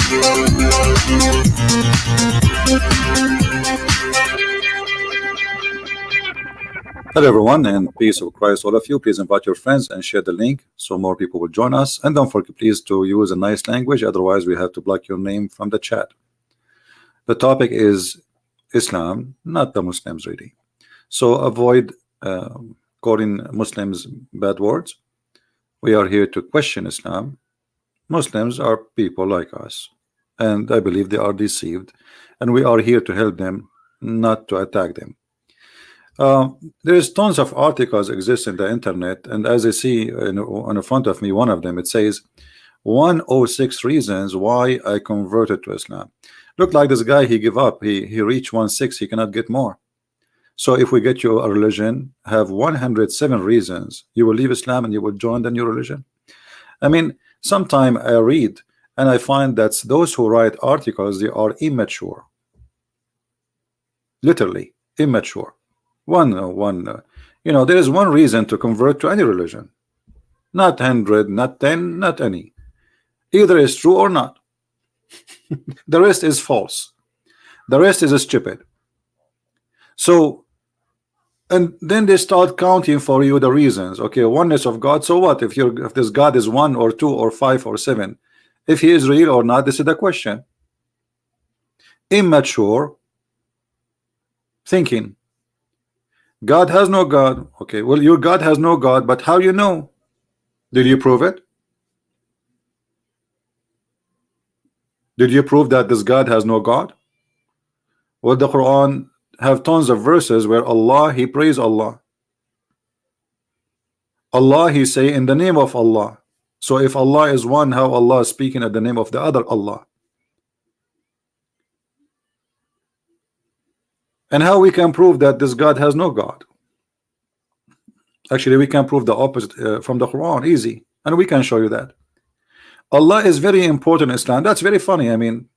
Hello, everyone, and peace of Christ, all of you. Please invite your friends and share the link so more people will join us. And don't forget, please, to use a nice language. Otherwise, we have to block your name from the chat. The topic is Islam, not the Muslims, really. So avoid calling Muslims bad words. We are here to question Islam. Muslims are people like us, and I believe they are deceived, and we are here to help them, not to attack them. There's tons of articles exist in the internet, and as I see on the front of me, one of them, it says 106 reasons why I converted to Islam. Look like this guy, he give up, he reached 106, he cannot get more. So if we get you a religion, have 107 reasons you will leave Islam and you will join the new religion. I mean, sometime I read and I find that those who write articles, they are immature, literally immature. There is one reason to convert to any religion, not 100, not 10, not any. Either is true or not. The rest is false. The rest is stupid. So, and then they start counting for you the reasons. Okay, oneness of God. So what if this God is 1 or 2 or 5 or 7? If he is real or not, this is the question. Immature thinking. God has no God. Okay, well, your God has no God, but how you know? Did you prove it? Did you prove that this God has no God? Well, the Quran have tons of verses where Allah, he praise Allah. Allah, he say in the name of Allah. So if Allah is one, how Allah is speaking at the name of the other Allah? And how we can prove that this God has no God? Actually, we can prove the opposite from the Quran, easy, and we can show you that. Allah is very important in Islam. That's very funny. I mean,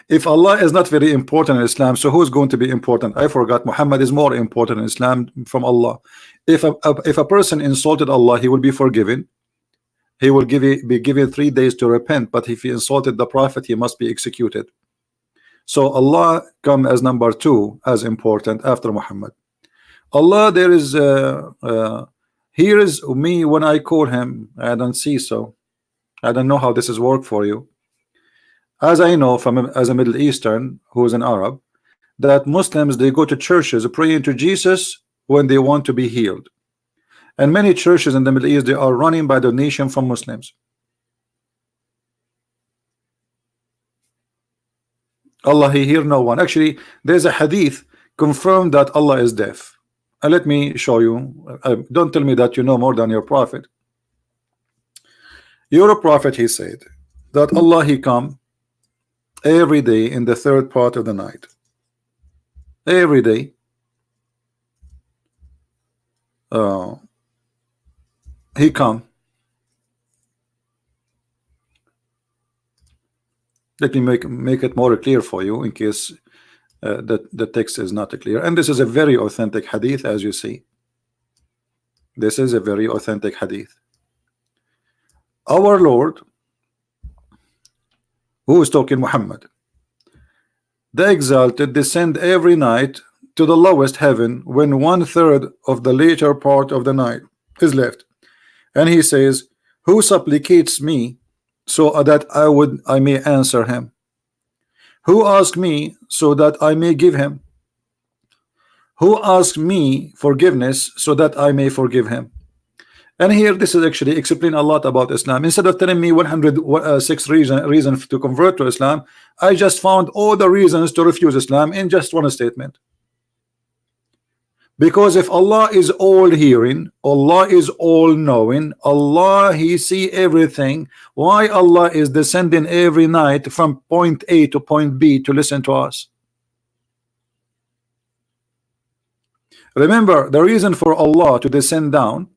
if Allah is not very important in Islam, so who's going to be important? I forgot. Muhammad is more important in Islam from Allah. If a person insulted Allah, he will be forgiven. He will be given 3 days to repent. But if he insulted the Prophet, he must be executed. So Allah come as number 2 as important after Muhammad. Allah, there is here is me when I call him. I don't see, so I don't know how this is work for you. As I know as a Middle Eastern who is an Arab, that Muslims, they go to churches praying to Jesus when they want to be healed, and many churches in the Middle East, they are running by donation from Muslims. Allah, he hear no one. Actually, there's a hadith confirmed that Allah is deaf. Let me show you. Don't tell me that you know more than your prophet. Your prophet, he said that Allah, he come every day in the 3rd part of the night. Every day. He come. Let me make it more clear for you in case the text is not clear. And this is a very authentic hadith, as you see. This is a very authentic hadith. Our Lord, who is talking, Muhammad, the exalted, descend every night to the lowest heaven when 1/3 of the later part of the night is left, and he says, who supplicates me so that I may answer him? Who asks me so that I may give him? Who asks me forgiveness so that I may forgive him? And here, this is actually explain a lot about Islam. Instead of telling me 106 reasons to convert to Islam, I just found all the reasons to refuse Islam in just one statement. Because if Allah is all hearing, Allah is all knowing, Allah, he see everything, why Allah is descending every night from point A to point B to listen to us? Remember, the reason for Allah to descend down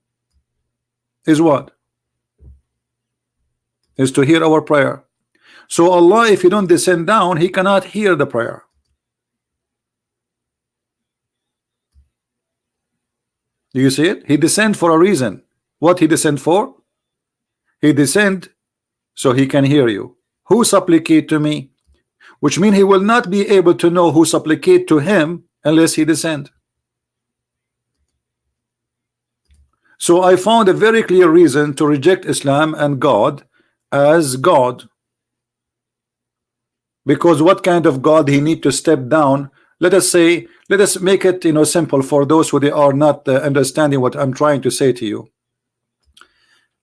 is what? Is to hear our prayer. So Allah, if you don't descend down, he cannot hear the prayer. Do you see it? He descend for a reason. What he descend for? He descend so he can hear you. Who supplicate to me? Which means he will not be able to know who supplicate to him unless he descend. So I found a very clear reason to reject Islam and God as God. Because what kind of God he need to step down? Let us say, let us make it simple for those who they are not understanding what I'm trying to say to you.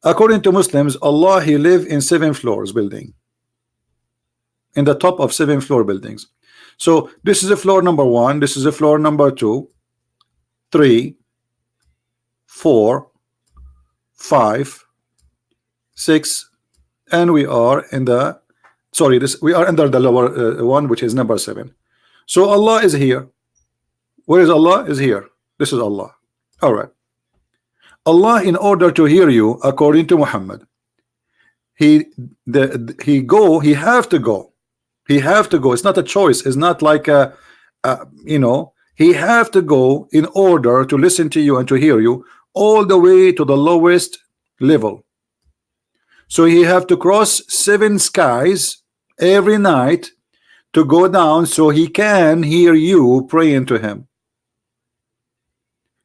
According to Muslims, Allah, he live in 7 floors building, in the top of 7 floor buildings. So this is a floor number 1, this is a floor number 2, 3, 4, 5, 6, and we are in the we are under the lower one, which is number 7. So Allah is here. Where is Allah? Is here. This is Allah. All right. Allah, in order to hear you, according to Muhammad, he have to go. He have to go. It's not a choice. It's not like he have to go in order to listen to you and to hear you all the way to the lowest level. So he have to cross 7 skies every night to go down so he can hear you praying to him.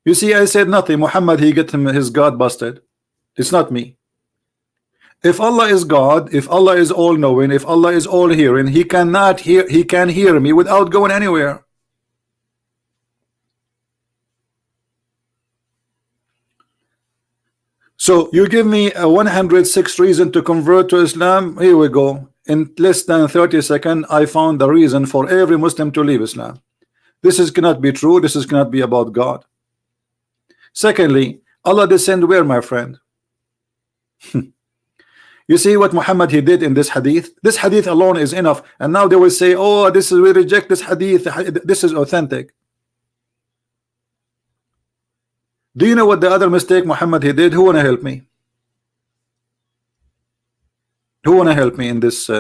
You see, I said nothing. Muhammad, he get his God busted. It's not me. If Allah is God, if Allah is all knowing, if Allah is all hearing, he cannot hear, he can hear me without going anywhere. So you give me a 106 reason to convert to Islam. Here we go. In less than 30 seconds, I found the reason for every Muslim to leave Islam. This cannot be true. This cannot be about God. Secondly, Allah descend where, my friend? You see what Muhammad he did in this hadith? This hadith alone is enough. And now they will say, oh, this is, we reject this hadith. This is authentic. Do you know what the other mistake Muhammad he did? Who wanna help me? Who wanna help me in this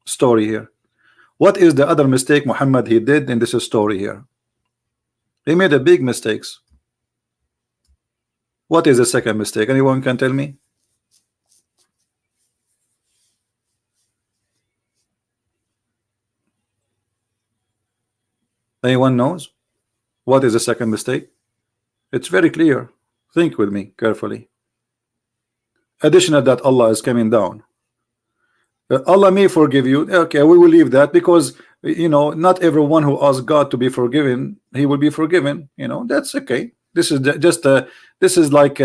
story here? What is the other mistake Muhammad he did in this story here? He made a big mistakes. What is the second mistake? Anyone can tell me? Anyone knows? What is the second mistake? It's very clear. Think with me carefully. Additional that Allah is coming down. Allah may forgive you. Okay, we will leave that because not everyone who asks God to be forgiven, he will be forgiven. That's okay. This is just this is like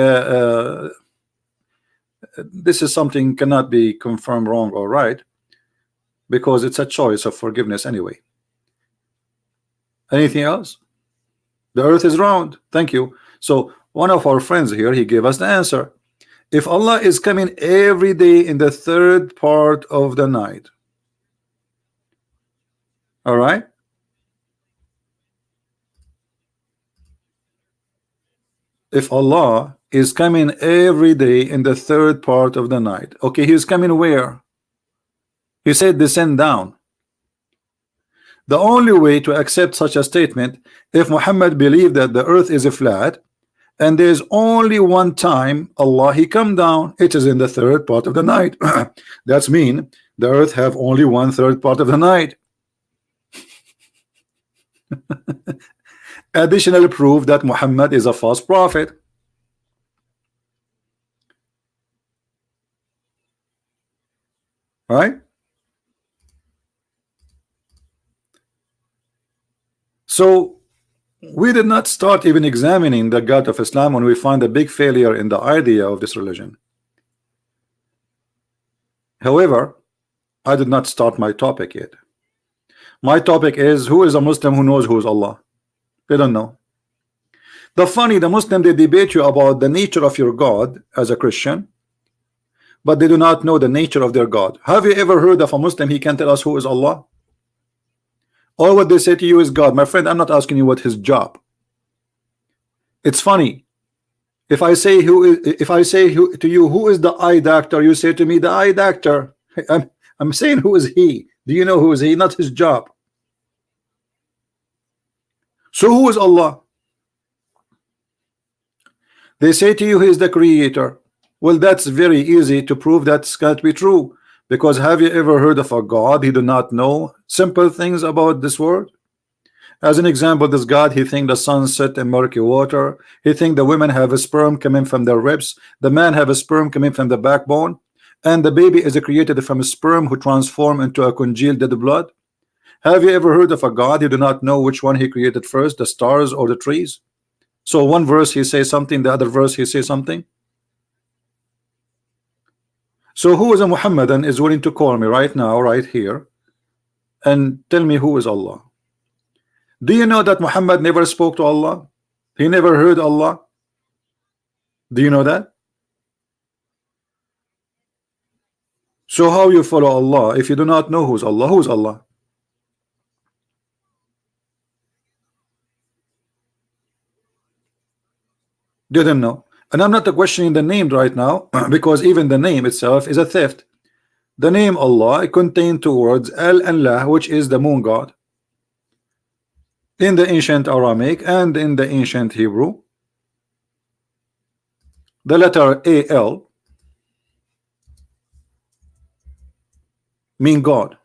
this is something cannot be confirmed wrong or right because it's a choice of forgiveness anyway. Anything else? The earth is round. Thank you. So one of our friends here, he gave us the answer. If Allah is coming every day in the 3rd part of the night, all right, if Allah is coming every day in the 3rd part of the night, okay, he is coming where? He said descend down. The only way to accept such a statement, if Muhammad believed that the earth is flat and there's only one time Allah he come down, it is in the 3rd part of the night. That's mean the earth have only 1/3 part of the night. Additional proof that Muhammad is a false prophet. Right? So we did not start even examining the God of Islam when we find a big failure in the idea of this religion. However, I did not start my topic yet. My topic is, who is a Muslim who knows who is Allah? They don't know. The Muslim, they debate you about the nature of your God as a Christian, but they do not know the nature of their God. Have you ever heard of a Muslim he can tell us who is Allah? All what they say to you is God. My friend, I'm not asking you what his job. It's funny. If I say to you who is the eye doctor, you say to me the eye doctor. I'm saying who is he? Do you know who is he? Not his job. So who is Allah? They say to you he is the creator. Well, that's very easy to prove that can't be true. Because have you ever heard of a God he do not know simple things about this world? As an example, this God, he think the sun set in murky water. He think the women have a sperm coming from their ribs. The man have a sperm coming from the backbone. And the baby is created from a sperm who transform into a congealed dead blood. Have you ever heard of a God you do not know which one he created first, the stars or the trees? So one verse he says something, the other verse he says something. So who is a Muhammadan is willing to call me right now, right here, and tell me who is Allah? Do you know that Muhammad never spoke to Allah? He never heard Allah. Do you know that? So how you follow Allah if you do not know who's Allah? Who's Allah? Didn't know. And I'm not questioning the name right now because even the name itself is a theft. The name Allah contains two words, Al and La, which is the moon god. In the ancient Aramaic and in the ancient Hebrew, the letter Al mean God.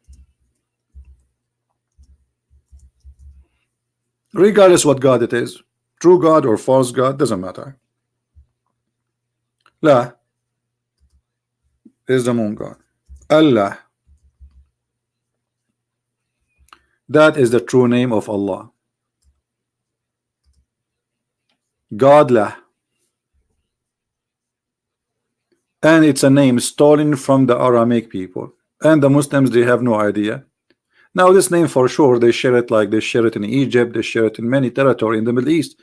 Regardless what God it is, true God or false God, doesn't matter. La is the moon god. Allah, that is the true name of Allah. God La, and it's a name stolen from the Aramaic people, and the Muslims, they have no idea. Now this name for sure they share it, like they share it in Egypt, they share it in many territory in the Middle East,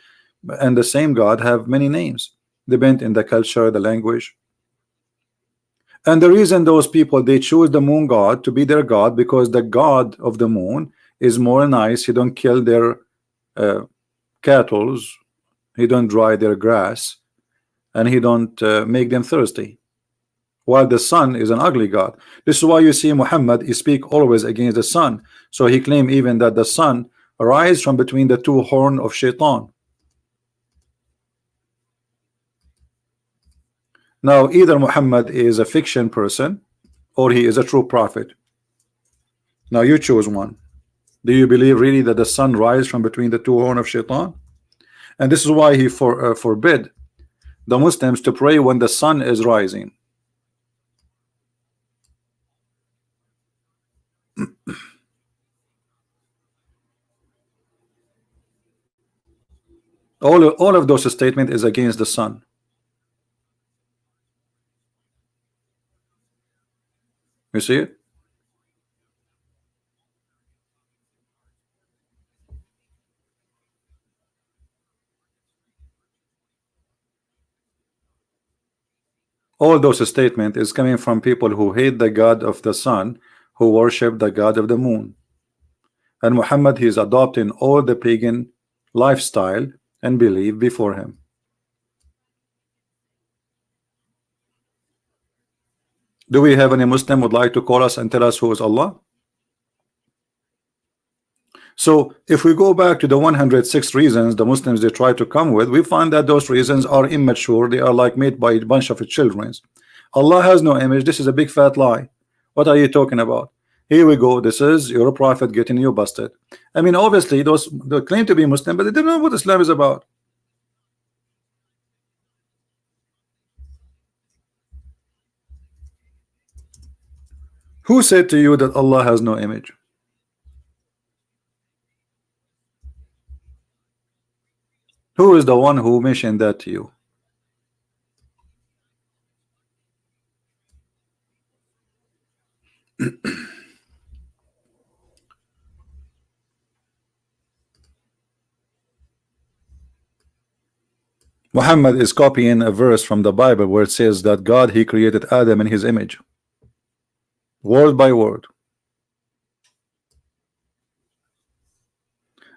and the same God have many names depend in the culture, the language. And the reason those people they choose the moon god to be their god, because the god of the moon is more nice. He don't kill their cattle, he don't dry their grass, and he don't make them thirsty. While the sun is an ugly god. This is why you see Muhammad he speak always against the sun. So he claim even that the sun arise from between the two horn of Shaitan. Now either Muhammad is a fiction person or he is a true prophet. Now you choose one. Do you believe really that the sun rise from between the two horn of Shaitan? And this is why he forbid the Muslims to pray when the sun is rising. All of those statement is against the sun. You see it? All those statement is coming from people who hate the God of the sun, who worship the God of the moon. And Muhammad he is adopting all the pagan lifestyle and belief before him. Do we have any Muslim would like to call us and tell us who is Allah? So if we go back to the 106 reasons the Muslims they try to come with, we find that those reasons are immature. They are like made by a bunch of children. Allah has no image. This is a big fat lie. What are you talking about? Here we go. This is your prophet getting you busted. I mean, obviously those they claim to be Muslim, but they don't know what Islam is about. Who said to you that Allah has no image? Who is the one who mentioned that to you? Muhammad is copying a verse from the Bible where it says that God he created Adam in his image, word by word.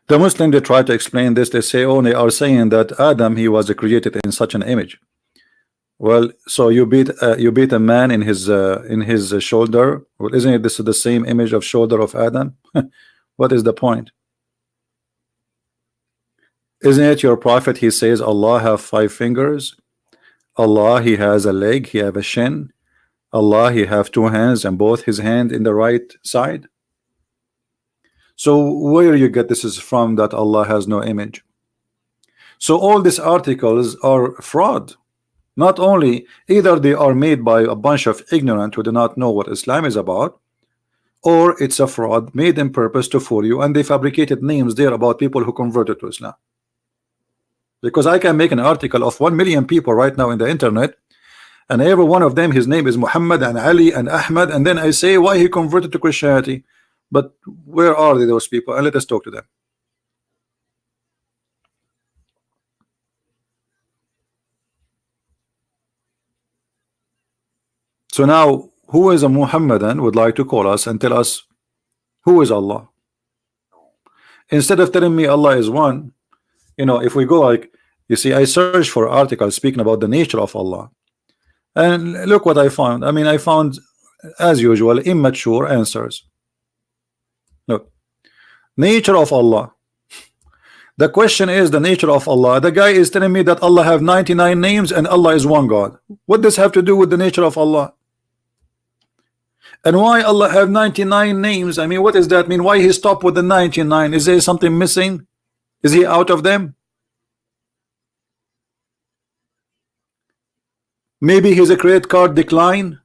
The Muslim they try to explain this. They say, oh, they are saying that Adam he was created in such an image. Well, so you beat a man in his shoulder. Well, isn't it this is the same image of shoulder of Adam? What is the point? Isn't it your prophet? He says Allah have 5 fingers. Allah he has a leg. He have a shin. Allah, he have two hands and both his hand in the right side. So where you get this is from, that Allah has no image? So all these articles are fraud. Not only either they are made by a bunch of ignorant who do not know what Islam is about, or it's a fraud made in purpose to fool you, and they fabricated names there about people who converted to Islam. Because I can make an article of 1 million people right now in the internet, and every one of them, his name is Muhammad and Ali and Ahmad, and then I say why he converted to Christianity. But where are they, those people? And let us talk to them. So now, who is a Muhammadan would like to call us and tell us who is Allah? Instead of telling me Allah is one, you know, if we go like, you see, I search for articles speaking about the nature of Allah, and look what I found. I mean, I found, as usual, immature answers. Look, nature of Allah. The question is the nature of Allah. The guy is telling me that Allah have 99 names and Allah is one God. What does have to do with the nature of Allah? And why Allah have 99 names? I mean, what does that mean? Why he stopped with the 99? Is there something missing? Is he out of them? Maybe his credit card decline.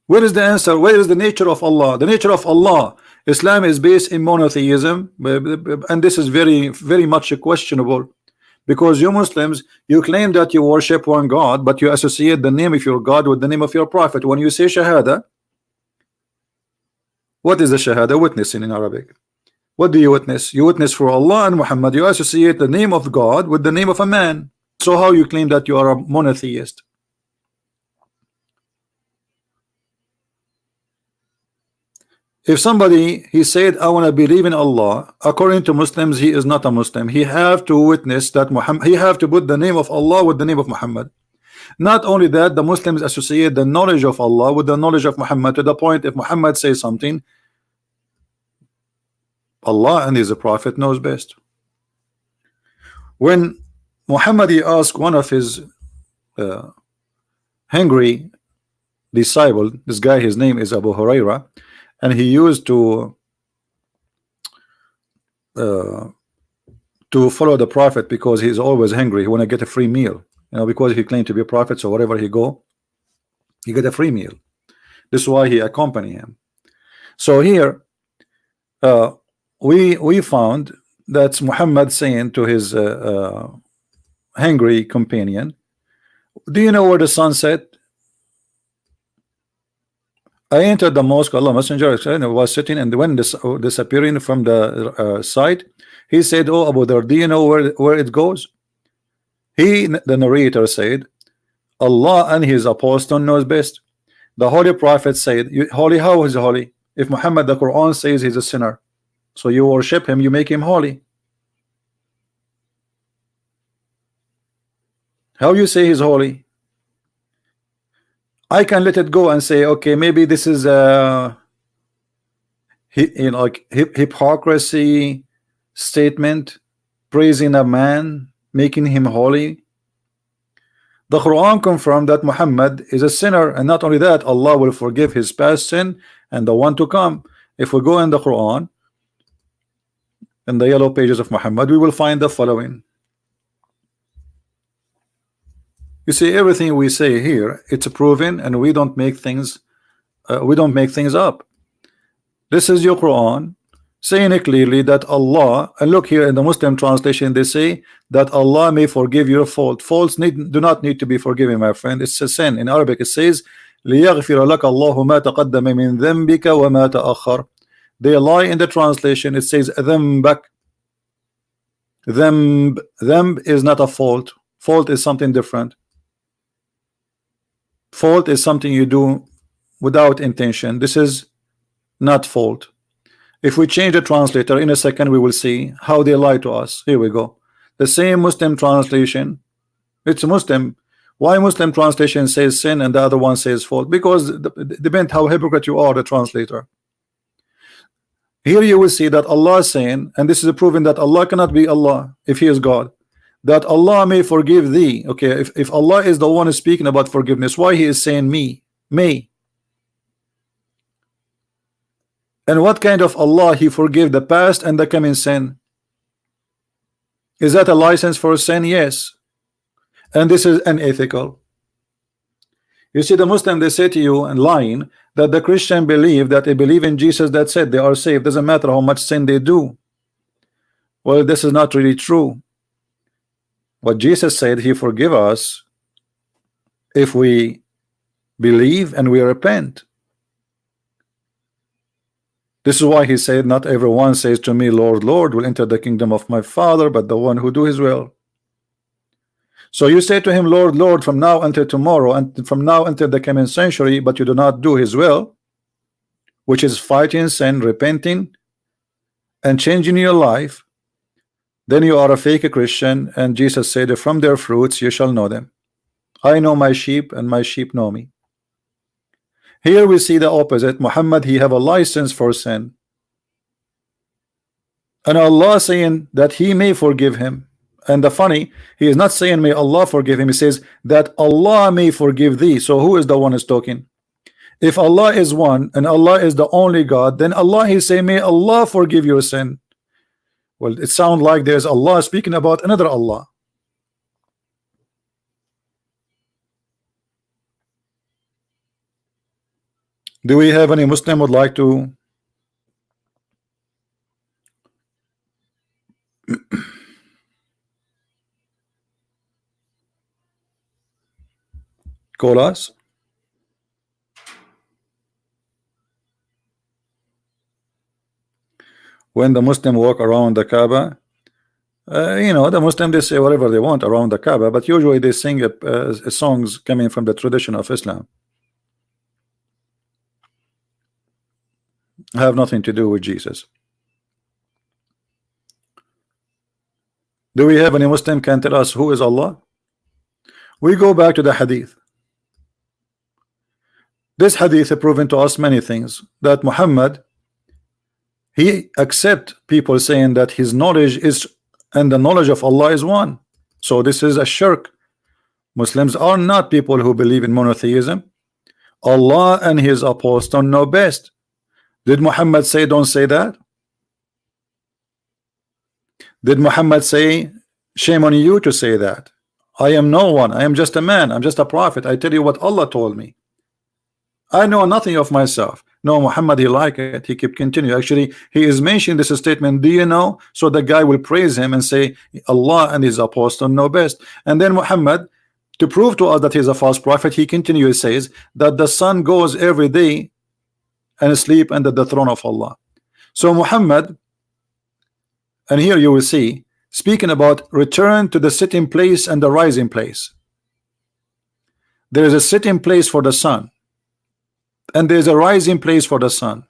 Where is the answer? Where is the nature of Allah? The nature of Allah. Islam is based in monotheism, and this is very much questionable, because you Muslims, you claim that you worship one God, but you associate the name of your God with the name of your prophet. When you say Shahada, what is the Shahada? Witnessing in Arabic. What do you witness? You witness for Allah and Muhammad. You associate the name of God with the name of a man. So how you claim that you are a monotheist? If somebody he said I want to believe in Allah, according to Muslims he is not a Muslim. He have to witness that Muhammad, he have to put the name of Allah with the name of Muhammad. Not only that, the Muslims associate the knowledge of Allah with the knowledge of Muhammad, to the point if Muhammad says something, Allah and his prophet knows best. When Muhammad he asked one of his hungry disciple, this guy, his name is Abu Huraira, and he used to follow the prophet because he's always hungry. He want to get a free meal, you know, because he claimed to be a prophet. So wherever he go, he get a free meal. This is why he accompany him. So here, we found that's Muhammad saying to his hungry companion, "Do you know where the sun set?" I entered the mosque, Allah Messenger was sitting, and when disappearing from the sight, he said, "Oh Abu Dhar, do you know where it goes?" The narrator said, "Allah and his apostle knows best." The Holy Prophet said, "Holy, how is holy? If Muhammad, the Quran says he's a sinner, so you worship him, you make him holy. How you say he's holy?" I can let it go and say, okay, maybe this is like hypocrisy statement, praising a man, making him holy. The Quran confirmed that Muhammad is a sinner, and not only that, Allah will forgive his past sin and the one to come. If we go in the Quran, in the yellow pages of Muhammad, we will find the following. You see, everything we say here, it's proven, and we don't make things up. This is your Quran saying it clearly that Allah, and look here in the Muslim translation, they say that Allah may forgive your fault. Faults do not need to be forgiven, my friend. It's a sin. In Arabic it says لِيَغْفِرَ لَكَ اللَّهُ مَا تَقَدَّمَ مِنْ ذَنْبِكَ وَمَا تَأَخَّرَ. They lie in the translation. It says ذَنْبَكَ. Dhanb is not a fault. Fault is something different. Fault is something you do without intention. This is not fault. If we change the translator in a second, we will see how they lie to us. Here we go. The same Muslim translation. It's Muslim. Why Muslim translation says sin and the other one says fault? Because it depends how hypocrite you are, the translator. Here you will see that Allah is saying, and this is proving that Allah cannot be Allah if he is God. that Allah may forgive thee. Okay, if Allah is the one speaking about forgiveness, why he is saying me, may? And what kind of Allah he forgive the past and the coming sin? Is that a license for sin? Yes. And this is unethical. You see, the Muslim, they say to you and lying that the Christian believe that they believe in Jesus, that's it, they are saved, doesn't matter how much sin they do. Well, this is not really true. What Jesus said, he forgive us if we believe and we repent. This is why he said, not everyone says to me, Lord, Lord, will enter the kingdom of my Father, but the one who do his will. So you say to him, Lord, Lord, from now until tomorrow, and from now until the coming century, but you do not do his will, which is fighting sin, repenting, and changing your life, then you are a fake Christian. And Jesus said, from their fruits you shall know them. I know my sheep and my sheep know me. Here we see the opposite. Muhammad, he have a license for sin, and Allah saying that he may forgive him. And the funny, he is not saying may Allah forgive him, he says that Allah may forgive thee. So who is the one is talking? If Allah is one and Allah is the only God, then Allah, he say may Allah forgive your sin. Well, it sounds like there's Allah speaking about another Allah. Do we have any Muslim would like to call us? When the Muslim walk around the Kaaba, you know, the Muslim, they say whatever they want around the Kaaba, but usually they sing songs coming from the tradition of Islam. Have nothing to do with Jesus. Do we have any Muslim can tell us who is Allah? We go back to the hadith. This hadith has proven to us many things, that Muhammad, he accept people saying that his knowledge is and the knowledge of Allah is one. So this is a shirk. Muslims are not people who believe in monotheism. Allah and his apostle know best. Did Muhammad say don't say that? Did Muhammad say shame on you to say that? I am no one, I am just a man, I'm just a prophet, I tell you what Allah told me. I know nothing of myself. No, Muhammad, he like it, he keep continue. Actually, he is mentioning this statement, do you know? So the guy will praise him and say Allah and his apostle know best. And then Muhammad, to prove to us that he is a false prophet, he continues, says that the sun goes every day and sleep under the throne of Allah. So Muhammad, and here you will see, speaking about return to the sitting place and the rising place. There is a sitting place for the sun, and there is a rising place for the sun.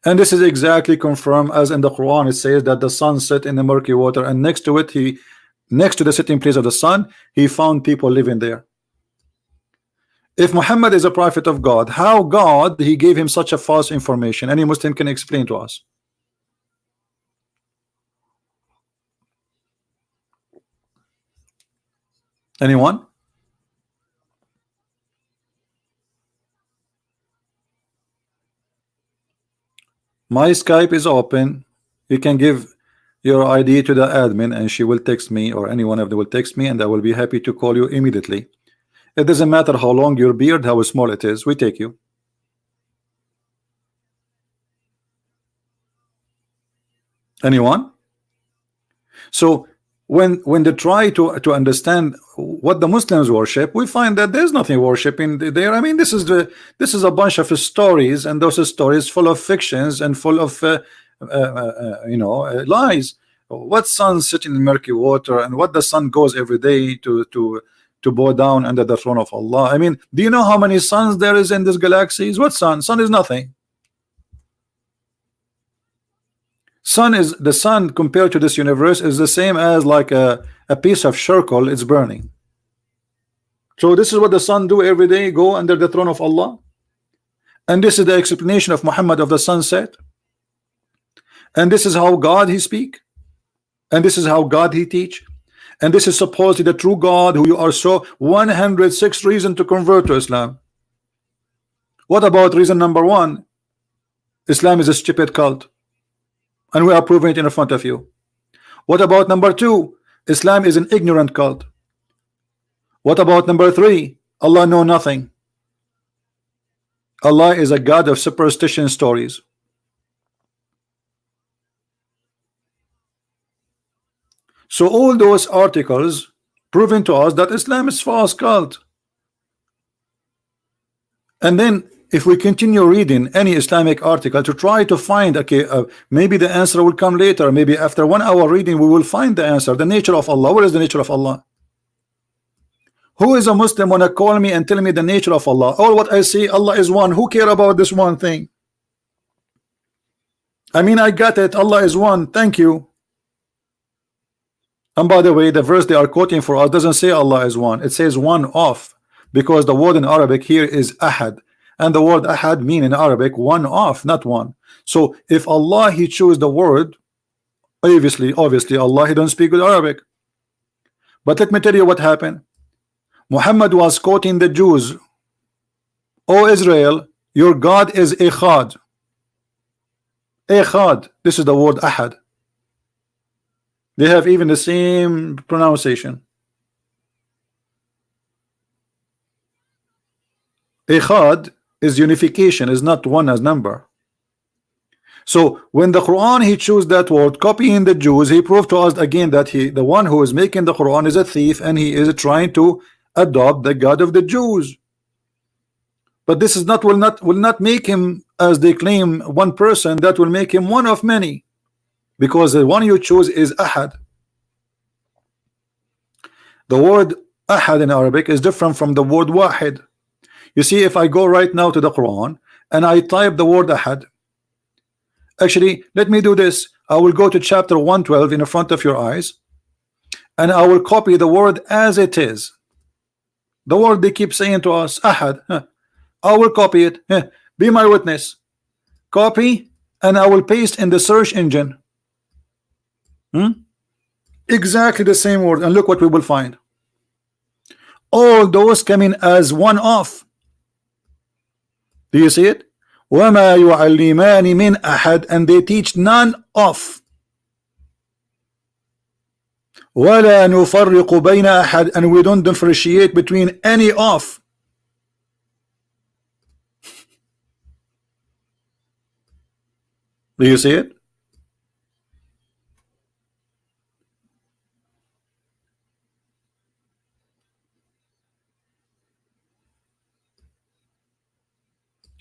And this is exactly confirmed as in the Quran. It says that the sun set in the murky water, and next to it, next to the sitting place of the sun, he found people living there. If Muhammad is a prophet of God, how God he gave him such a false information? Any Muslim can explain to us? Anyone? My Skype is open. You can give your ID to the admin and she will text me, or any one of them will text me, and I will be happy to call you immediately. It doesn't matter how long your beard, how small it is, we take you. Anyone? So when they try to understand what the Muslims worship, we find that there's nothing worshiping there. I mean, this is a bunch of stories, and those stories full of fictions and full of lies. What sun sitting in murky water, and what the sun goes every day to bow down under the throne of Allah. I mean, do you know how many suns there is in this galaxies? What sun? Sun is nothing. Sun is the sun compared to this universe is the same as like a piece of charcoal. It's burning. So this is what the sun do every day, go under the throne of Allah. And this is the explanation of Muhammad of the sunset. And this is how God he speak. And this is how God he teach. and this is supposedly the true God who you are so 106 reason to convert to Islam. What about reason number one? Islam is a stupid cult, and we are proving it in front of you. What about number two? Islam is an ignorant cult. What about number three? Allah know nothing. Allah is a God of superstition stories. So all those articles proving to us that Islam is false cult. And then if we continue reading any Islamic article to try to find, okay, maybe the answer will come later, maybe after 1 hour reading we will find the answer. The nature of Allah. What is the nature of Allah? Who is a Muslim wanna call me and tell me the nature of Allah? All what I see, Allah is one. Who care about this one thing? I mean, I got it. Allah is one. Thank you. And by the way, the verse they are quoting for us doesn't say Allah is one. It says one of, because the word in Arabic here is ahad, and the word ahad mean in Arabic one of, not one. So if Allah he chose the word, obviously Allah he don't speak good Arabic. But let me tell you what happened. Muhammad was quoting the Jews. O Israel, your God is Echad. Echad. This is the word ahad. They have even the same pronunciation. Echad is unification, is not one as number. So when the Quran he chose that word, copying the Jews, he proved to us again that the one who is making the Quran is a thief, and he is trying to adopt the God of the Jews. But this is not will not make him, as they claim, one person. That will make him one of many, because the one you choose is ahad. The word ahad in Arabic is different from the word wahid. You see, if I go right now to the Quran and I type the word ahad, actually let me do this. I will go to chapter 112 in front of your eyes, and I will copy the word as it is. The word they keep saying to us, ahad. I will copy it. Be my witness. Copy, and I will paste in the search engine. Exactly the same word, and look what we will find. All those coming as one off. Do you see it? وَمَا يُعَلِّمَانِ مِنْ أَحَدٍ, and they teach none of. وَلَا نُفَرِّقُ بَيْنَ أَحَدٍ, and we don't differentiate between any of. Do you see it?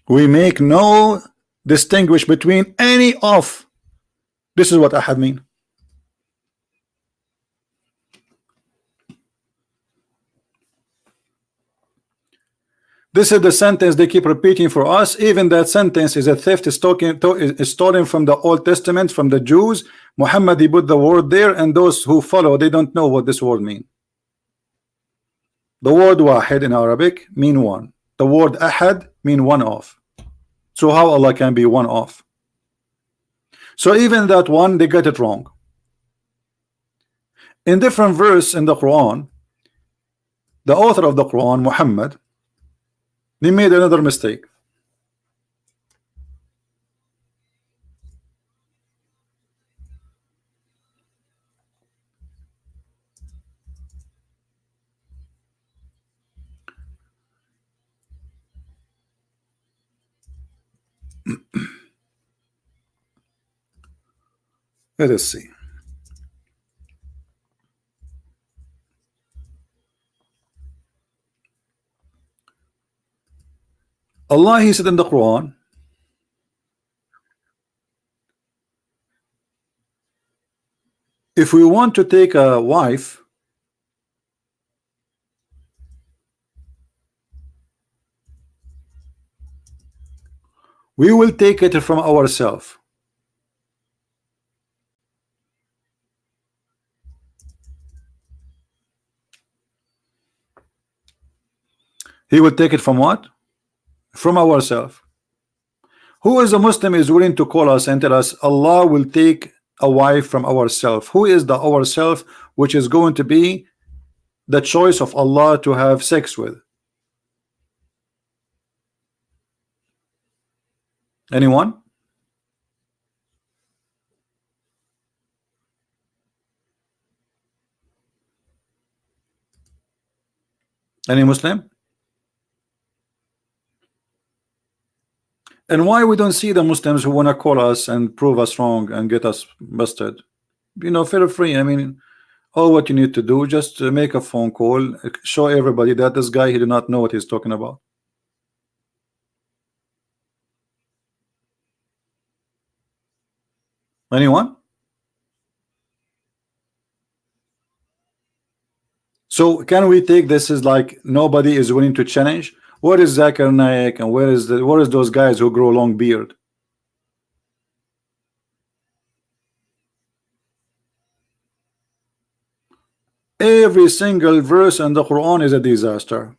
We make no distinguish between any of. This is what ahad mean. This is the sentence they keep repeating for us. Even that sentence is a theft, is stolen from the Old Testament, from the Jews. Muhammad he put the word there, and those who follow, they don't know what this word mean. The word wahid in Arabic mean one. The word ahad mean one of. So how Allah can be one of? So even that one, they get it wrong. In different verse in the Quran, the author of the Quran, Muhammad, they made another mistake. Let us see. Allah he said in the Quran, if we want to take a wife, we will take it from ourselves. He will take it from what? From ourselves. Who is a Muslim is willing to call us and tell us Allah will take a wife from ourself? Who is the ourself which is going to be the choice of Allah to have sex with? Anyone? Any Muslim? And why we don't see the Muslims who want to call us and prove us wrong and get us busted? You know, feel free. I mean, all what you need to do, just make a phone call, show everybody that this guy, he do not know what he's talking about. Anyone? So can we take this as like nobody is willing to challenge? What is Zakir Naik and where is those guys who grow long beard? Every single verse in the Quran is a disaster.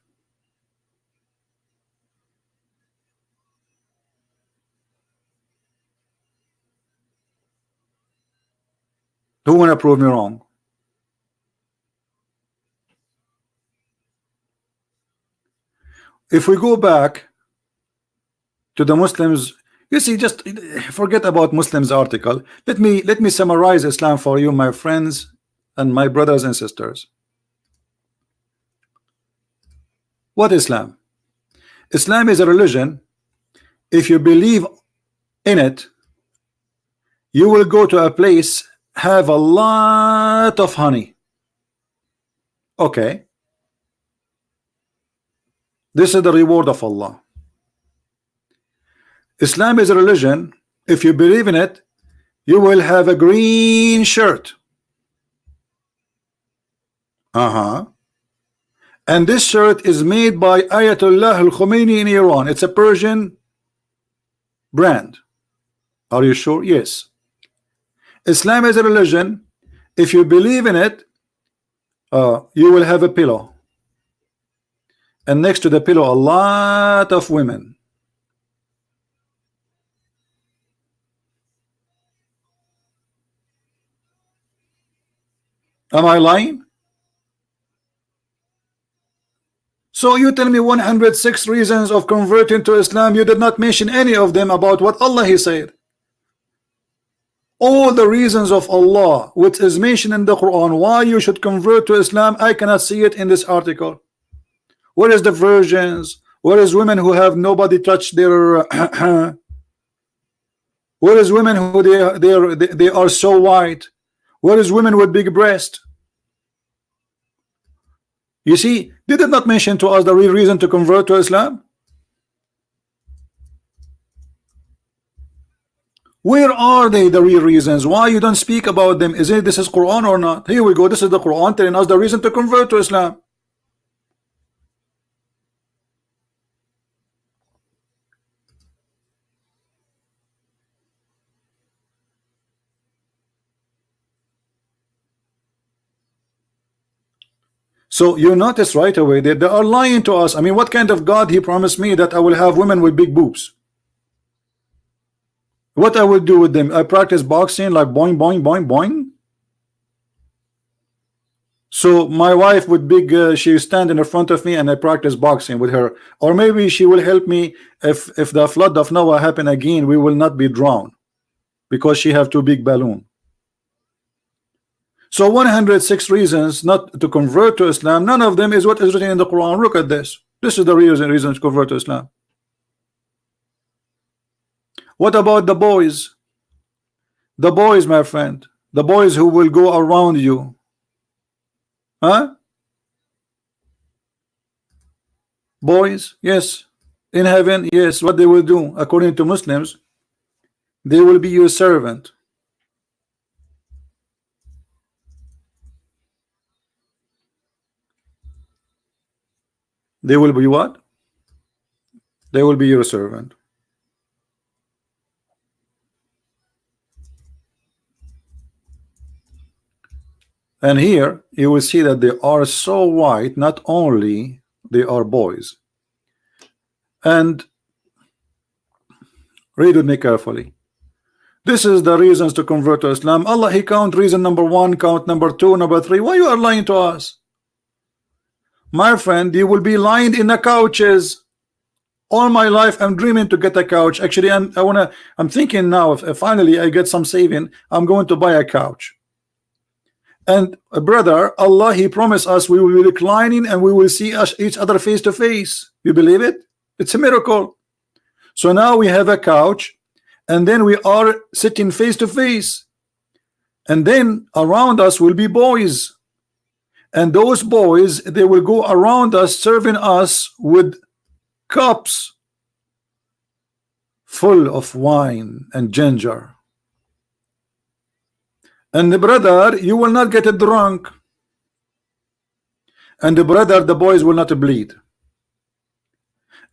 Who wanna prove me wrong? If we go back to the Muslims, you see, just forget about Muslims article. Let me summarize Islam for you, my friends and my brothers and sisters. What Islam? Islam is a religion. If you believe in it, you will go to a place, have a lot of honey. Okay, this is the reward of Allah. Islam is a religion. If you believe in it, you will have a green shirt. And this shirt is made by Ayatollah al-Khomeini in Iran. It's a Persian brand. Are you sure? Yes. Islam is a religion. If you believe in it, you will have a pillow, and next to the pillow a lot of women. Am I lying? So you tell me 106 reasons of converting to Islam. You did not mention any of them about what Allah He said. All the reasons of Allah which is mentioned in the Quran why you should convert to Islam, I cannot see it in this article. Where is the virgins? Where is women who have nobody touch their where is women who they are so white? Where is women with big breast? You see, they did not mention to us the real reason to convert to Islam. Where are they, the real reasons? Why you don't speak about them? Is it this is Quran or not? Here we go. This is the Quran telling us the reason to convert to Islam. So you notice right away that they are lying to us. I mean, what kind of God He promised me that I will have women with big boobs? What I will do with them? I practice boxing like boing boing boing boing. So my wife with big she stand in front of me and I practice boxing with her, or maybe she will help me if the flood of Noah happen again, we will not be drowned because she have too big balloon. So 106 reasons not to convert to Islam, none of them is what is written in the Quran. Look at this. This is the reason to convert to Islam. What about the boys? The boys, my friend, the boys who will go around you. Huh? Boys, yes. In heaven, yes. What they will do, according to Muslims, they will be your servant. They will be what? They will be your servant. And here you will see that they are so white, not only they are boys. And read with me carefully. This is the reasons to convert to Islam. Allah, He count reason number one, count number two, number three. Why you are lying to us? My friend, you will be lying in the couches. All my life I'm dreaming to get a couch. Actually, I'm thinking now, if finally I get some saving, I'm going to buy a couch. And brother, Allah, He promised us we will be reclining and we will see each other face to face. You believe it? It's a miracle. So now we have a couch, and then we are sitting face to face, and then around us will be boys, and those boys, they will go around us serving us with cups full of wine and ginger. And the brother, you will not get drunk, and the brother, the boys will not bleed,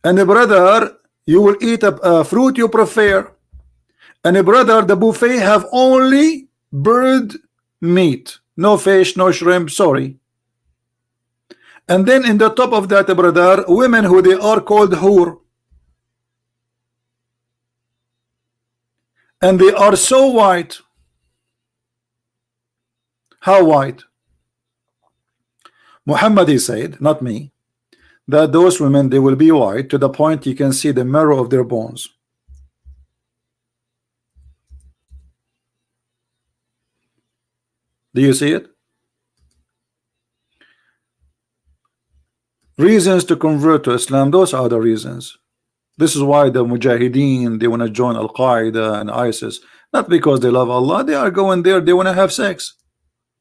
and the brother, you will eat a fruit you prefer, and the brother, the buffet have only bird meat, no fish, no shrimp, sorry. And then in the top of that, brother, women who they are called hur, and they are so white. How white? Muhammad, he said, not me, that those women, they will be white to the point you can see the marrow of their bones. Do you see it? Reasons to convert to Islam, those are the reasons. This is why the Mujahideen, they want to join Al-Qaeda and ISIS, not because they love Allah. They are going there, they want to have sex.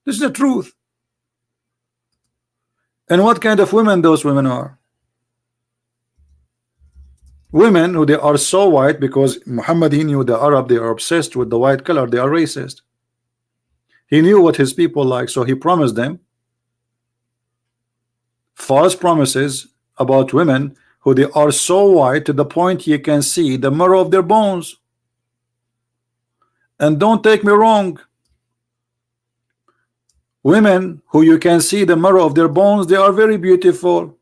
This is the truth. And what kind of women those women are? Women who they are so white, because Muhammad, he knew the Arab, they are obsessed with the white color, they are racist. He knew what his people like, so he promised them false promises about women who they are so white to the point you can see the marrow of their bones. And don't take me wrong, women who you can see the marrow of their bones, they are very beautiful.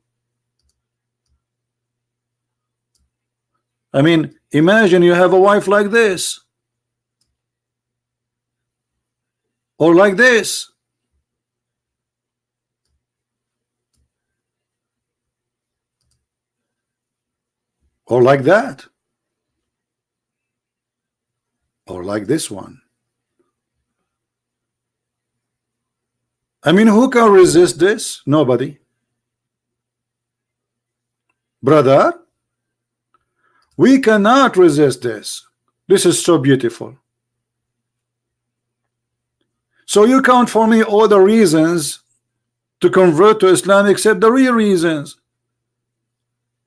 I mean, imagine you have a wife like this, or like this, or like that, or like this one. I mean, who can resist this? Nobody. Brother, we cannot resist this. This is so beautiful. So you count for me all the reasons to convert to Islam except the real reasons.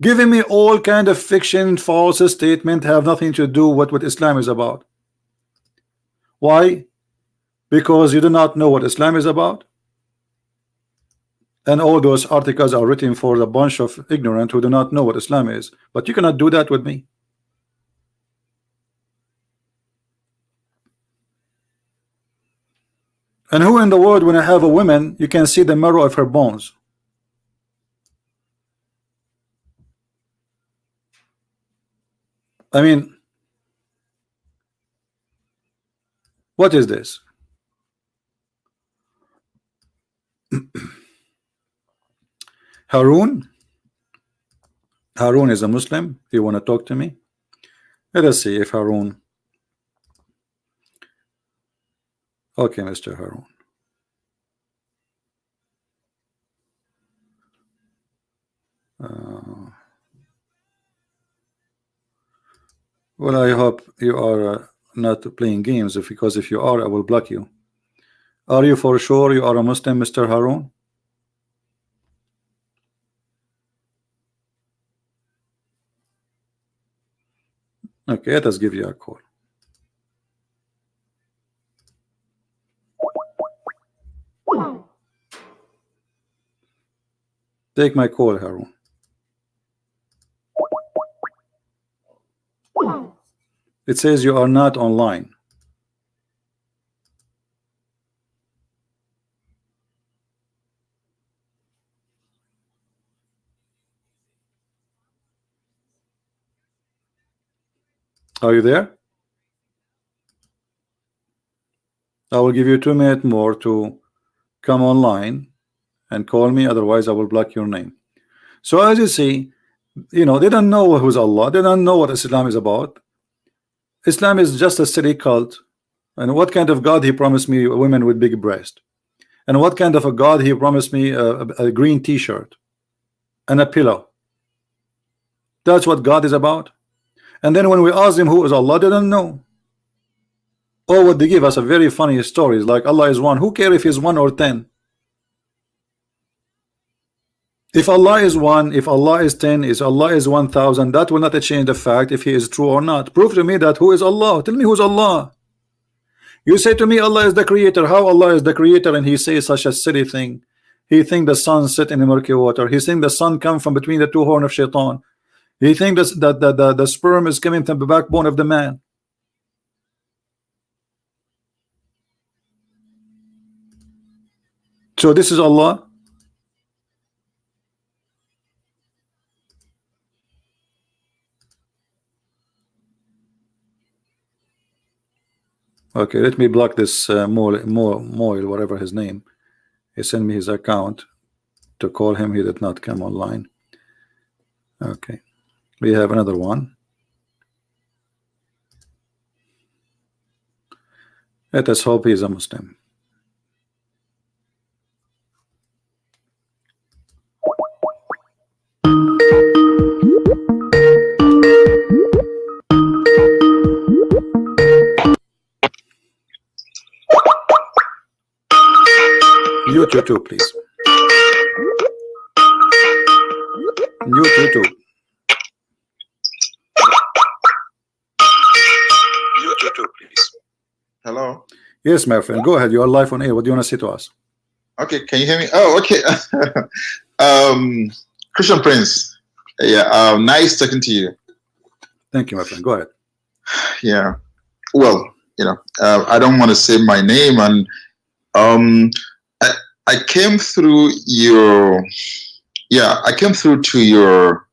Giving me all kind of fiction, false statement have nothing to do with what Islam is about. Why? Because you do not know what Islam is about. And all those articles are written for a bunch of ignorant who do not know what Islam is. But you cannot do that with me. And who in the world, when I have a woman, you can see the marrow of her bones? I mean, what is this? Harun? Harun is a Muslim. You want to talk to me? Let us see if Harun. Okay, Mr. Harun. Well, I hope you are not playing games, because if you are, I will block you. Are you for sure you are a Muslim, Mr. Harun? Okay, let us give you a call. Take my call, Harun. It says you are not online. Are you there? I will give you 2 minutes more to come online and call me, otherwise I will block your name. So as you see, they don't know who's Allah, they don't know what Islam is about. Islam is just a silly cult. And what kind of God he promised me women with big breast? And what kind of a God he promised me a green t-shirt and a pillow? That's what God is about. And then when we ask them who is Allah, they don't know. Or what they give us a very funny stories like Allah is one. Who care if he's 1 or 10? If Allah is 1, if Allah is 10, if Allah is 1,000, that will not change the fact if he is true or not. Prove to me that who is Allah. Tell me who's Allah. You say to me Allah is the creator. How Allah is the creator and he says such a silly thing? He think the sun set in the murky water. He think the sun come from between the two horns of shaitan. He think that the sperm is coming from the backbone of the man. So this is Allah. Okay, let me block this Moil, whatever his name. He sent me his account to call him. He did not come online. Okay, we have another one. Let us hope he is a Muslim. Mute YouTube, please. Mute YouTube. Mute YouTube, please. Hello. Yes, my friend. Go ahead. You are live on air. What do you want to say to us? Okay, can you hear me? Oh, okay. Christian Prince. Yeah, nice talking to you. Thank you, my friend. Go ahead. Yeah. Well, I don't want to say my name, and I came through your, I came through to your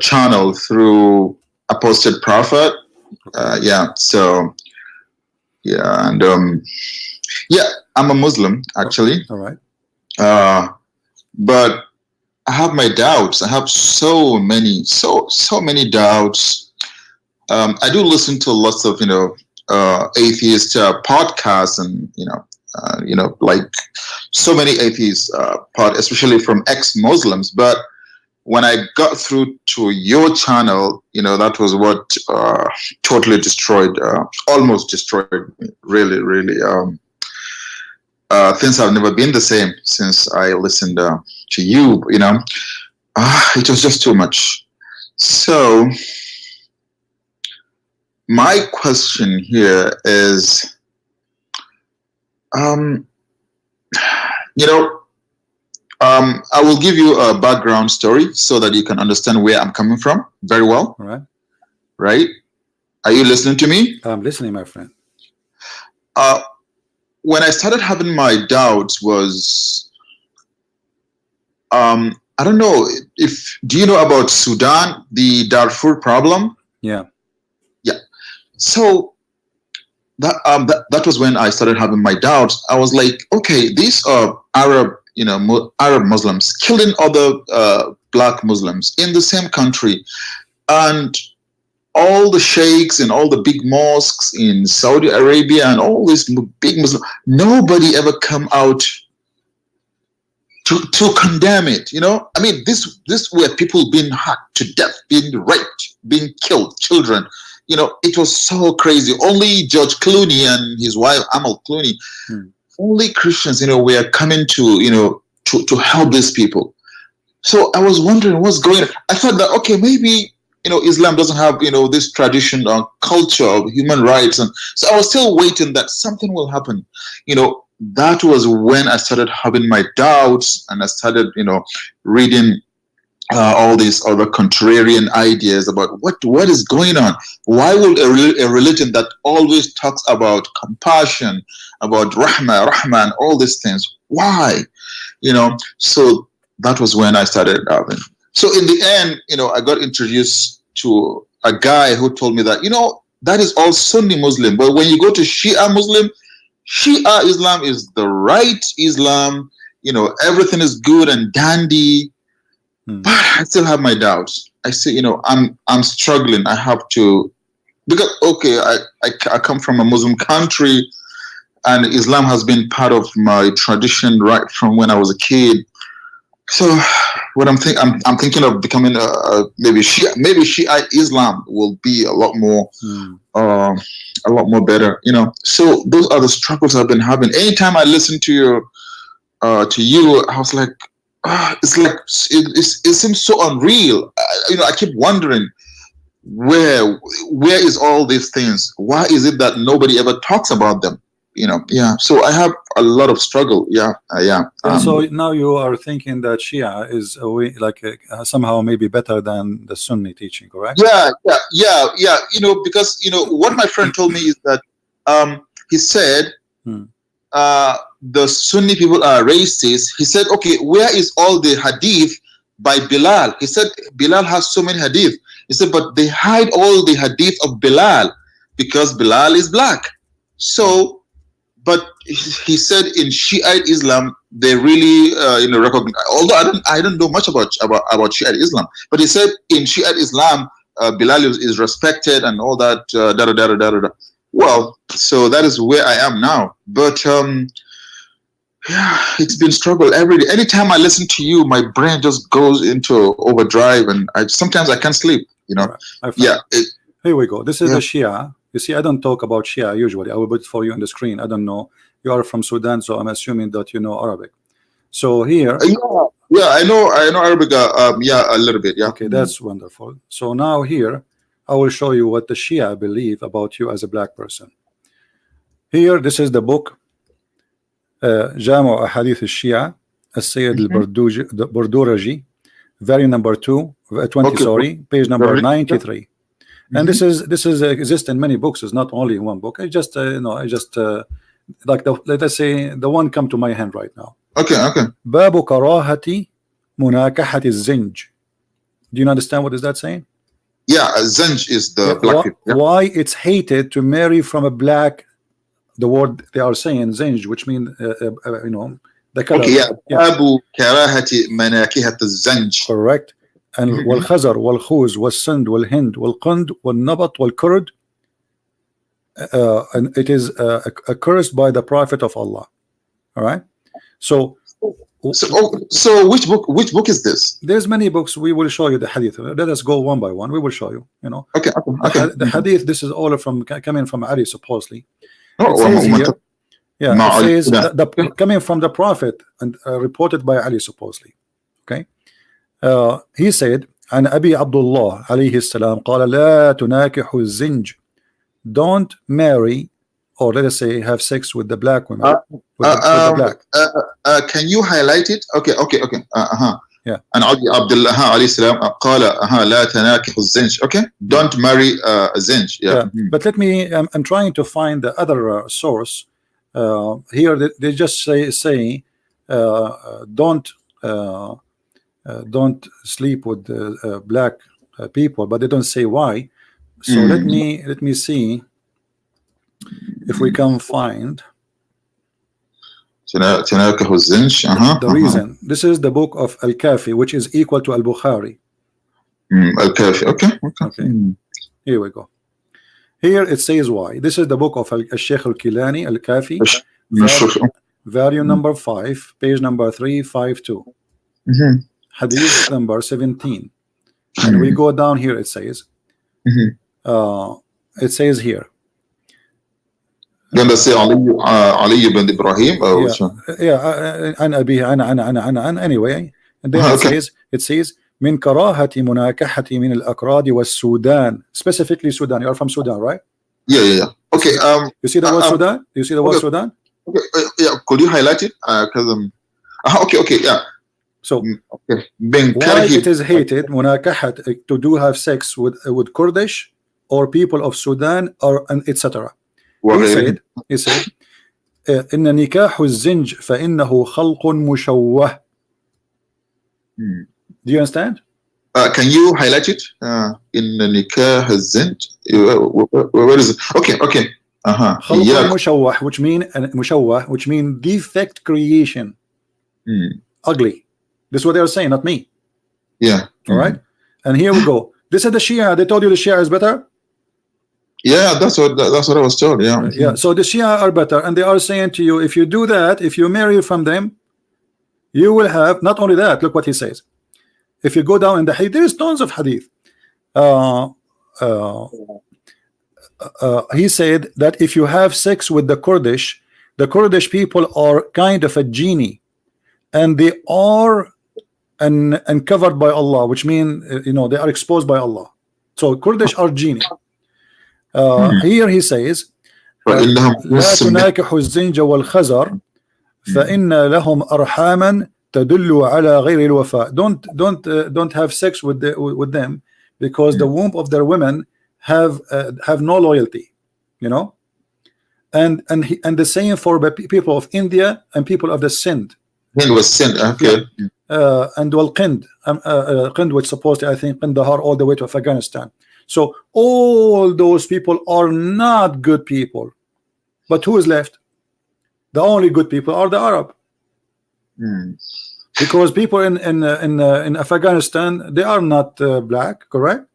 channel through Apostate Prophet. So yeah, and I'm a Muslim actually. All right. But I have my doubts. I have so many doubts. I do listen to lots of atheist podcasts, and like so many atheists especially from ex-Muslims. But when I got through to your channel, that was what totally destroyed, almost destroyed me. Really, things have never been the same since I listened to you. It was just too much. So my question here is, I will give you a background story so that you can understand where I'm coming from very well. All right. Right? Are you listening to me? I'm listening, my friend. When I started having my doubts was, I don't know do you know about Sudan, the Darfur problem? Yeah. Yeah. So that was when I started having my doubts. I was like, okay, these are Arab Muslims killing other black Muslims in the same country, and all the sheikhs and all the big mosques in Saudi Arabia and all these big Muslims, nobody ever come out to condemn it. I mean, this were people being hacked to death, being raped, being killed, children. It was so crazy. Only George Clooney and his wife Amal Clooney, only Christians, were coming to help these people. So I was wondering what's going on. I thought that, okay, maybe Islam doesn't have this tradition or culture of human rights, and so I was still waiting that something will happen. That was when I started having my doubts, and I started reading all these other contrarian ideas about what is going on. Why would a religion that always talks about compassion, about rahma, and all these things, why? So that was when I started so in the end, I got introduced to a guy who told me that, that is all Sunni Muslim. But when you go to Shia Muslim, Shia Islam is the right Islam. You know, everything is good and dandy. But I still have my doubts. I say, you know, I'm struggling. I have to, because okay, I come from a Muslim country, and Islam has been part of my tradition right from when I was a kid. So what I'm thinking of becoming maybe Shiite Islam will be a lot more better, you know. So those are the struggles I've been having. Anytime I listen to you, I was like, it's like it seems so unreal. You know, I keep wondering where is all these things? Why is it that nobody ever talks about them? You know, yeah. So I have a lot of struggle. Yeah. So now you are thinking that Shia is a way, like somehow maybe better than the Sunni teaching, correct? Yeah. You know, because you know what my friend told me is that he said the Sunni people are racist. He said, okay, where is all the hadith by Bilal? He said Bilal has so many hadith. He said, but they hide all the hadith of Bilal because Bilal is black. So. But he said in Shiite Islam they really you know, recognize. Although I don't know much about Shiite Islam, but he said in Shiite Islam Bilal is respected and all that. Well, so that is where I am now. But yeah, it's been struggle every day. Anytime I listen to you, my brain just goes into overdrive, and sometimes I can't sleep. You know. Right. Yeah. Here we go. This is the Shia. You see, I don't talk about Shia usually. I will put it for you on the screen. I don't know. You are from Sudan, so I'm assuming that you know Arabic. So here, yeah, I know Arabic. Yeah, a little bit. Yeah. Okay, that's wonderful. So now here, I will show you what the Shia believe about you as a black person. Here, this is the book, Jamo Ahadith al-Shia, Al-Sayyid al-Burduraji, volume number 20, sorry, page number 93. And this is exists in many books. It's not only in one book. I just like let us say the one come to my hand right now. Okay. Babu karahati munakahati zinj. Do you understand what is that saying? Yeah, zinj is the black people. Yeah. Why it's hated to marry from a black? The word they are saying zinj, which means you know, the color. Okay, yeah. Babu karahati manakihat zinj. Correct. And والخزر والخوز والسند والهند والقند والنبط والkurd, and it is accursed by the Prophet of Allah. All right. So which book is this? There's many books. We will show you the hadith. Let us go one by one. We will show you. You know. Okay. The hadith. This is all from coming from Ali supposedly. Oh, it says here, yeah, it says coming from the Prophet and reported by Ali supposedly. Okay. He said عن أبي عبد الله عليه السلام قال لا تناكح الزنج, don't marry, or let us say have sex with the black women. With the black. Can you highlight it? Okay. Yeah. And عبد الله عليه السلام قال لا تناكح الزنج. Okay, don't marry a zinj. Yeah. But let me. I'm trying to find the other source. Here they just say don't sleep with black people, but they don't say why. So let me see if we can find the reason. This is the book of Al-Kafi, which is equal to Al-Bukhari. Al-Kafi. Okay. Here we go. Here it says why. This is the book of Al-Sheikh Al-Kilani, Al-Kafi, volume number 5, page number 352. Hadith number 17. And we go down here, it says here. Then they say Ali ibn Ibrahim. Anyway, and then it says من كراهة مناكحة من الأكراد والسودان, specifically Sudan. You are from Sudan, right? Yeah. Okay. You see the word Sudan? You see the word Sudan? Okay. Yeah. Could you highlight it? Because okay. Yeah. So why it is hated مناكحة, to do have sex with Kurdish or people of Sudan or etc. He said إن نكاح الزنج فإنه خلق مشوه. Do you understand? Can you highlight it in nikah hazint? Where is it? Okay, okay. خلق Yeah. مشوه, which mean مشوه, which mean defect creation, ugly. This is what they are saying, not me. Yeah. All right. And here we go. This is the Shia. They told you the Shia is better. Yeah, that's what I was told. Yeah. Yeah. So the Shia are better, and they are saying to you, if you do that, if you marry from them, you will have not only that. Look what he says. If you go down in the hadith, there is tons of hadith. He said that if you have sex with the Kurdish people are kind of a genie, and they are uncovered by Allah, which means you know, they are exposed by Allah. So Kurdish are genie. Here he says, لا تناكحوا الزنج والخزر فإن لهم أرحاما تدل على غير الوفاء. Don't have sex with them, because the womb of their women have no loyalty, you know. And the same for the people of India and people of the Sind. Hind was Sind, okay. And Walqind, Qind, which supposedly I think Qindahar all the way to Afghanistan. So all those people are not good people, but who is left? The only good people are the Arab. Because people in Afghanistan, they are not black, correct?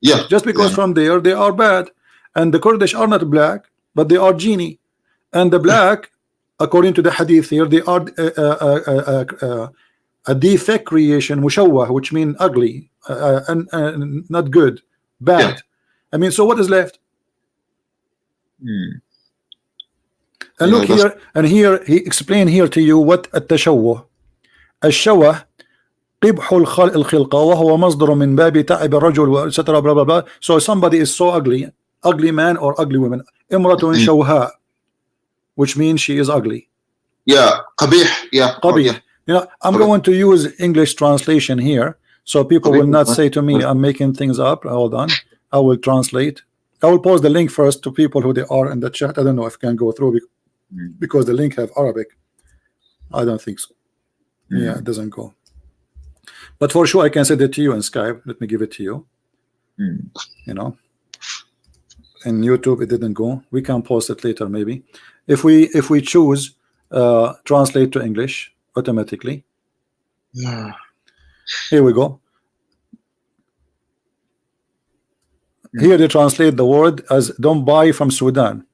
Yeah. Just because from there they are bad, and the Kurdish are not black, but they are genie, and the black, according to the hadith here, they are a defect creation, mushawwah, which means ugly, and not good, bad. I mean, so what is left? And look here, and here he explained here to you what التشوه. الشوه قبح الخلقة وهو مصدر من باب تعب الرجل etc. blah blah blah. So somebody is so ugly man or ugly woman. امرأة شوهاء, which means she is ugly. Yeah, قبيح. Yeah, قبيح. You know, I'm going to use English translation here, so people will not say to me I'm making things up. Hold on, I will translate. I will post the link first to people who they are in the chat. I don't know if I can go through because the link have Arabic. I don't think so. Yeah, it doesn't go. But for sure I can send it to you in Skype. Let me give it to you. You know, in YouTube it didn't go. We can post it later maybe. If we choose translate to English automatically. Yeah. Here we go. Here they translate the word as don't buy from Sudan.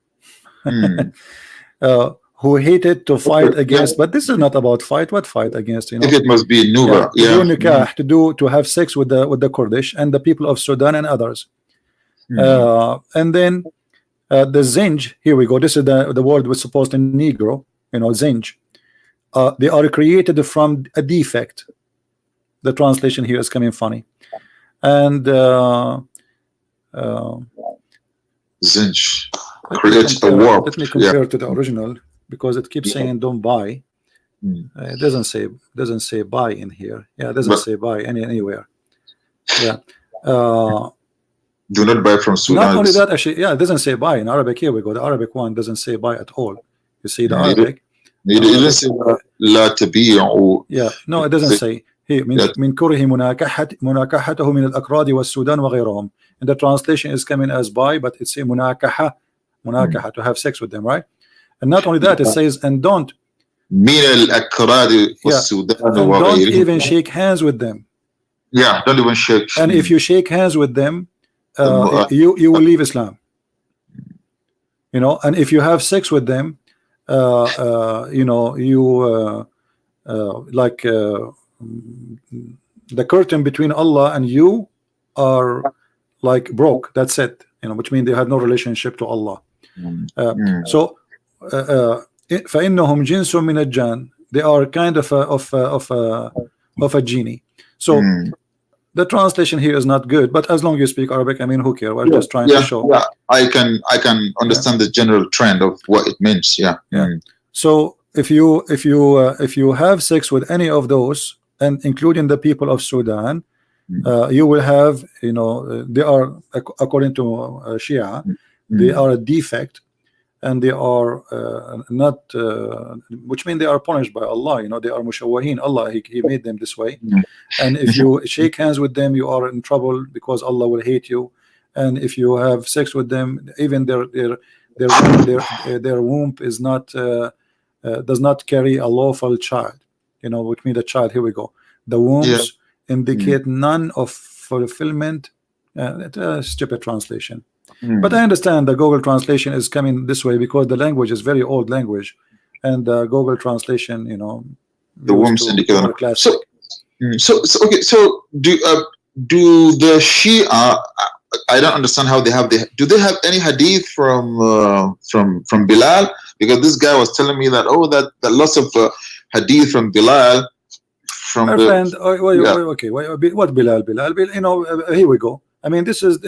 Who hated to fight against, but this is not about fight. What fight against? You know, If it must be Nuba, to do nikah, to have sex with the Kurdish and the people of Sudan and others. And then the zinj. Here we go. This is the word was supposed in Negro. You know, zinj. They are created from a defect. The translation here is coming funny, and zinj creates a warp. Let me compare to the original, because it keeps saying don't buy. It doesn't say buy in here. Yeah, it doesn't say buy anywhere. Yeah. Do not buy from Sudan. Not only that, actually, yeah, it doesn't say buy in Arabic. Here we go. The Arabic one doesn't say buy at all. You see the Arabic. It doesn't say لا تبيع. Yeah, no, it doesn't say. Here من كره مناكحته من الأكراد والسودان وغيرهم. And the translation is coming as buy, but it's a مناكحة to have sex with them, right? And not only that, it says and don't من الأكراد والسودان وغيرهم. Don't even shake hands with them. Yeah, don't even shake. And if you shake hands with them, you will leave Islam. You know, and if you have sex with them, you know, you like the curtain between Allah and you are like broke. That's it. You know, which means they have no relationship to Allah. So فإنهم جنس من الجان. They are kind of a genie. So the translation here is not good, but as long as you speak Arabic, I mean, who cares? We're just trying to show. Yeah, I can understand the general trend of what it means. Yeah. So if you have sex with any of those, and including the people of Sudan, you will have, you know, they are, according to Shia, they are a defect, and they are not, which means they are punished by Allah. You know, they are mushawwahin. Allah, he made them this way. And if you shake hands with them, you are in trouble because Allah will hate you. And if you have sex with them, even their womb is not does not carry a lawful child. You know, which means the child. Here we go. The wombs indicate none of fulfillment. Stupid translation. But I understand the Google translation is coming this way because the language is very old language, and the Google translation, you know, the wombs indicate. So okay. So do the Shia? I don't understand how they have do they have any hadith from Bilal? Because this guy was telling me that that lots of hadith from Bilal. From my friend, okay, what Bilal? You know, here we go. I mean, this is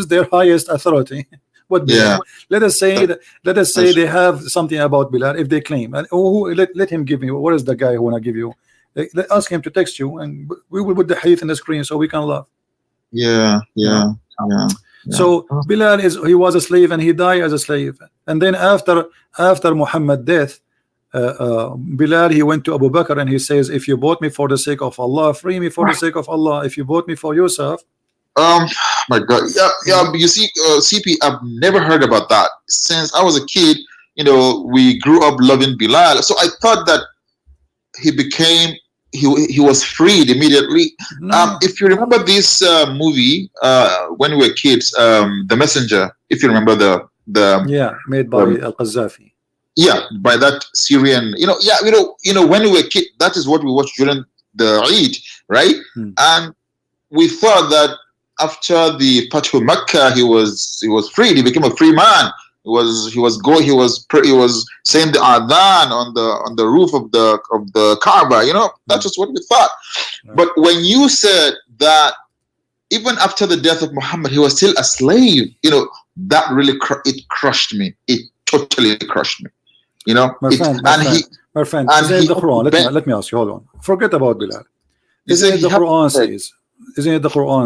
their highest authority. What Bilal? Let us say they have something about Bilal if they claim, and let him give me. What is the guy who wanna give you? Ask him to text you, and we will put the hadith in the screen so we can laugh. Yeah. So Bilal he was a slave and he died as a slave, and then after Muhammad's death, Bilal, he went to Abu Bakr and he says, if you bought me for the sake of Allah, free me for the sake of Allah. If you bought me for yourself, my God, you see, CP, I've never heard about that since I was a kid. You know, we grew up loving Bilal, so I thought that he was freed immediately. No. If you remember this movie when we were kids, The Messenger, if you remember the made by Al-Qaddafi. Yeah, by that Syrian, you know, when we were kids, that is what we watched during the Eid, right? And we thought that after the Fatih of Mecca, he was freed. He became a free man. He was saying the adhan on the roof of the Kaaba. You know, that's just what we thought. But when you said that even after the death of Muhammad, he was still a slave, you know, that really it crushed me. It totally crushed me. You know, my friend, isn't it the Quran? Let me ask you. Hold on. Forget about Bilal. Isn't it the Quran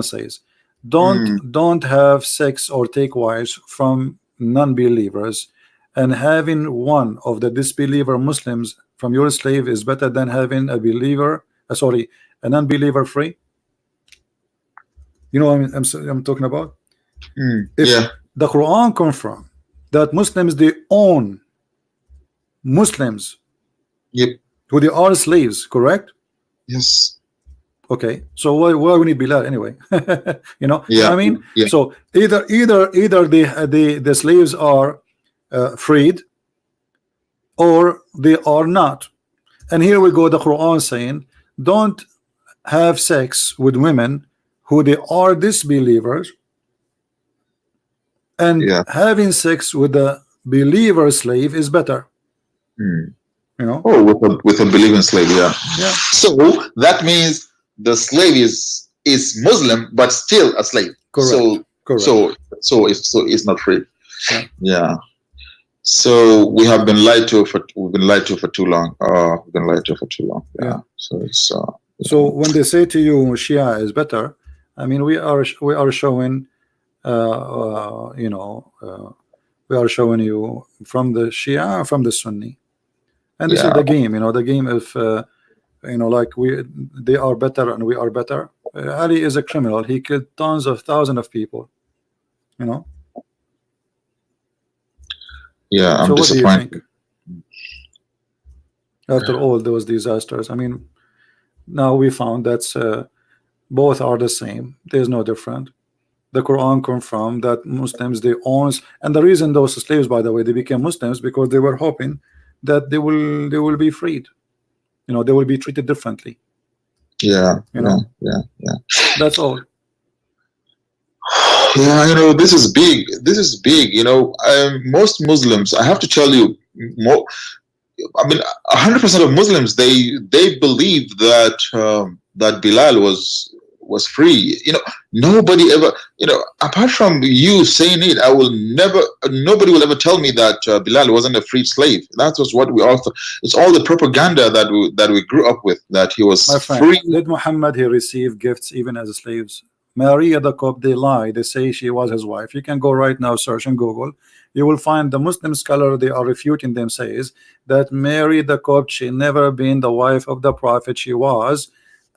says? Don't have sex or take wives from non-believers, and having one of the disbeliever Muslims from your slave is better than having a believer, a non-believer free. You know what I'm talking about? If the Quran confirms that Muslims, they own Muslims, who they are slaves, correct? Yes. Okay, so why we need Bilal anyway? You know, I mean, so either the slaves are freed, or they are not. And here we go, the Quran saying, don't have sex with women who they are disbelievers, and having sex with a believer slave is better. You know, with a believing slave, So that means the slave is Muslim but still a slave. Correct. So it's not free. So we have been lied to for too long. We've been lied to for too long. So it's so when they say to you Shia is better, I mean, we are showing you know, we are showing you from the Shia, from the Sunni, and this is the game. You know, the game of you know, like they are better and we are better. Ali is a criminal. He killed thousands of people. You know. Yeah, I'm so disappointed. What do you think? After all those disasters, I mean, now we found that both are the same. There's no different. The Quran confirmed that Muslims, they own, and the reason those slaves, by the way, they became Muslims because they were hoping that they will be freed. You know, they will be treated differently. Yeah. That's all. Yeah, you know, this is big. You know, most Muslims, I have to tell you, I mean, 100% of Muslims, they believe that that Bilal was free. You know, nobody ever, you know, apart from you saying it, nobody will ever tell me that Bilal wasn't a free slave. That was what we all thought. It's all the propaganda that we grew up with, that he was My friend, free. did Muhammad, he receive gifts even as slaves? Maria the Copt, they lie. They say she was his wife. You can go right now, search in Google. You will find the Muslim scholar, they are refuting them, says that Mary the Copt, she never been the wife of the Prophet. She was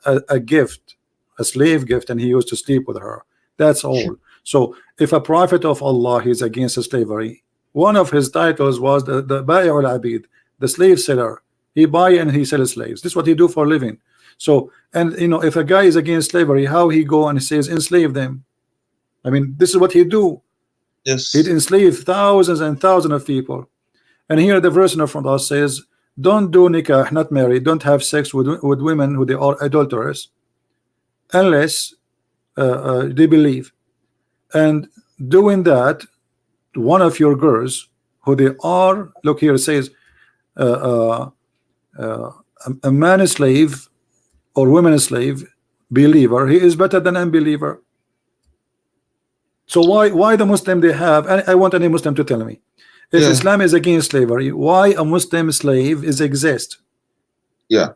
a gift, a slave gift, and he used to sleep with her. That's all. So if a prophet of Allah is against slavery, one of his titles was the Bai'ul Abid, the slave seller. He buy and he sells slaves. This is what he do for a living. So, and you know, if a guy is against slavery, how he go and he says enslave them? I mean, this is what he do. Yes. He'd enslave thousands and thousands of people. And here the verse in front of us says, don't do nikah, not marry, don't have sex with women who they are adulterers, unless they believe. And doing that, one of your girls who they are, look here, it says a man slave or woman slave believer, he is better than unbeliever. So why the Muslim they have, and I want any Muslim to tell me, if Islam is against slavery, why a Muslim slave is exist? Yeah,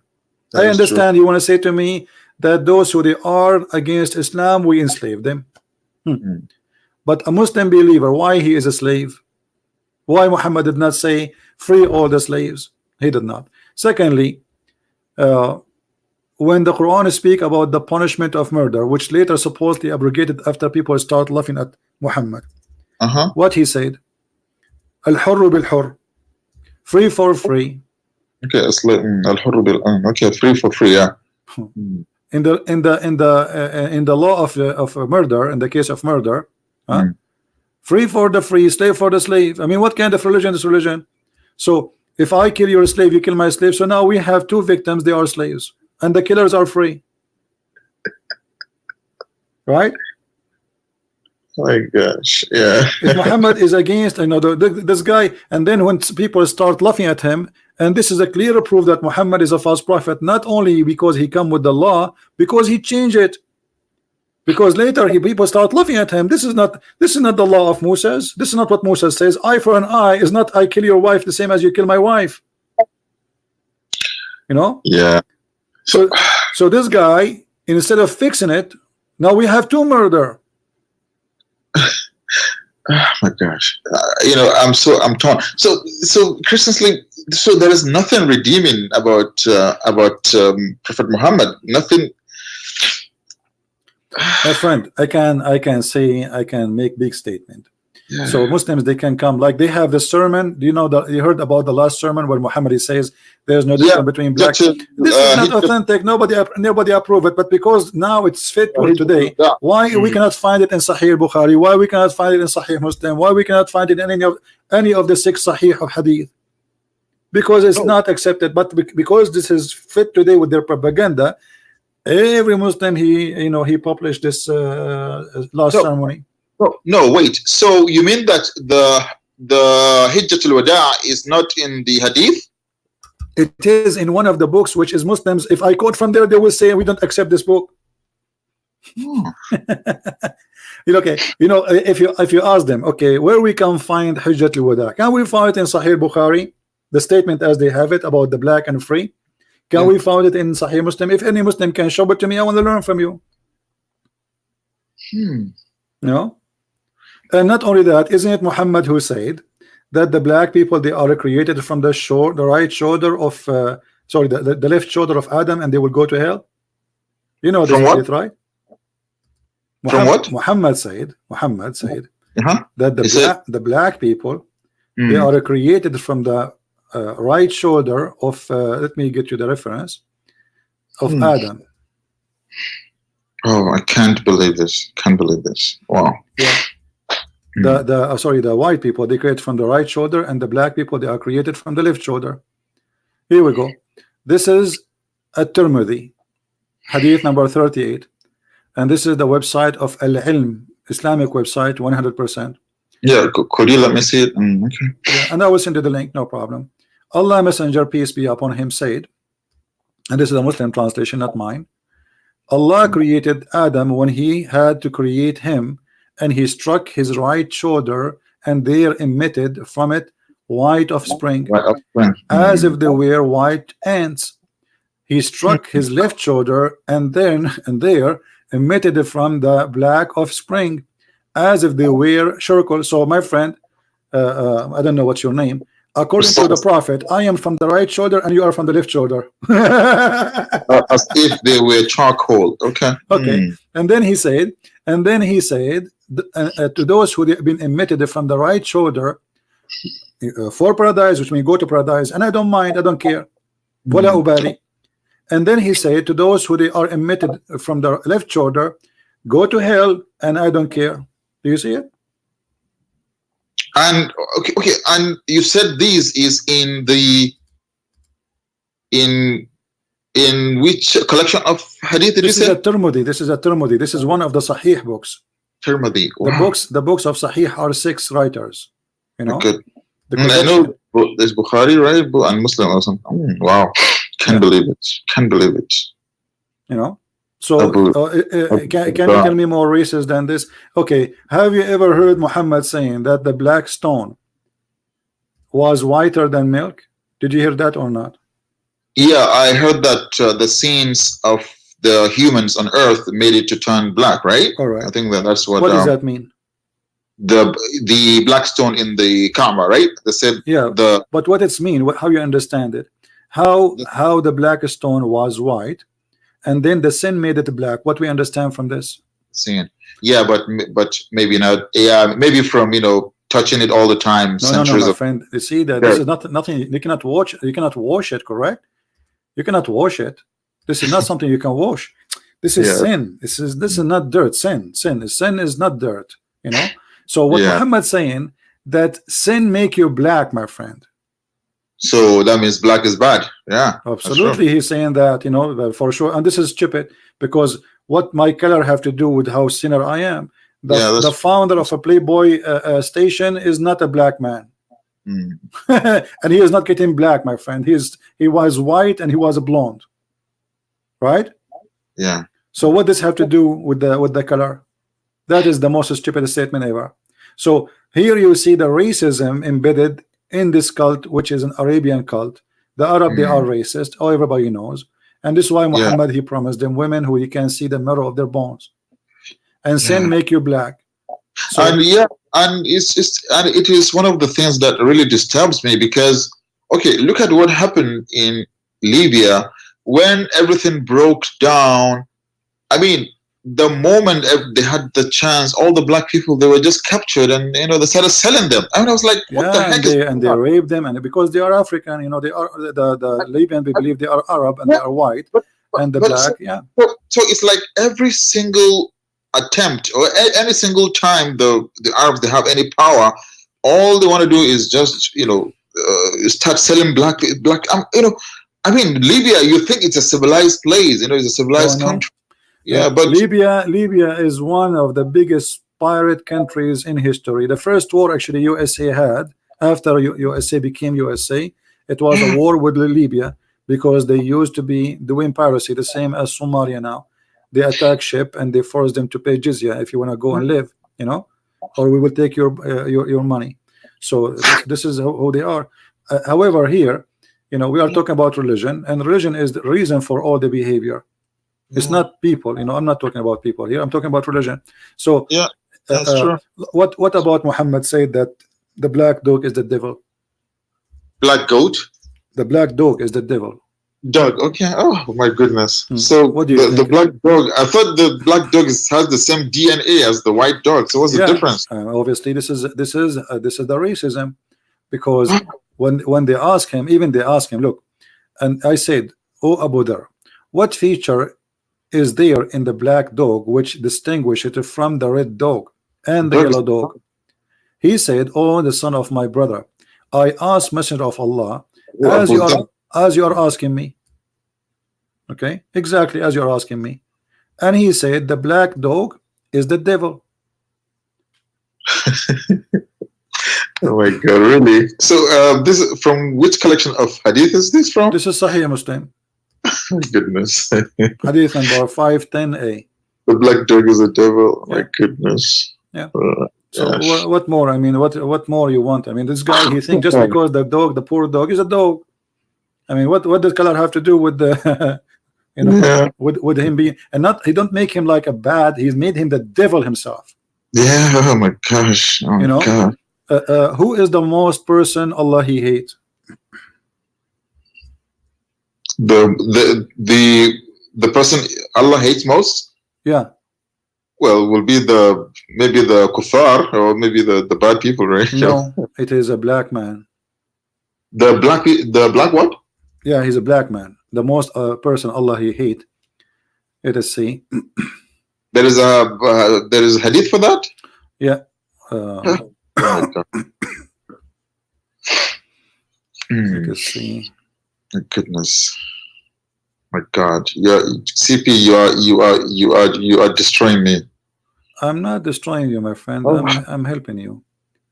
I understand you want to say to me that those who they are against Islam, we enslave them. But a Muslim believer, why he is a slave? Why Muhammad did not say free all the slaves? He did not. Secondly, when the Quran speak about the punishment of murder, which later supposedly abrogated after people start laughing at Muhammad, what he said, al-hurru bil-hurr, free for free. Okay, al-hurru bil-an. Okay, free for free. Yeah. In the law of murder, in the case of murder, free for the free, slave for the slave. I mean, what kind of religion is religion? So if I kill your slave, you kill my slave. So now we have two victims, they are slaves, and the killers are free. Right? Oh my gosh, yeah. If Muhammad is against, you know, this guy, and then when people start laughing at him, and this is a clear proof that Muhammad is a false prophet, not only because he come with the law, because he changed it. Because later people start laughing at him. This is not the law of Moses. This is not what Moses says. Eye for an eye is not I kill your wife the same as you kill my wife. You know? Yeah. So this guy, instead of fixing it, now we have two murder. Oh my gosh, you know, I'm torn. So Christians, so there is nothing redeeming about Prophet Muhammad. Nothing. My friend, I can make big statement. Yeah. So Muslims, they can come, like they have the sermon. Do you know that you heard about the last sermon where Muhammad says there's no difference between black? This is not authentic. Nobody approve it. But because now it's fit for today, why we cannot find it in Sahih Bukhari? Why we cannot find it in Sahih Muslim? Why we cannot find it in any of the 6 Sahih of Hadith? Because it's not accepted. But because this is fit today with their propaganda, every Muslim he published this last ceremony. No, wait. So you mean that the Hijjatul Wada is not in the Hadith? It is in one of the books, which is Muslims. If I quote from there, they will say we don't accept this book. Okay, if you ask them, okay, where we can find Hijjatul Wada? Can we find it in Sahih Bukhari, the statement as they have it about the black and free? Can we find it in Sahih Muslim? If any Muslim can show it to me, I want to learn from you. No. And not only that, isn't it Muhammad who said that the black people, they are created from the right shoulder of the left shoulder of Adam, and they will go to hell? You know this hadith, right? From what? Muhammad said that the black people, they are created from the right shoulder of let me get you the reference of Adam. Oh, I can't believe this. Wow. Yeah. The white people, they create from the right shoulder, and the black people, they are created from the left shoulder. Here we go. This is at-Tirmidhi, hadith number 38, and this is the website of Al-Ilm, Islamic website, 100%. Yeah, could you let me see it? Okay. Yeah, and I will send you the link, no problem. Allah Messenger, peace be upon him, said, and this is a Muslim translation, not mine, Allah created Adam when he had to create him, and he struck his right shoulder, and there emitted from it white offspring, as if they were white ants. He struck his left shoulder, and there emitted from the black of spring, as if they were charcoal. So my friend, I don't know what's your name. According to the prophet, I am from the right shoulder and you are from the left shoulder. As if they were charcoal. Okay. Okay. And then he said, to those who have been emitted from the right shoulder for paradise, which means go to paradise, and I don't mind, I don't care. Wala ubali. And then he said to those who they are emitted from the left shoulder, go to hell, and I don't care. Do you see it? And okay, and you said this is in which collection of hadith did you say? This is a Tirmidhi. This is one of the Sahih books. Tirmidhi. Wow. The books of Sahih are 6 writers. You know. Good. I know there's Bukhari, right, and Muslim or something. Wow, can't believe it. Can't believe it. You know. So can you tell me more racist than this? Okay, have you ever heard Muhammad saying that the black stone was whiter than milk? Did you hear that or not? Yeah, I heard that the sins of the humans on earth made it to turn black, right? All right. I think that's what. What does that mean? The black stone in the Kaaba, right? They said but what it's mean? How you understand it? How the black stone was white, and then the sin made it black. What we understand from this? Sin. Yeah, but maybe not. Yeah, maybe from touching it all the time. No, my friend. You see that this is nothing. You cannot watch. You cannot wash it. Correct? You cannot wash it. This is not something you can wash. This is sin. This is not dirt. Sin is not dirt. You know. So what Muhammad saying that sin make you black, my friend. So that means black is bad. Yeah, absolutely. He's saying that for sure. And this is stupid because what my color have to do with how sinner I am? The founder of a Playboy station is not a black man. And he is not getting black, my friend. He was white and he was a blonde, right? Yeah. So what does have to do with the color? That is the most stupid statement ever. So here you see the racism embedded in this cult, which is an Arabian cult. The Arab, they are racist. Oh, everybody knows. And this is why Muhammad, he promised them women who you can see the marrow of their bones. And sin make you black. So, and it is one of the things that really disturbs me because, okay, look at what happened in Libya when everything broke down. I mean, the moment they had the chance, all the black people, they were just captured and they started selling them. I mean, I was like, what the heck? And they raped them, and because they are African, they are the Libyan, they believe they are Arab and they are white, and the black, So it's like every single attempt or any single time the Arabs, they have any power, all they want to do is just start selling black. I mean, Libya, you think it's a civilized place, it's a civilized country. Yeah, but Libya is one of the biggest pirate countries in history. The first war actually USA had after USA became USA, it was a war with Libya because they used to be doing piracy, the same as Somalia now. They attack ship and they force them to pay jizya if you want to go and live, or we will take your money. So this is who they are. However, here, we are talking about religion, and religion is the reason for all the behavior. It's not people, I'm not talking about people here. I'm talking about religion. So that's true. What about Muhammad said that the black dog is the devil? Black goat? The black dog is the devil. Dog, okay. Oh my goodness. So what do you think? The black dog, I thought the black dog has the same DNA as the white dog. So what's the difference? Obviously this is the racism, because when they ask him, look, and I said, oh Abu Dhar, what feature is there in the black dog which distinguishes it from the red dog and the yellow dog? He said, oh, the son of my brother, I asked Messenger of Allah as you are asking me. Okay, exactly as you are asking me. And he said the black dog is the devil. Oh my God, really? So this is from which collection of hadith is this from? This is Sahih Muslim. My goodness. Hadith number 510a. The black dog is a devil. My goodness. Yeah. So what more? I mean, what more you want? I mean, this guy, he thinks just because the poor dog is a dog. I mean, what does color have to do with the You know, Yeah. would him be, and not, he don't make him like a bad, he's made him the devil himself. Yeah. Oh my gosh. Oh You my know, god. who is the most person Allah he hates? The person Allah hates most, Yeah, well, will be maybe the kuffar, or maybe the bad people, right? no, it is a black man. The black what? Yeah, he's a black man. The most person Allah he hate. Let us see. There is hadith for that. Yeah. Huh. Oh my god. Let us see. My goodness. My God. CP. You are destroying me. I'm not destroying you, my friend. Oh. I'm helping you.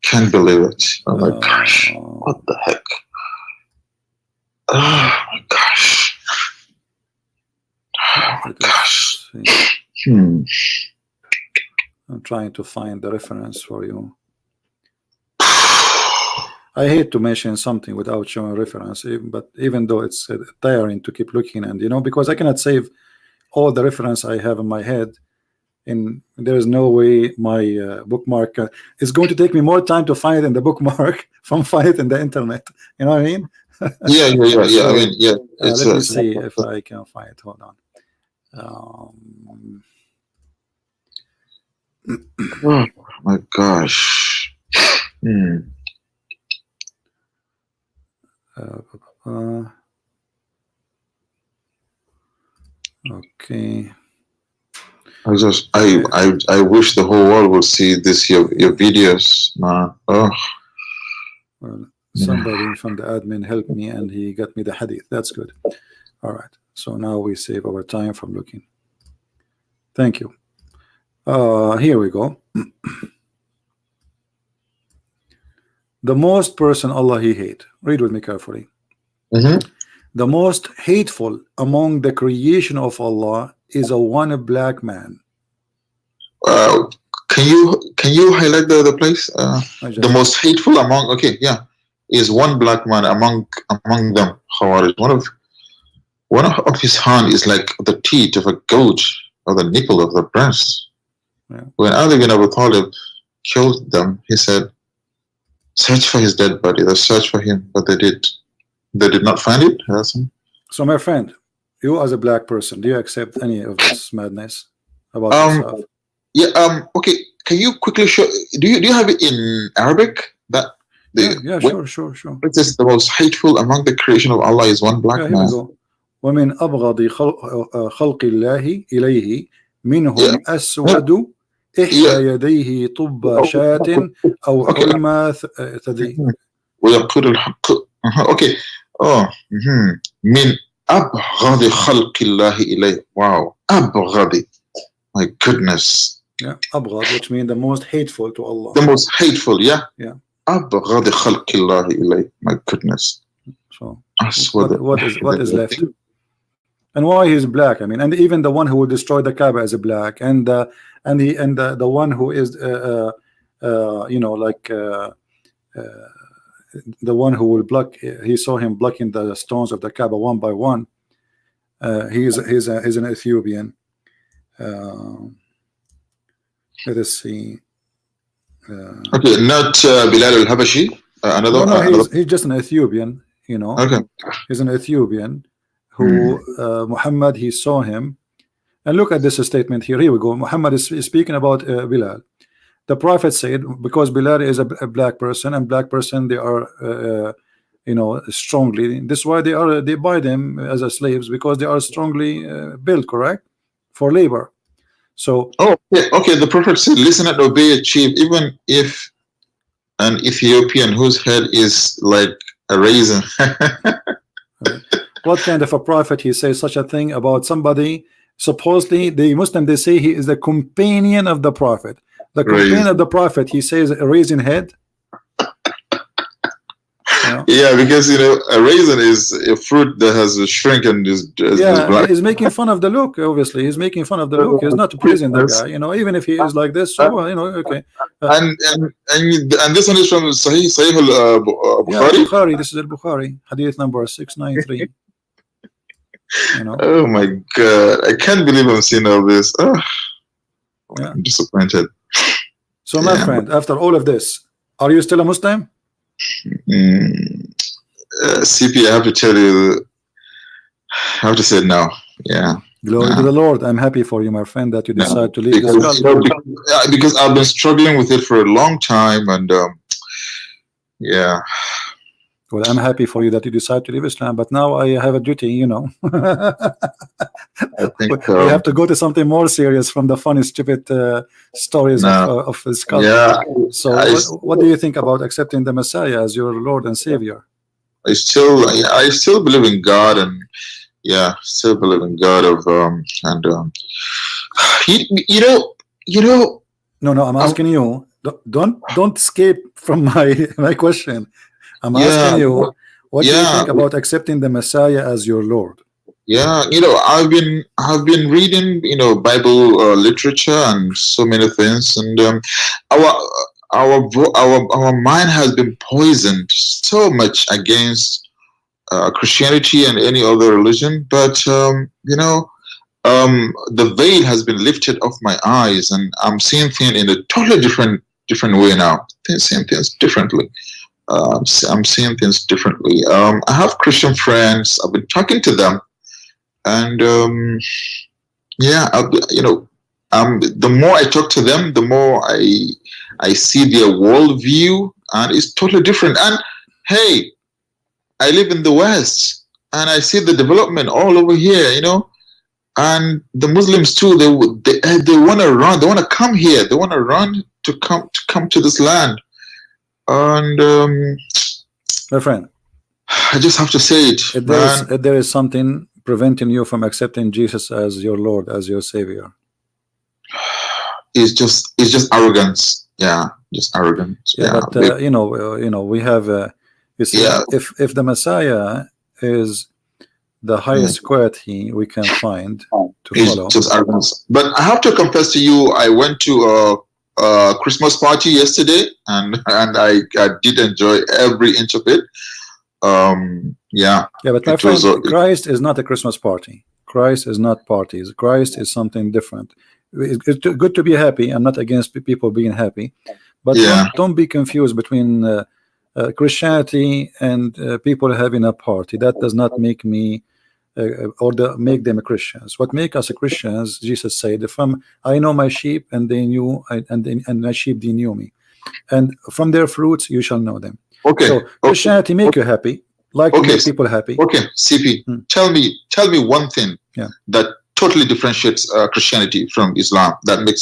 Can't believe it. Oh my gosh. What the heck? Oh my gosh. Oh my gosh. I'm trying to find the reference for you. I hate to mention something without showing reference, but even though it's tiring to keep looking, and you know, because I cannot save all the reference I have in my head, and there is no way my bookmark it's going to take me more time to find it in the bookmark from find it in the internet. You know what I mean? Yeah. So, I mean, yeah. let me see if I can find it. Hold on. Oh my gosh. Okay. I wish the whole world would see your videos, man. Oh. Well, somebody from the admin helped me and he got me the hadith. That's good. All right. So now we save our time from looking. Thank you. Here we go. The most person Allah he hate. Read with me carefully. The most hateful among the creation of Allah is a one black man. Can you highlight the place? The most hateful among, okay, yeah, is one black man among them. Khawarij. One of his hand is like the teeth of a goat, or the nipple of the breast. Yeah. When Ali bin Abu Talib killed them, he said, "Search for his dead body." They searched for him, but they did not find it. So, my friend, you as a black person, do you accept any of this madness about yourself? Yeah. Okay. Can you quickly show? Do you have it in Arabic? Yeah. Sure. It says the most hateful among the creation of Allah is one black man. Here we go. ومن أبغض خلق الله إليه منهم أسود إحدى يديه طب شاة أو حلمة ثدي. ويقول الحق. Okay. Oh. من أبغض خلق الله إليه. Wow. أبغض. My goodness. Yeah. أبغض, which means the most hateful to Allah. The most hateful. Yeah. Yeah. أبغض خلق الله إليه. My goodness. So what is left? And why he's black? I mean, and even the one who will destroy the Kaaba is a black, and the one who is you know, like the one who will block. He saw him blocking the stones of the Kaaba one by one. He's an Ethiopian. Let us see. Okay, not Bilal al-Habashi. No, he's just an Ethiopian. You know. Okay. He's an Ethiopian who Muhammad, he saw him. And look at this statement here. Here we go. Muhammad is speaking about Bilal. The Prophet said, because Bilal is a black person, and black person, they are you know, strongly. This is why they buy them as a slaves, because they are strongly built, correct, for labor. So okay. The Prophet said, "Listen and obey, achieve, even if an Ethiopian whose head is like a raisin." What kind of a prophet he says such a thing about somebody? Supposedly the Muslim, they say he is the companion of the Prophet. The companion of the Prophet, he says a raisin head. Yeah, because you know, a raisin is a fruit that has a shrink and is black. He's making fun of the look. Obviously, he's making fun of the look. He's not praising the guy. You know, even if he is like this, so you know, okay. And this one is from Sahih al-Bukhari. Bukhari. This is al-Bukhari, hadith number 693. You know. Oh my God. I can't believe I'm seeing all this. Oh, Yeah. I'm disappointed. So, my Yeah. friend, after all of this, are you still a Muslim? Mm, CP, I have to tell you, I have to say no. Yeah. Glory to No. the Lord. I'm happy for you, my friend, that you No. decide to leave this Because, cult. because I've been struggling with it for a long time, and yeah. Well, I'm happy for you that you decide to leave Islam, but now I have a duty, you know. I think We have to go to something more serious from the funny, stupid stories no. of this cult. Yeah. So, I what do you think about accepting the Messiah as your Lord and Savior? I still believe in God, and yeah, still believe in God of and you, you know you know No, no, I'm I, asking you. Don't escape from my question. I'm asking yeah, you, what do you yeah, think about accepting the Messiah as your Lord? yeah, I've been reading, Bible literature and so many things, and our our mind has been poisoned so much against Christianity and any other religion, but the veil has been lifted off my eyes, and I'm seeing things in a totally different way now. Seeing things differently. I'm seeing things differently. I have Christian friends. I've been talking to them, and yeah, the more I talk to them, the more I see their worldview, and it's totally different. And hey, I live in the West, and I see the development all over here. And the Muslims too. They want to run. They want to come here. They want to run to come to this land. And My friend, I just have to say it, man. if there is something preventing you from accepting Jesus as your Lord, as your Savior. It's just arrogance. Yeah, just arrogance. Yeah, Yeah, but we have. You see, yeah. if the Messiah is the Mm. highest quality we can find to It's follow. just arrogance. But I have to confess to you, I went to a Christmas party yesterday, and I did enjoy every inch of it. Yeah, Yeah, but my it was. friend, Christ is not a Christmas party. Christ is not parties. Christ is something different. It's good to be happy. I'm not against people being happy, but Yeah, don't be confused between Christianity and people having a party. That does not make me make them Christians. What make us Christians? Jesus said, "From I know my sheep, and they knew, and my sheep they knew me, and from their fruits you shall know them." okay, So okay, Christianity make you happy, like to okay, make people happy. okay. CP, Hmm. tell me one thing Yeah. that totally differentiates Christianity from Islam. That makes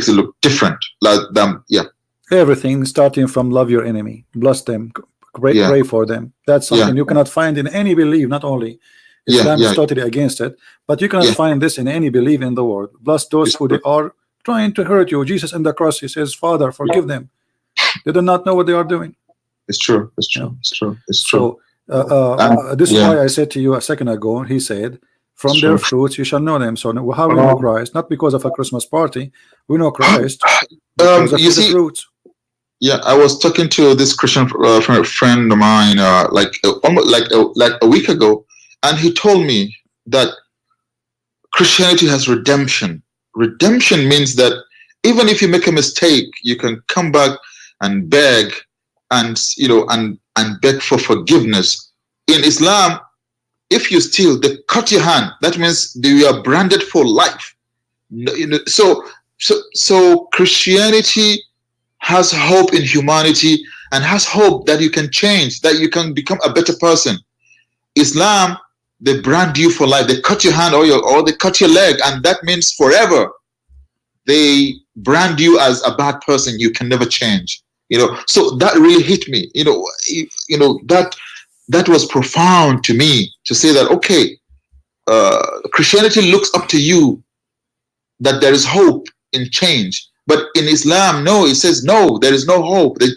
it look different. Like them, yeah, Everything starting from love your enemy, bless them, yeah, pray for them. That's yeah, something you cannot find in any belief. Not only yeah, Islam is yeah, totally against it, but you cannot yeah. find this in any belief in the world. Bless those It's who true. they are trying to hurt you. Jesus on the cross, he says, Father, forgive them. They do not know what they are doing. It's true. It's You true. know. It's true. It's true. So this is Yeah, why I said to you a second ago. He said, it's "From their true. fruits you shall know them." So how we know Christ? Not because of a Christmas party. We know Christ because of You the see, fruits. yeah, I was talking to this Christian friend of mine, like almost like a week ago, and he told me that Christianity has redemption. Redemption means that even if you make a mistake, you can come back and beg, and and beg for forgiveness. In Islam, if you steal, they cut your hand. That means you are branded for life. So Christianity has hope in humanity, and has hope that you can change, that you can become a better person. Islam, they brand you for life. They cut your hand, or they cut your leg, and that means forever. They brand you as a bad person. You can never change. So that really hit me. That was profound to me, to say that, okay, Christianity looks up to you, that there is hope in change. But in Islam, no, it says no, there is no hope. They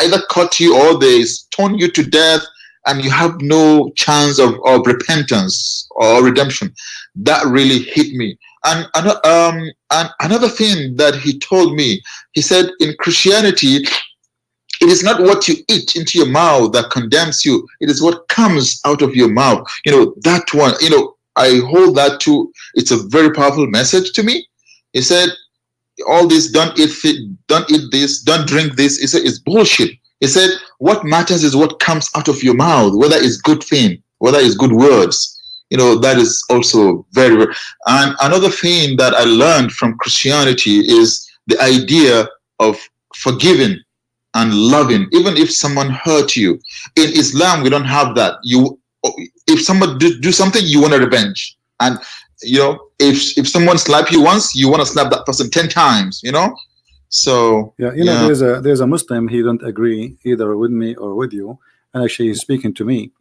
either cut you or they stone you to death, and you have no chance of repentance or redemption. That really hit me. And another thing that he told me, he said, in Christianity, It is not what you eat into your mouth that condemns you. It is what comes out of your mouth. That one, I hold that to, it's a very powerful message to me. He said, all this, don't eat this, don't drink this. He said, it's bullshit. He said, what matters is what comes out of your mouth, whether it's good thing, whether it's good words. That is also very, very. And another thing that I learned from Christianity is the idea of forgiving and loving, even if someone hurt you. In Islam, we don't have that. If someone do something, you want a revenge. And if someone slap you once, you want to slap that person 10 times. So yeah, there's a Muslim. He don't agree either with me or with you, and actually he's speaking to me.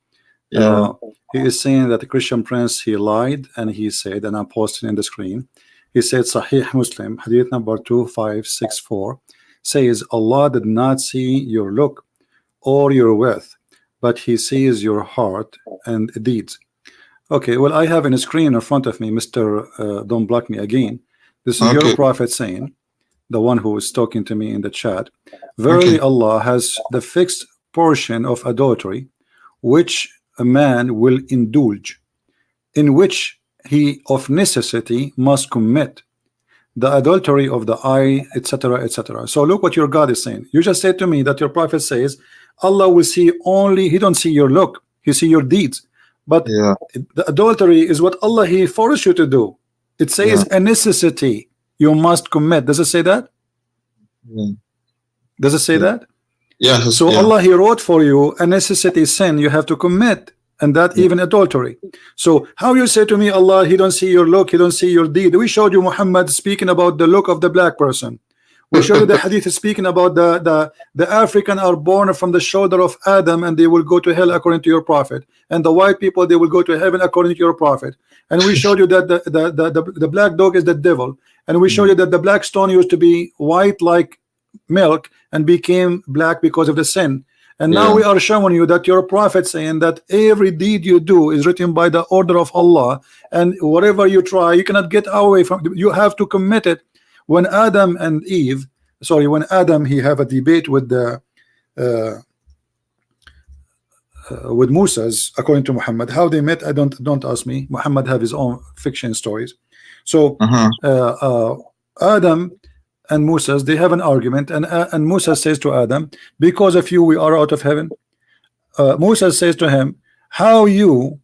He is saying that the Christian Prince, he lied, and he said, and I'm posting in the screen, he said Sahih Muslim hadith number 2564 says, Allah did not see your look or your wealth, but he sees your heart and deeds. Okay, well, I have in a screen in front of me, Mr. Don't block me again. This is your prophet saying, the one who is talking to me in the chat, verily Allah has the fixed portion of adultery which a man will indulge, in which he of necessity must commit, the adultery of the eye, etc., etc. So look what your God is saying. You just said to me that your prophet says Allah will see only, he don't see your look, he see your deeds. But the adultery is what Allah, he forced you to do. It says a necessity you must commit. Does it say that? Does it say that? So Allah, he wrote for you a necessity sin you have to commit, and that even adultery. So how you say to me, Allah, he don't see your look, he don't see your deed? We showed you Muhammad speaking about the look of the black person. We showed you the hadith speaking about the African are born from the shoulder of Adam and they will go to hell according to your prophet, and the white people, they will go to heaven according to your prophet. And we showed you that the black dog is the devil, and we showed you that the black stone used to be white like milk and became black because of the sin. And now we are showing you that your prophet saying that every deed you do is written by the order of Allah, and whatever you try, you cannot get away from, you have to commit it. When Adam and Eve, when Adam, he have a debate with the with Moses, according to Muhammad, how they met, I don't ask me. Muhammad have his own fiction stories. So Adam and Moses, they have an argument, and Moses says to Adam, because of you we are out of heaven. Moses says to him, how you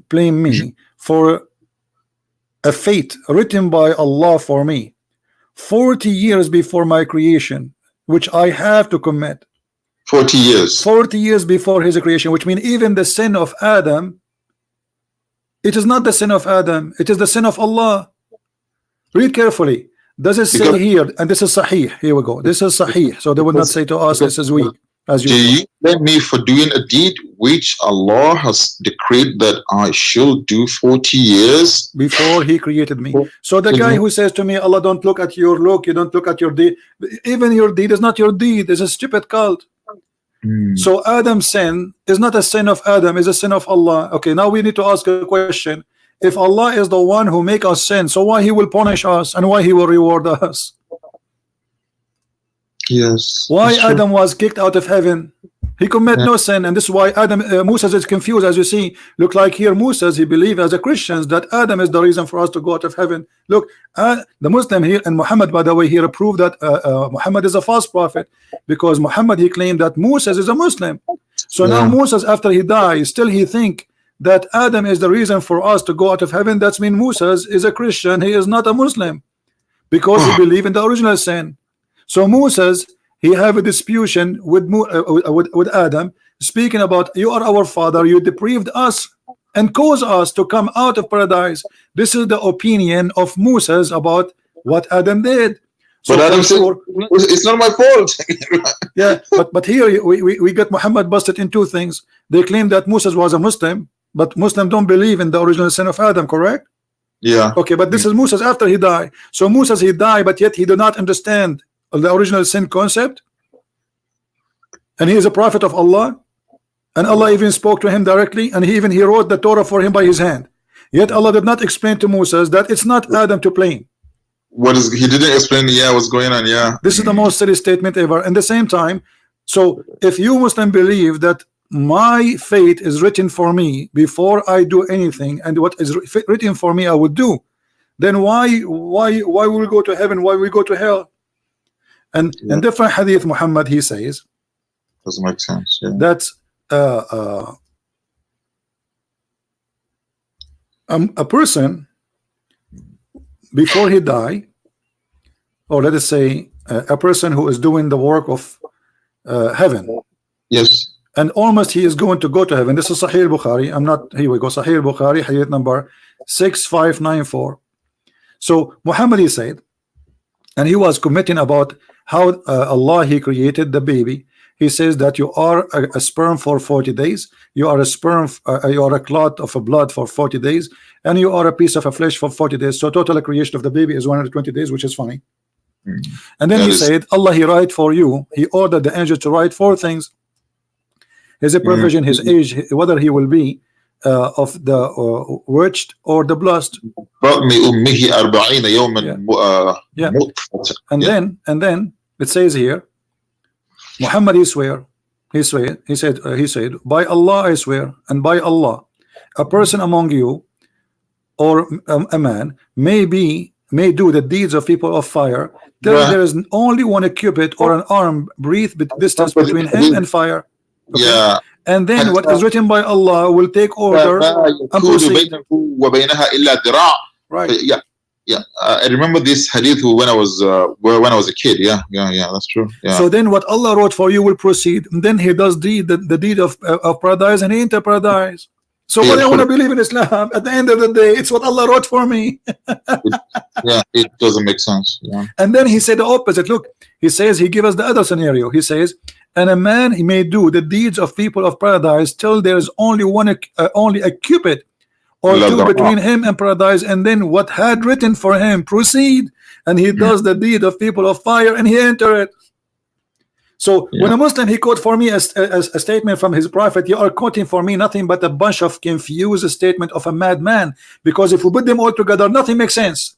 blame me for a fate written by Allah for me 40 years before my creation, which I have to commit. 40 years before his creation, which means even the sin of Adam, it is not the sin of Adam, it is the sin of Allah. Read carefully. Does it say here, and this is Sahih, here we go, this is Sahih, so they will not say to us this is weak. As do you blame me for doing a deed which Allah has decreed that I should do 40 years before he created me? So the guy who says to me, Allah don't look at your look, you don't look at your deed, even your deed is not your deed, it's a stupid cult. So Adam's sin is not a sin of Adam, it's a sin of Allah. Okay, now we need to ask a question. If Allah is the one who make us sin, so why he will punish us and why he will reward us? Yes. Why Adam was kicked out of heaven? He commit no sin, and this is why Adam Moses is confused. As you see, look like here Moses, he believe as a Christians that Adam is the reason for us to go out of heaven. Look, the Muslim here, and Muhammad, by the way, here proved that Muhammad is a false prophet, because Muhammad, he claimed that Moses is a Muslim. So now Moses, after he dies, still he think that Adam is the reason for us to go out of heaven. That's mean Moses is a Christian, he is not a Muslim, because he believe in the original sin. So Moses, he have a disputation with Adam, speaking about, you are our father, you deprived us and caused us to come out of paradise. This is the opinion of Moses about what Adam did. So but Adam said, it's not my fault. Yeah, but here we got Muhammad busted in two things. They claim that Moses was a Muslim, but Muslims don't believe in the original sin of Adam, correct? Yeah. Okay, but this is Moses after he died. So Moses, he died, but yet he did not understand the original sin concept, and he is a prophet of Allah, and Allah even spoke to him directly, and he wrote the Torah for him by his hand. Yet Allah did not explain to Moses that it's not Adam to blame. what is he didn't explain? Yeah, what's going on? Yeah. This is the most silly statement ever. And the same time, so if you Muslim believe that my fate is written for me before I do anything, and what is written for me I would do, then why will we go to heaven? Why will we go to hell? And in different hadith, Muhammad, he says Doesn't make sense. Yeah. that a person before he die, or let us say a person who is doing the work of heaven, Yes. and almost he is going to go to heaven. This is Sahih Bukhari. I'm not, here we go, Sahih Bukhari, hadith number 6594. So Muhammad, he said, and he was commenting about how Allah, he created the baby. He says that you are a sperm for 40 days, you are a sperm, you are a clot of a blood for 40 days, and you are a piece of a flesh for 40 days. So total creation of the baby is 120 days, which is funny. And then he said, Allah, he write for you, he ordered the angel to write 4 things: his provision, his age, whether he will be of the witched or the blessed. Yeah. And then it says here, Muhammad, he said, by Allah I swear, and by Allah, a person among you, or a man, may do the deeds of people of fire till there is only one cubit or an arm breadth distance between him and fire. Okay? Yeah. And then what is written by Allah will take order and proceed. Right. Yeah. Yeah, I remember this hadith when I was a kid. Yeah, that's true. Yeah. So then what Allah wrote for you will proceed, and then he does the deed of paradise, and he enter paradise. So what I want to believe in Islam, at the end of the day, it's what Allah wrote for me. It doesn't make sense. Yeah. And then he said the opposite. Look, he says, he gives us the other scenario. He says, and a man, he may do the deeds of people of paradise till there is only only a cubit or 2 between him and paradise, and then what had written for him proceed, and he does the deed of people of fire, and he enter it. So when a Muslim, he quote for me a statement from his prophet, you are quoting for me nothing but a bunch of confused statement of a madman, because if we put them all together, nothing makes sense.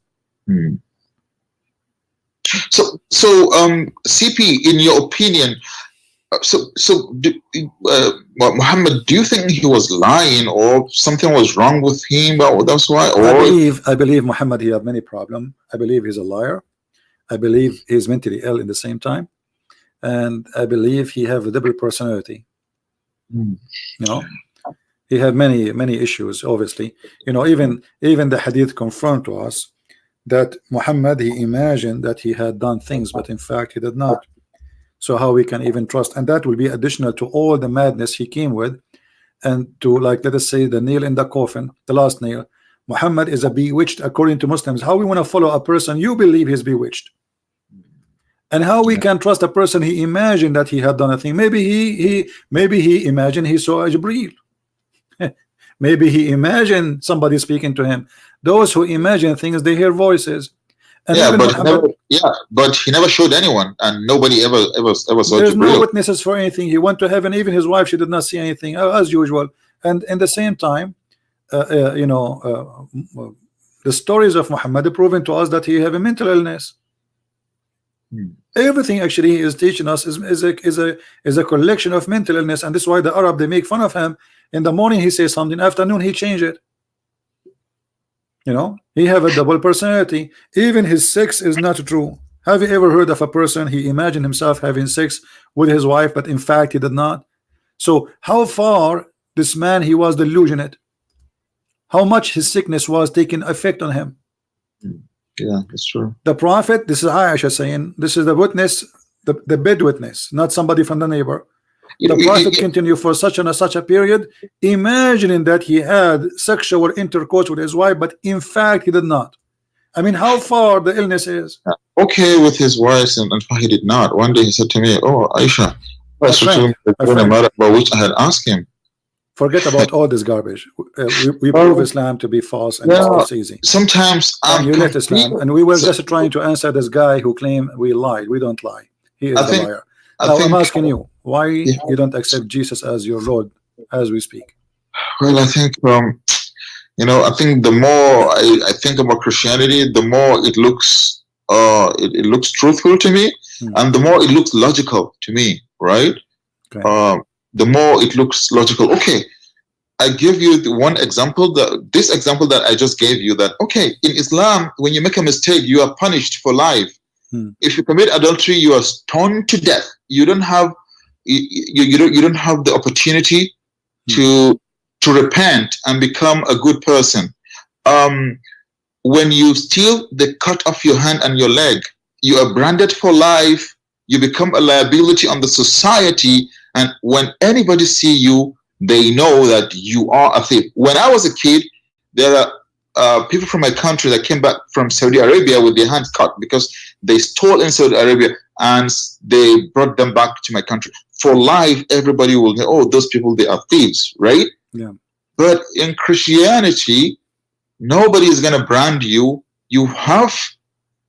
So CP, in your opinion, Muhammad, do you think he was lying, or something was wrong with him? That's why. Or I believe Muhammad, he have many problems. I believe he's a liar. I believe he's mentally ill in the same time, and I believe he have a double personality. You know, he have many issues. Obviously, you know, even the hadith confirmed to us that Muhammad, he imagined that he had done things, but in fact he did not. So how we can even trust? And that will be additional to all the madness he came with, and to, like, let us say, the nail in the coffin, the last nail. Muhammad is a bewitched according to Muslims. How we want to follow a person you believe he's bewitched? And how we can trust a person he imagined that he had done a thing? Maybe he imagined he saw a Jibreel. Maybe he imagined somebody speaking to him. Those who imagine things, they hear voices. And but he never showed anyone, and nobody ever saw Jibreel. There's no witnesses for anything. He went to heaven. Even his wife, she did not see anything, as usual. And in the same time, you know, the stories of Muhammad are proving to us that he have a mental illness. Everything actually he is teaching us is a collection of mental illness, and this is why the Arab, they make fun of him. In the morning he says something, afternoon he change it. You know, he have a double personality. Even his sex is not true. Have you ever heard of a person he imagined himself having sex with his wife, but in fact he did not? So how far this man, he was delusionate? How much his sickness was taking effect on him? Yeah, that's true. The prophet, this is Aisha saying, this is the witness, the bed witness, not somebody from the neighbor. The prophet continued for such a period, imagining that he had sexual intercourse with his wife, but in fact he did not. I mean, how far the illness is. Okay, with his wife, and he did not. One day he said to me, "Oh, Aisha, about which I had asked him." Forget about all this garbage. We prove Islam to be false, and it's easy. Sometimes you let Islam, and we were just trying to answer this guy who claimed we lied. We don't lie. He is the liar. Now I'm asking you, why you don't accept Jesus as your Lord as we speak? Well, I think you know, I think the more I think about Christianity, the more it looks it looks truthful to me, and the more it looks logical to me, right? Okay. The more it looks logical. Okay, I give you the one example, this example that I just gave you, that okay, in Islam, when you make a mistake, you are punished for life. If you commit adultery, you are stoned to death. You don't have you don't have the opportunity to repent and become a good person. When you steal, they cut off your hand and your leg. You are branded for life. You become a liability on the society, and when anybody see you, they know that you are a thief. When I was a kid, there are people from my country that came back from Saudi Arabia with their hands cut because they stole in Saudi Arabia, and they brought them back to my country. For life, everybody will know, oh, those people, they are thieves, right? Yeah. But in Christianity, nobody is going to brand you. You have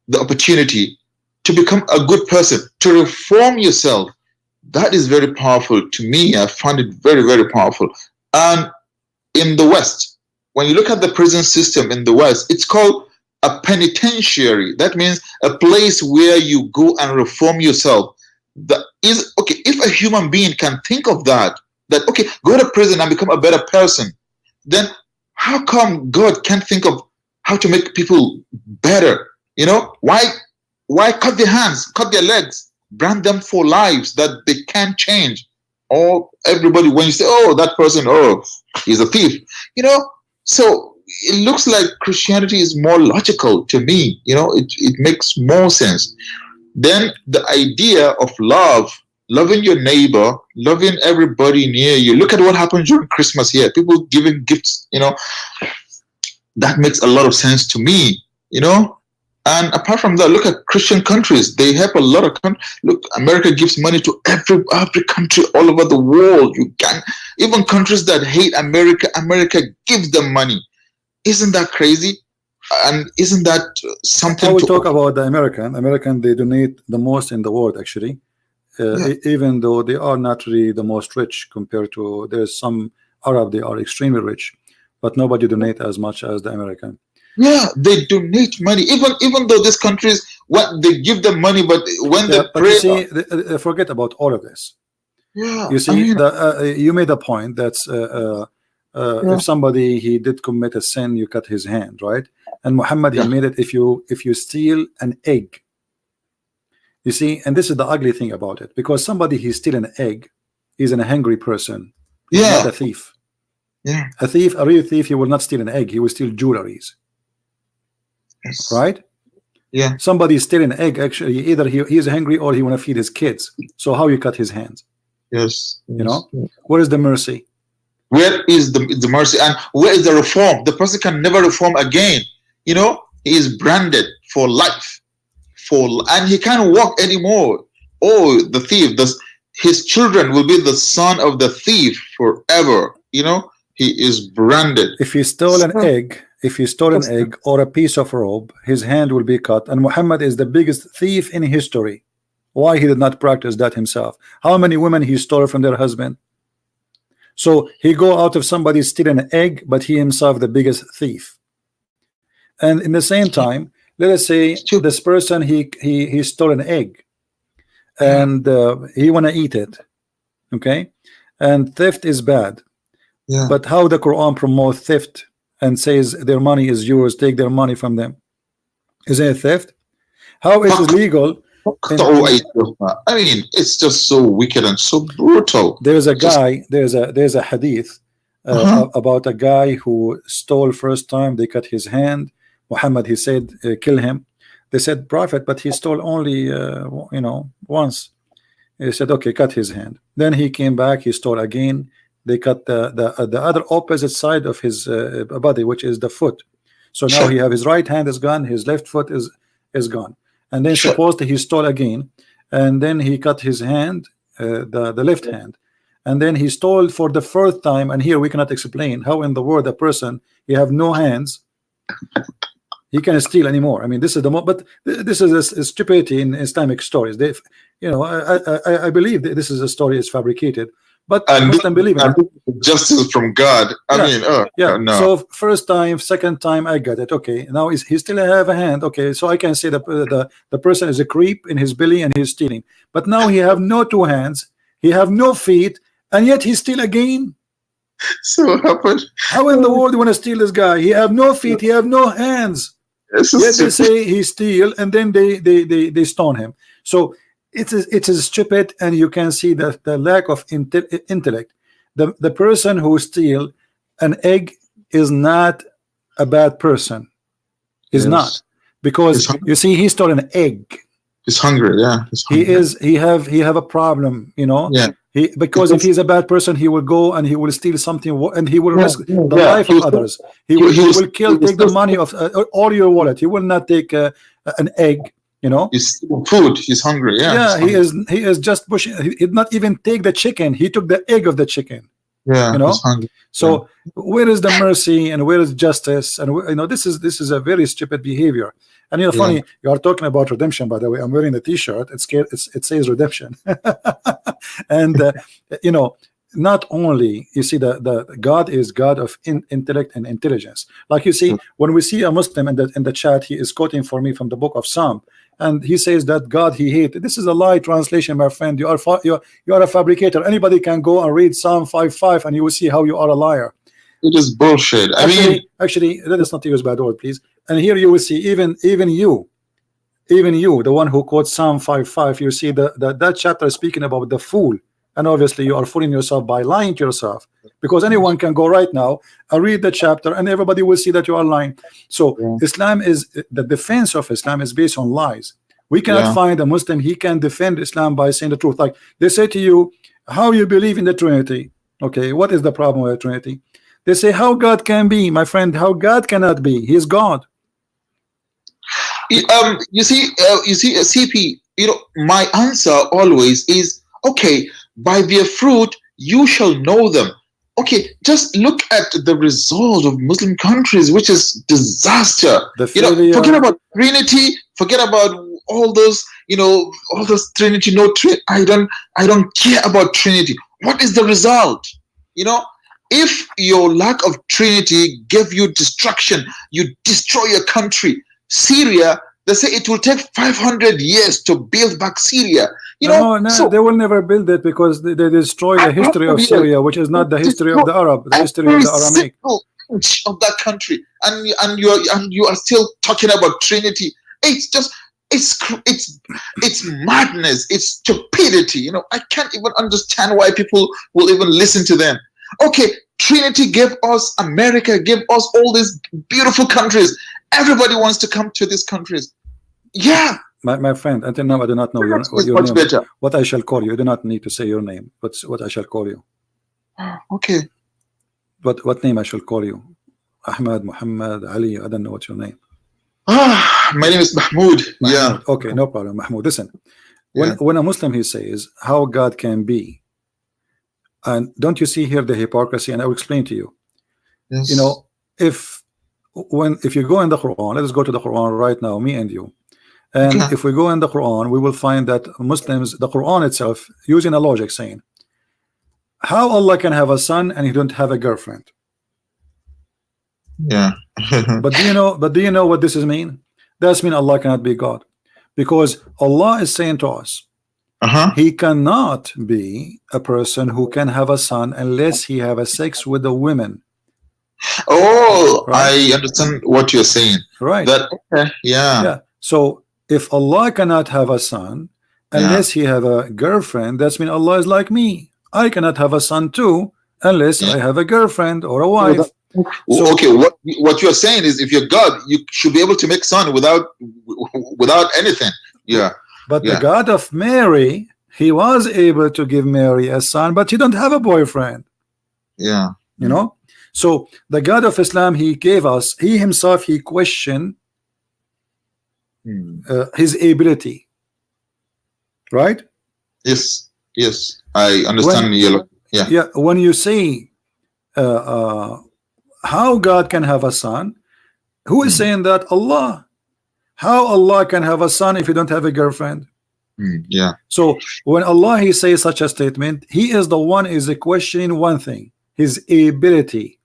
the opportunity to become a good person, to reform yourself. That is very powerful to me. I find it very, very powerful. And in the West, when you look at the prison system in the West, it's called a penitentiary. That means a place where you go and reform yourself. That is okay. If a human being can think of that okay, go to prison and become a better person, then how come God can't think of how to make people better? You know, why cut their hands, cut their legs, brand them for lives that they can't change? Or everybody, when you say, oh, that person, oh, he's a thief, you know. So it looks like Christianity is more logical to me. You know, it makes more sense. Then the idea of love, loving your neighbor, loving everybody near you. Look at what happened during Christmas here. People giving gifts, you know. That makes a lot of sense to me, you know. And apart from that, look at Christian countries. They help a lot of countries. Look, America gives money to every country all over the world. You can, even countries that hate America, America gives them money. Isn't that crazy? And isn't that something? I will talk about the American, they donate the most in the world, actually. Even though they are not really the most rich compared to, there's some Arab, they are extremely rich, but nobody donate as much as the American. Yeah, they donate money, even though these countries, what they give them money, but when they pray, you see, they forget about all of this. Yeah, you see, you made a point that's if somebody he did commit a sin, you cut his hand, right? And Muhammad, he made it, if you steal an egg, you see, and this is the ugly thing about it, because somebody he steal an egg is an hungry person, not a thief. A thief, a real thief, he will not steal an egg, he will steal jewelries. Right? Yeah. Somebody steal an egg, actually, either he is hungry or he want to feed his kids. So how you cut his hands? Yes. You know, where is the mercy? Where is the mercy, and where is the reform? The person can never reform again. You know, he is branded for life, and he can't walk anymore. Oh, the thief! His children will be the son of the thief forever. You know, he is branded. If he stole an egg, or a piece of rope, his hand will be cut. And Muhammad is the biggest thief in history. Why he did not practice that himself? How many women he stole from their husband? So he go out of somebody stealing an egg, but he himself the biggest thief. And in the same time, let us say this person he stole an egg, and he want to eat it, okay? And theft is bad. But how the Quran promotes theft and says their money is yours, take their money from them? Is it theft? How is it legal? I mean, it's just so wicked and so brutal. There's a guy, there's a hadith about a guy who stole first time, they cut his hand. Muhammad, he said, kill him. They said, Prophet, but he stole only you know, once. He said, okay, cut his hand. Then he came back, he stole again. They cut the other opposite side of his body, which is the foot. So now he have his right hand is gone, his left foot is gone. And then supposed he stole again, and then he cut his hand, the left hand, and then he stole for the fourth time. And here we cannot explain how in the world a person he have no hands, he can't steal anymore. I mean, this is the but this is a stupidity in Islamic stories. They, you know, I believe that this is a story is fabricated, But And Muslim believe in it. justice from God. I Yeah. mean, oh Yeah. no. So first time, second time, I got it. Okay. Now he still have a hand. Okay. So I can say the person is a creep in his belly and he's stealing. But now he have no two hands. He have no feet, and yet he steal again. So what happened? How in the world you want to steal this guy? He have no feet. He have no hands. It's Yet they just say he steal, and then they stone him. So it is stupid, and you can see that the lack of intellect. The person who steal an egg is not a bad person. Is Yes. not, because you see he stole an egg. He's hungry. Yeah. He's He hungry. he have a problem. You know. Yeah. Because if he's a bad person, he will go and he will steal something, and he will risk the Yeah. life of others. He will kill, take the money of all your wallet. He will not take an egg. You know. He's stealing food. He's hungry. Yeah. Yeah, he's hungry. he is just pushing. He did not even take the chicken. He took the egg of the chicken. Yeah. You know. He's hungry. So where is the mercy and where is justice? And you know, this is a very stupid behavior. And you know, funny, you are talking about redemption. By the way, I'm wearing the T-shirt. It says redemption. And you know, not only you see the God is God of intellect and intelligence. Like you see, when we see a Muslim in the chat, he is quoting for me from the book of Psalm, and he says that God he hated. This is a lie translation, my friend. You are a fabricator. Anybody can go and read Psalm 5:5, and you will see how you are a liar. It is bullshit. Actually, let us not use bad word, please. And here you will see even you, the one who quotes Psalm 5:5, you see that chapter is speaking about the fool, and obviously you are fooling yourself by lying to yourself, because anyone can go right now and read the chapter, and everybody will see that you are lying. So Islam is the defense of Islam is based on lies. We cannot find a Muslim he can defend Islam by saying the truth. Like they say to you, how you believe in the Trinity? Okay, what is the problem with the Trinity? They say how God can be, my friend. How God cannot be? He is God. You see, CP. You know, my answer always is okay. By their fruit you shall know them. Okay, just look at the result of Muslim countries, which is disaster. You know, forget about Trinity, forget about all those, you know, all those Trinity. No, I don't care about Trinity. What is the result? You know, if your lack of Trinity gave you destruction, you destroy your country. Syria, they say it will take 500 years to build back Syria. You know, no, so they will never build it, because they destroy the history of Syria, which is not the history of the Arab, the history of the Aramaic of that country, and you are still talking about Trinity. It's just it's madness. It's stupidity. You know, I can't even understand why people will even listen to them. Okay, Trinity gave us America, gave us all these beautiful countries. Everybody wants to come to these countries. Yeah. My friend, until now I do not know your name. Better. What I shall call you. You do not need to say your name. What I shall call you. Okay. What name I shall call you? Ahmed, Muhammad, Ali. I don't know what's your name. My name is Mahmoud. Yeah. Okay, no problem, Mahmoud. Listen, when a Muslim he says how God can be, and don't you see here the hypocrisy? And I will explain to you. Yes. You know, if you go in the Quran, let us go to the Quran right now, me and you. And if we go in the Quran, we will find that Muslims, the Quran itself, using a logic saying, how Allah can have a son and he don't have a girlfriend? Yeah. But do you know what this is mean? That's mean Allah cannot be God, because Allah is saying to us, he cannot be a person who can have a son unless he have a sex with a woman. Oh, right? I understand what you're saying. Right. Yeah. So if Allah cannot have a son unless he have a girlfriend, that's mean Allah is like me. I cannot have a son too unless I have a girlfriend or a wife. So, okay, what you're saying is, if you're God, you should be able to make son without anything. Yeah. But the God of Mary, he was able to give Mary a son, but he don't have a boyfriend. Yeah. You know. So the God of Islam, he gave us, he himself, he questioned his ability, right? Yes, I understand. When you say how God can have a son, who is saying that? Allah. How Allah can have a son if you don't have a girlfriend? Yeah. So when Allah he says such a statement, he is the one is questioning one thing, his ability.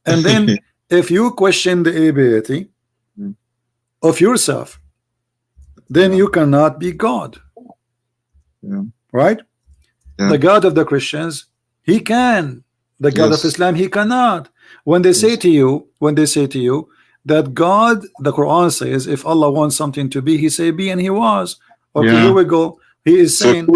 And then if you question the ability of yourself, then you cannot be God. Yeah. Right? Yeah. The God of the Christians, he can. The God of Yes. Islam, he cannot. When they say to you, that God, the Quran says, if Allah wants something to be, he say be, and he was. Okay, here Yeah. we go. He is So saying,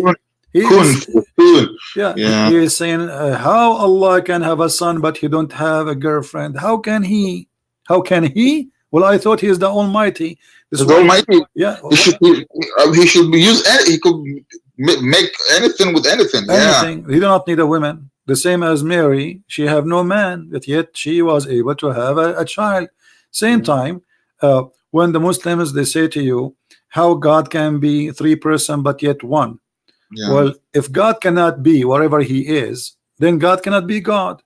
he kun, is, kun. yeah, Yeah. he is saying, how Allah can have a son, but he don't have a girlfriend? How can he? How can he? Well, I thought he is the Almighty. This is The why, Almighty. yeah, He should use any, he could make anything with anything. Yeah. anything. He do not need a woman. The same as Mary, she have no man, but yet she was able to have a child. Same time, when the Muslims they say to you, how God can be three person but yet one. Yeah. Well, if God cannot be whatever he is, then God cannot be God.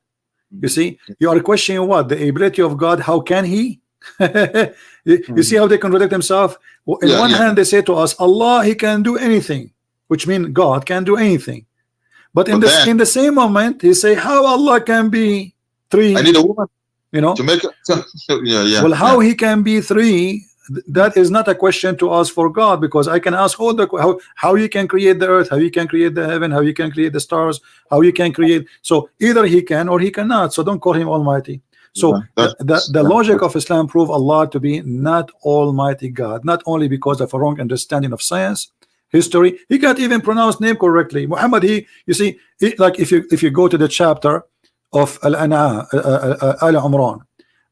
You see, you are questioning what? The ability of God. How can he? You see how they contradict themselves? In one hand they say to us, Allah he can do anything, which means God can do anything. But in this, in the same moment, he say how Allah can be three. I need a woman, you know, to make it. Yeah. Well, how he can be three? That is not a question to ask for God, because I can ask all the how you can create the earth, how you can create the heaven, how you can create the stars, how you can create. So either he can or he cannot. So don't call him Almighty. So the logic of Islam prove Allah to be not Almighty God, not only because of a wrong understanding of science, history. He can't even pronounce name correctly. Muhammad, you see, like if you go to the chapter of Al-An'am, Al Imran.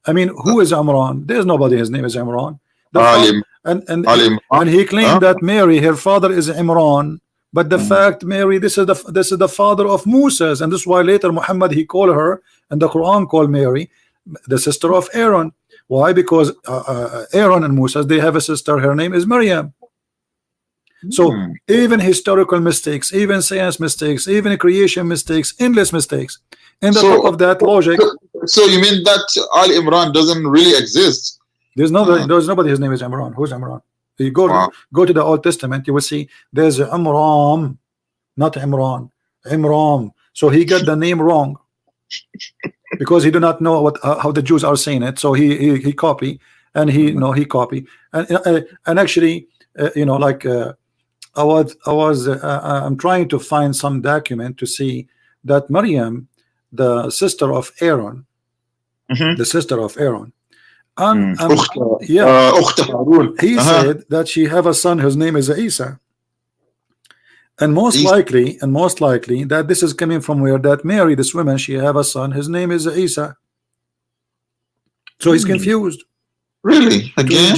I mean, who is Imran? There's nobody. His name is Imran. And he claimed that Mary, her father, is Imran. But the fact, Mary, this is the father of Moses, and this is why later Muhammad he called her, and the Quran called Mary the sister of Aaron. Why? Because Aaron and Moses they have a sister. Her name is Maryam. So even historical mistakes, even science mistakes, even creation mistakes, endless mistakes. In the top of that logic. So you mean that Al Imran doesn't really exist? There's nobody. His name is Imran. Who's Imran? You go to the Old Testament, you will see there's Imran, not Imran. Imran. So he got the name wrong because he do not know what how the Jews are saying it. So he copy, and he copy, and actually like I'm trying to find some document to see that Maryam, the sister of Aaron, the sister of Aaron. He said that she have a son whose name is Isa, and most likely that this is coming from where that Mary, this woman, she have a son, his name is Isa. So he's confused. Really? Again?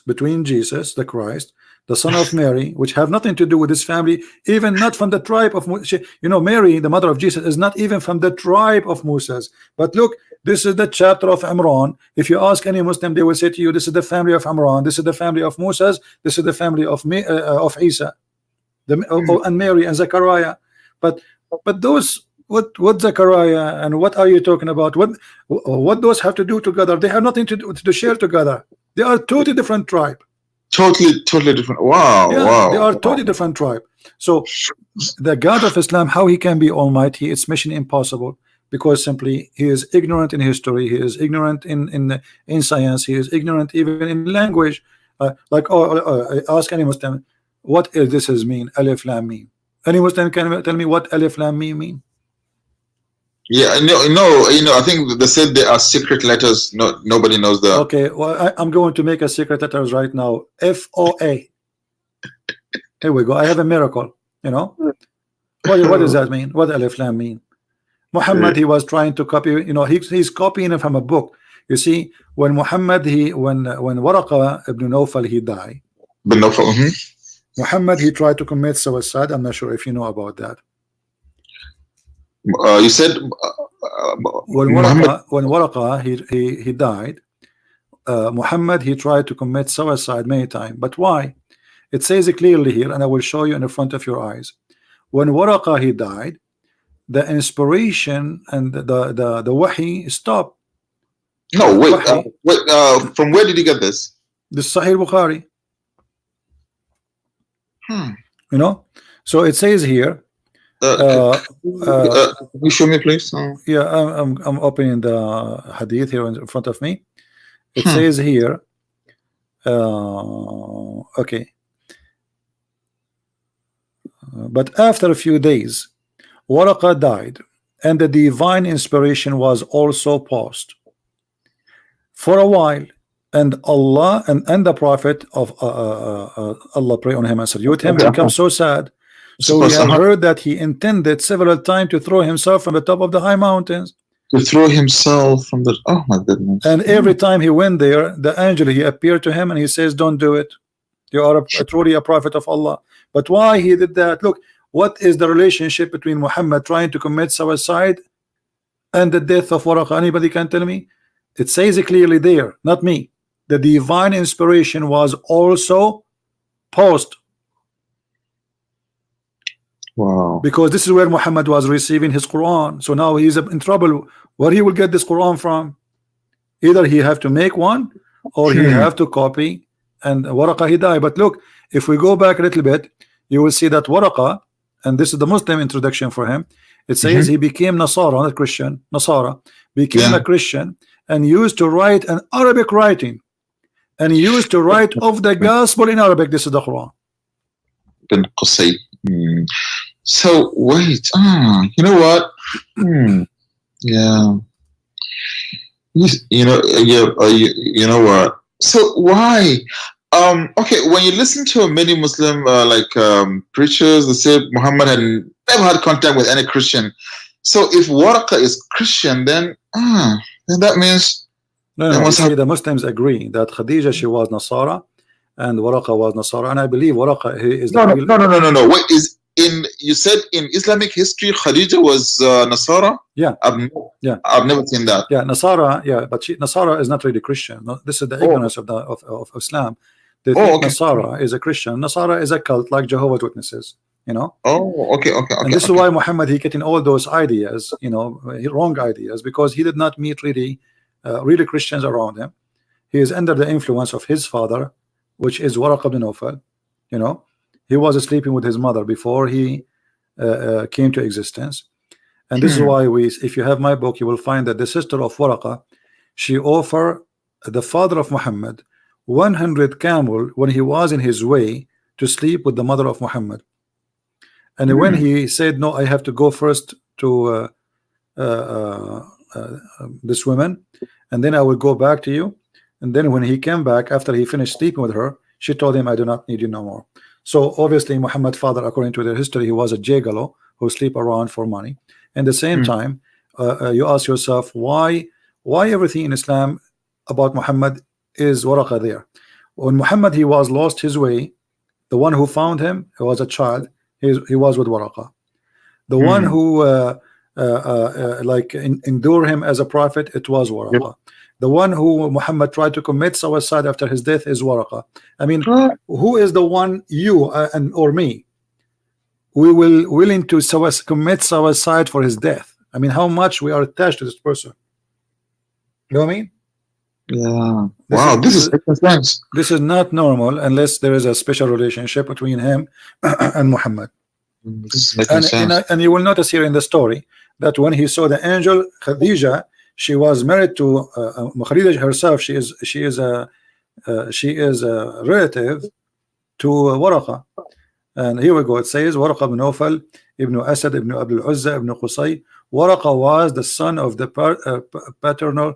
Between Jesus the Christ, the son of Mary, which have nothing to do with his family, even not from the tribe of Mary, the mother of Jesus, is not even from the tribe of Moses. But look, this is the chapter of Imran. If you ask any Muslim, they will say to you, this is the family of Imran, this is the family of Moses, this is the family of Isa, and Mary and Zechariah. But those, what Zechariah and what are you talking about? What those have to do together? They have nothing to share together. They are totally different tribe. Totally different. Wow. Yeah, wow. They are totally different tribe. So the God of Islam, how he can be Almighty? It's mission impossible, because simply he is ignorant in history, he is ignorant in science, he is ignorant even in language. Ask any Muslim, what this is mean? Alif Lam Mim. Any Muslim can tell me what Alif Lam Mim mean? Yeah, no, I think they said they are secret letters. No, nobody knows that. Okay, well, I'm going to make a secret letters right now. FOA. Here we go. I have a miracle. What does that mean? What Alif Lam mean? Muhammad, he was trying to copy. He's copying it from a book. You see, when Muhammad when Waraqa ibn Nawfal he died. Muhammad he tried to commit suicide. I'm not sure if you know about that. You said when Waraqa he died, Muhammad he tried to commit suicide many times. But why? It says it clearly here, and I will show you in the front of your eyes. When Waraqa he died, the inspiration and the wahi stopped. No, wait. From where did you get this? The Sahih Bukhari. Hmm. You know, so it says here. Can Uh, uh, you show me, please? yeah, I'm opening the hadith here in front of me. It Hmm. says here. Okay, but after a few days, Waraqa died, and the divine inspiration was also paused for a while. And Allah and the Prophet of Allah, pray on him and salute him, Okay. become so sad. So we Suppose have heard that he intended several times to throw himself from the top of the high mountains. to throw himself from the. Oh my goodness. And every time he went there, the angel he appeared to him and he says, "Don't do it. You are truly a prophet of Allah." But why he did that? Look, what is the relationship between Muhammad trying to commit suicide and the death of Waraqa? Anybody can tell me? It says it clearly there, not me. The divine inspiration was also paused, Wow. because this is where Muhammad was receiving his Quran. So now he's in trouble. Where he will get this Quran from? Either he have to make one, or he Hmm. have to copy. And Waraqa, he died. But look, if we go back a little bit, you will see that Waraqa, and this is the Muslim introduction for him. It says Mhm. he became Nasara, not Christian. Nasara became Yeah. a Christian and used to write an Arabic writing, and he used to write of the gospel in Arabic. This is the Quran. Bin Qusay. Hmm. So wait. You know what? Hmm. Yeah. You know what? So why? Okay, when you listen to many Muslim preachers, they say Muhammad had never had contact with any Christian. So if Waraka is Christian, then that means No, they no, no. You must have. see, the Muslims agree that Khadija, she was Nasara, and Waraqa was Nasara, and I believe Waraqa, he is the No, no, real. no, no, no, no, no. Wait, is in you said in Islamic history Khadija was Nasara? Yeah, I've yeah, I've never seen that. yeah. Nasara, yeah, but Nasara is not really Christian. No, this is the Oh, ignorance of of Islam. They oh, think okay. Nasara is a Christian. Nasara is a cult like Jehovah's Witnesses. You know, Oh, okay, okay, and okay, this is okay. why Muhammad, he getting all those ideas, wrong ideas, because he did not meet really Christians around him. He is under the influence of his father, which is Waraq ibn Nawfal. You know, he was sleeping with his mother before he came to existence. And this is Hmm. why if you have my book, you will find that the sister of Waraqa, she offered the father of Muhammad 100 camel when he was in his way to sleep with the mother of Muhammad. And when Hmm. he said, "No, I have to go first to uh, uh, this woman, and then I will go back to you." And then when he came back after he finished sleeping with her, she told him, "I do not need you no more." So obviously Muhammad's father, according to their history, he was a jagalo who sleep around for money. And the same Hmm. time, you ask yourself why everything in Islam about Muhammad is waraqa there. When Muhammad, he was lost his way, the one who found him, he was a child, he was with waraqa. The one Hmm. who endure him as a prophet, it was Yep. Waraqa. The one who Muhammad tried to commit suicide after his death is Waraqa. I mean, who is the one, you and or me, we will willing to commit suicide for his death? I mean, how much we are attached to this person. You know what I mean? Yeah. This Wow, is this this is is making sense. this is not normal unless there is a special relationship between him and Muhammad. This is making sense. And you will notice here in the story that when he saw the angel Khadija, she was married to Khadija herself. She is a relative to Waraqa. And here we go. It says Waraqa ibn Nawfal ibn Asad ibn Abdul Uzza ibn Qusay. Waraqa was the son of the paternal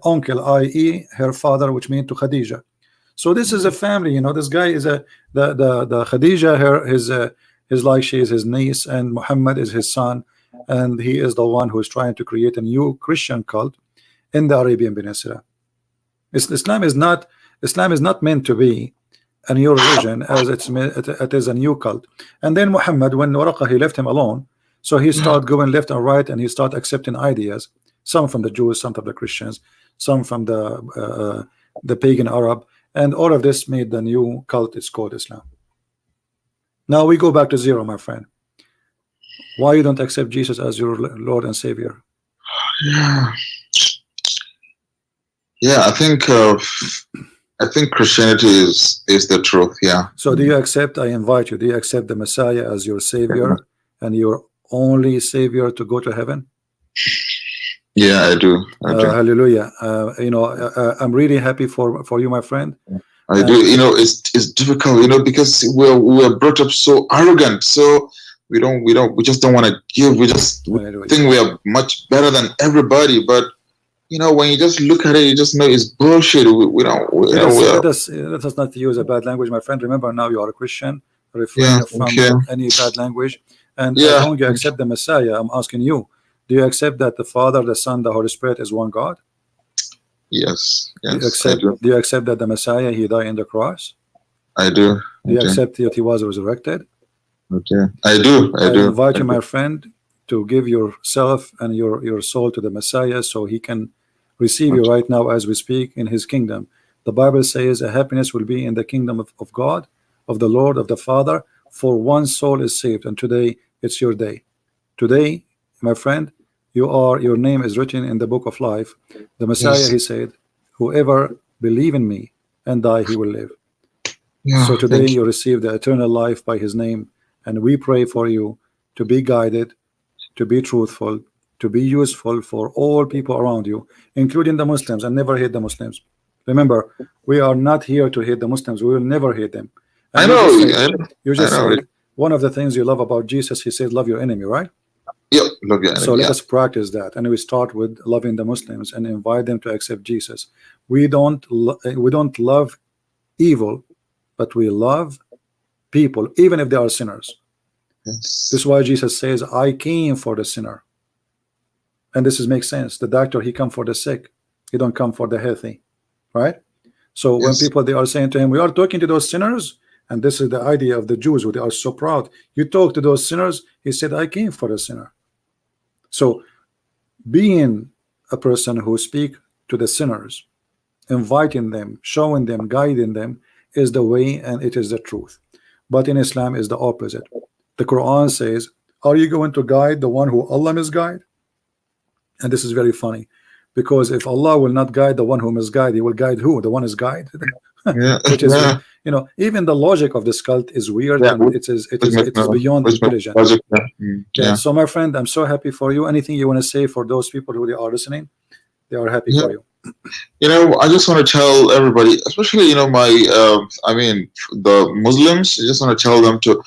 uncle, i.e., her father, which means to Khadija. So this is a family, this guy is the Khadija, his like she is his niece, and Muhammad is his son, and he is the one who is trying to create a new Christian cult in the Arabian Peninsula. Islam is not meant to be a new religion, as it is a new cult. And then Muhammad, when Waraqa, he left him alone, so he started going left and right, and he started accepting ideas, some from the Jews, some from the Christians, some from the pagan Arab, and all of this made the new cult. It's called Islam. Now we go back to zero, my friend. Why you don't accept Jesus as your Lord and Savior? Yeah. Yeah, I think I think Christianity is the truth. Yeah. So do you accept, I invite you, do you accept the Messiah as your savior and your only savior to go to heaven? Yeah, I do. I do. Hallelujah. I'm really happy for you, my friend. I do. And It's difficult. Because we're brought up so arrogant. So we just don't want to give. We hallelujah. think we are much better than everybody. But when you just look at it, you just know it's bullshit. We don't. Let us not use a bad language, my friend. Remember, now you are a Christian. Yeah. Refrain from Okay. any bad language. And as Yeah. long as you accept the Messiah, I'm asking you, do you accept that the Father, the Son, the Holy Spirit is one God? Yes. Do you Yes. I accept? do. Do you accept that the Messiah, he died on the cross? I do. Do you accept that he was resurrected? Okay. I do. I I do. invite I you, do. my friend, to give yourself and your soul to the Messiah so he can receive you Okay. right now as we speak in his kingdom. The Bible says a happiness will be in the kingdom of God, of the Lord, of the Father, for one soul is saved. And today it's your day. Today, my friend, your name is written in the book of life. The Messiah, Yes. he said, whoever believe in me and die, he will live. Yeah. So today Thank you. you receive the eternal life by his name, and we pray for you to be guided, to be truthful, to be useful for all people around you, including the Muslims, and never hate the Muslims. Remember, we are not here to hate the Muslims. We will never hate them. And I you know. just said, I know. you I just know. said one of the things you love about Jesus, he said, love your enemy, right? Yep. Love your So enemy. let Yeah. us practice that, and we start with loving the Muslims and invite them to accept Jesus. We don't love evil, but we love people, even if they are sinners. This Yes. is why Jesus says, I came for the sinner. And this is makes sense. The doctor, he come for the sick. He don't come for the healthy. Right? So when Yes. people, they are saying to him, we are talking to those sinners, and this is the idea of the Jews, who they are so proud. You talk to those sinners. He said, I came for the sinner. So being a person who speak to the sinners, inviting them, showing them, guiding them, is the way, and it is the truth. But in Islam is the opposite. The Quran says, are you going to guide the one who Allah misguide? And this is very funny, because if Allah will not guide the one who misguide, he will guide who? The one is guided. Yeah. Which is, Yeah. even the logic of this cult is weird, Yeah. and it is it Which is makes it is no. beyond Which makes intelligent. logic. Yeah. Yeah. Yeah. So my friend, I'm so happy for you. Anything you want to say for those people who they are listening? They are happy Yeah. for you. I just want to tell everybody, especially my, I mean, the Muslims. I just want to tell them to,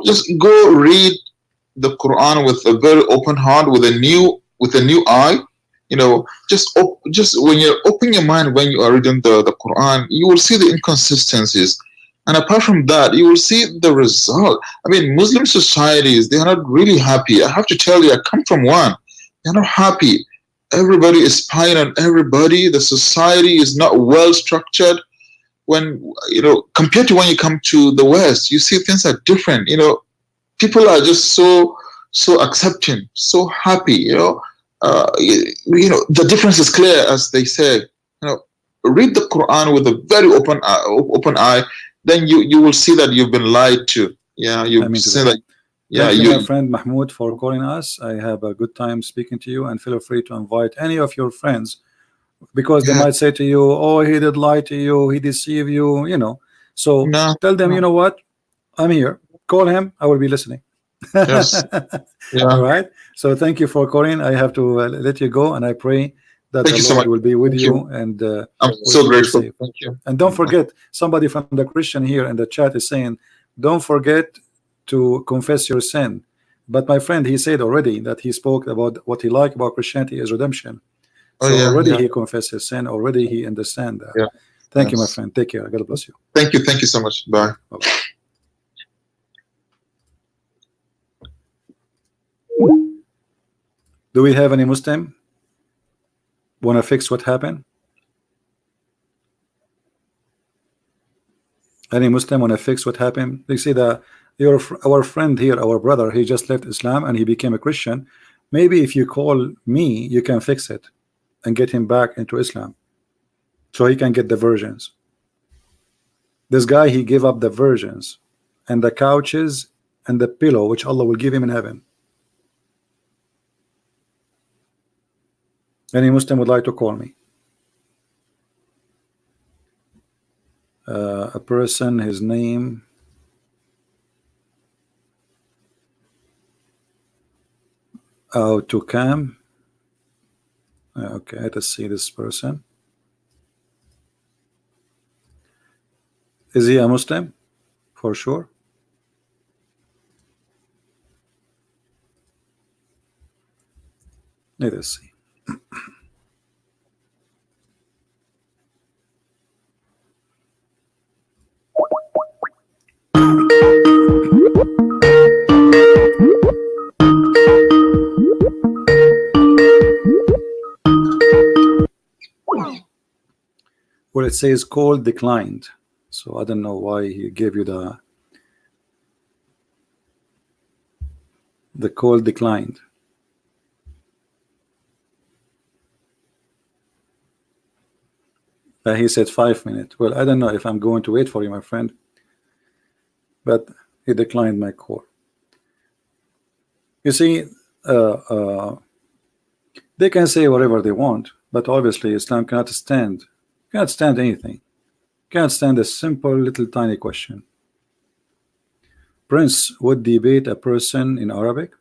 just go read the Quran with a very open heart, with a new eye. Just when you open your mind when you are reading the Quran, you will see the inconsistencies, and apart from that, you will see the result. I mean, Muslim societies, they are not really happy. I have to tell you, I come from one. They're not happy. Everybody is spying on everybody. The society is not well structured. When compared to when you come to the West, you see things are different. People are just so accepting, so happy. The difference is clear, as they say. Read the Quran with a very open eye. Then you will see that you've been lied to. Yeah, I you've mean to seen that. that. Yeah, Thank you, my you. friend Mahmoud, for calling us. I have a good time speaking to you, and feel free to invite any of your friends, because they Yeah, might say to you, oh, he did lie to you, he deceived you. So no, tell them, you no. know what, I'm here, call him, I will be listening. Yes, All yeah. right, so thank you for calling. I have to let you go, and I pray that Thank the you so Lord much. will be with Thank you. you, and I'm will so keep you grateful. safe. Thank you. And don't forget, somebody from the Christian here in the chat is saying, don't forget to confess your sin. But my friend, he said already that he spoke about what he liked about Christianity is redemption. Oh So yeah, already yeah, he confessed his sin, already he understand that. yeah. Thank you, my Yes. friend. Take care. God bless you. Thank you so much. Bye. Bye-bye. Do we have any Muslim want to fix what happened? Any Muslim want to fix what happened? You see that our friend here, our brother, he just left Islam and he became a Christian. Maybe if you call me, you can fix it and get him back into Islam, so he can get the versions. This guy, he gave up the versions and the couches and the pillow which Allah will give him in heaven. Any Muslim would like to call me? A person, his name. How to cam. Okay, let's see this person. Is he a Muslim? For sure. Let us see. Well, it says call declined. So I don't know why he gave you the call declined. He said 5 minutes. Well, I don't know if I'm going to wait for you, my friend, but he declined my call. You see, they can say whatever they want, but obviously Islam cannot stand anything. Can't stand a simple little tiny question. Prince would debate a person in Arabic.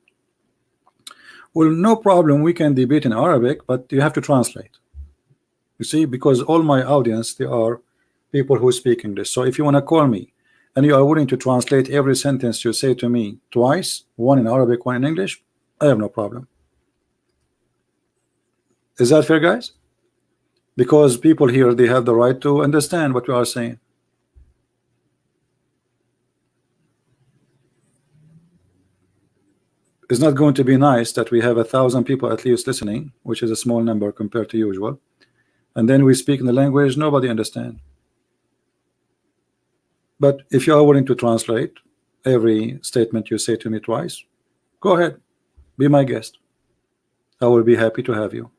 Well, no problem, we can debate in Arabic, but you have to translate. You see, because all my audience, they are people who speak English. So if you want to call me and you are willing to translate every sentence you say to me twice, one in Arabic, one in English, I have no problem. Is that fair, guys? Because people here, they have the right to understand what we are saying. It's not going to be nice that we have 1,000 people at least listening, which is a small number compared to usual, and then we speak in the language nobody understands. But if you are willing to translate every statement you say to me twice, go ahead, be my guest. I will be happy to have you.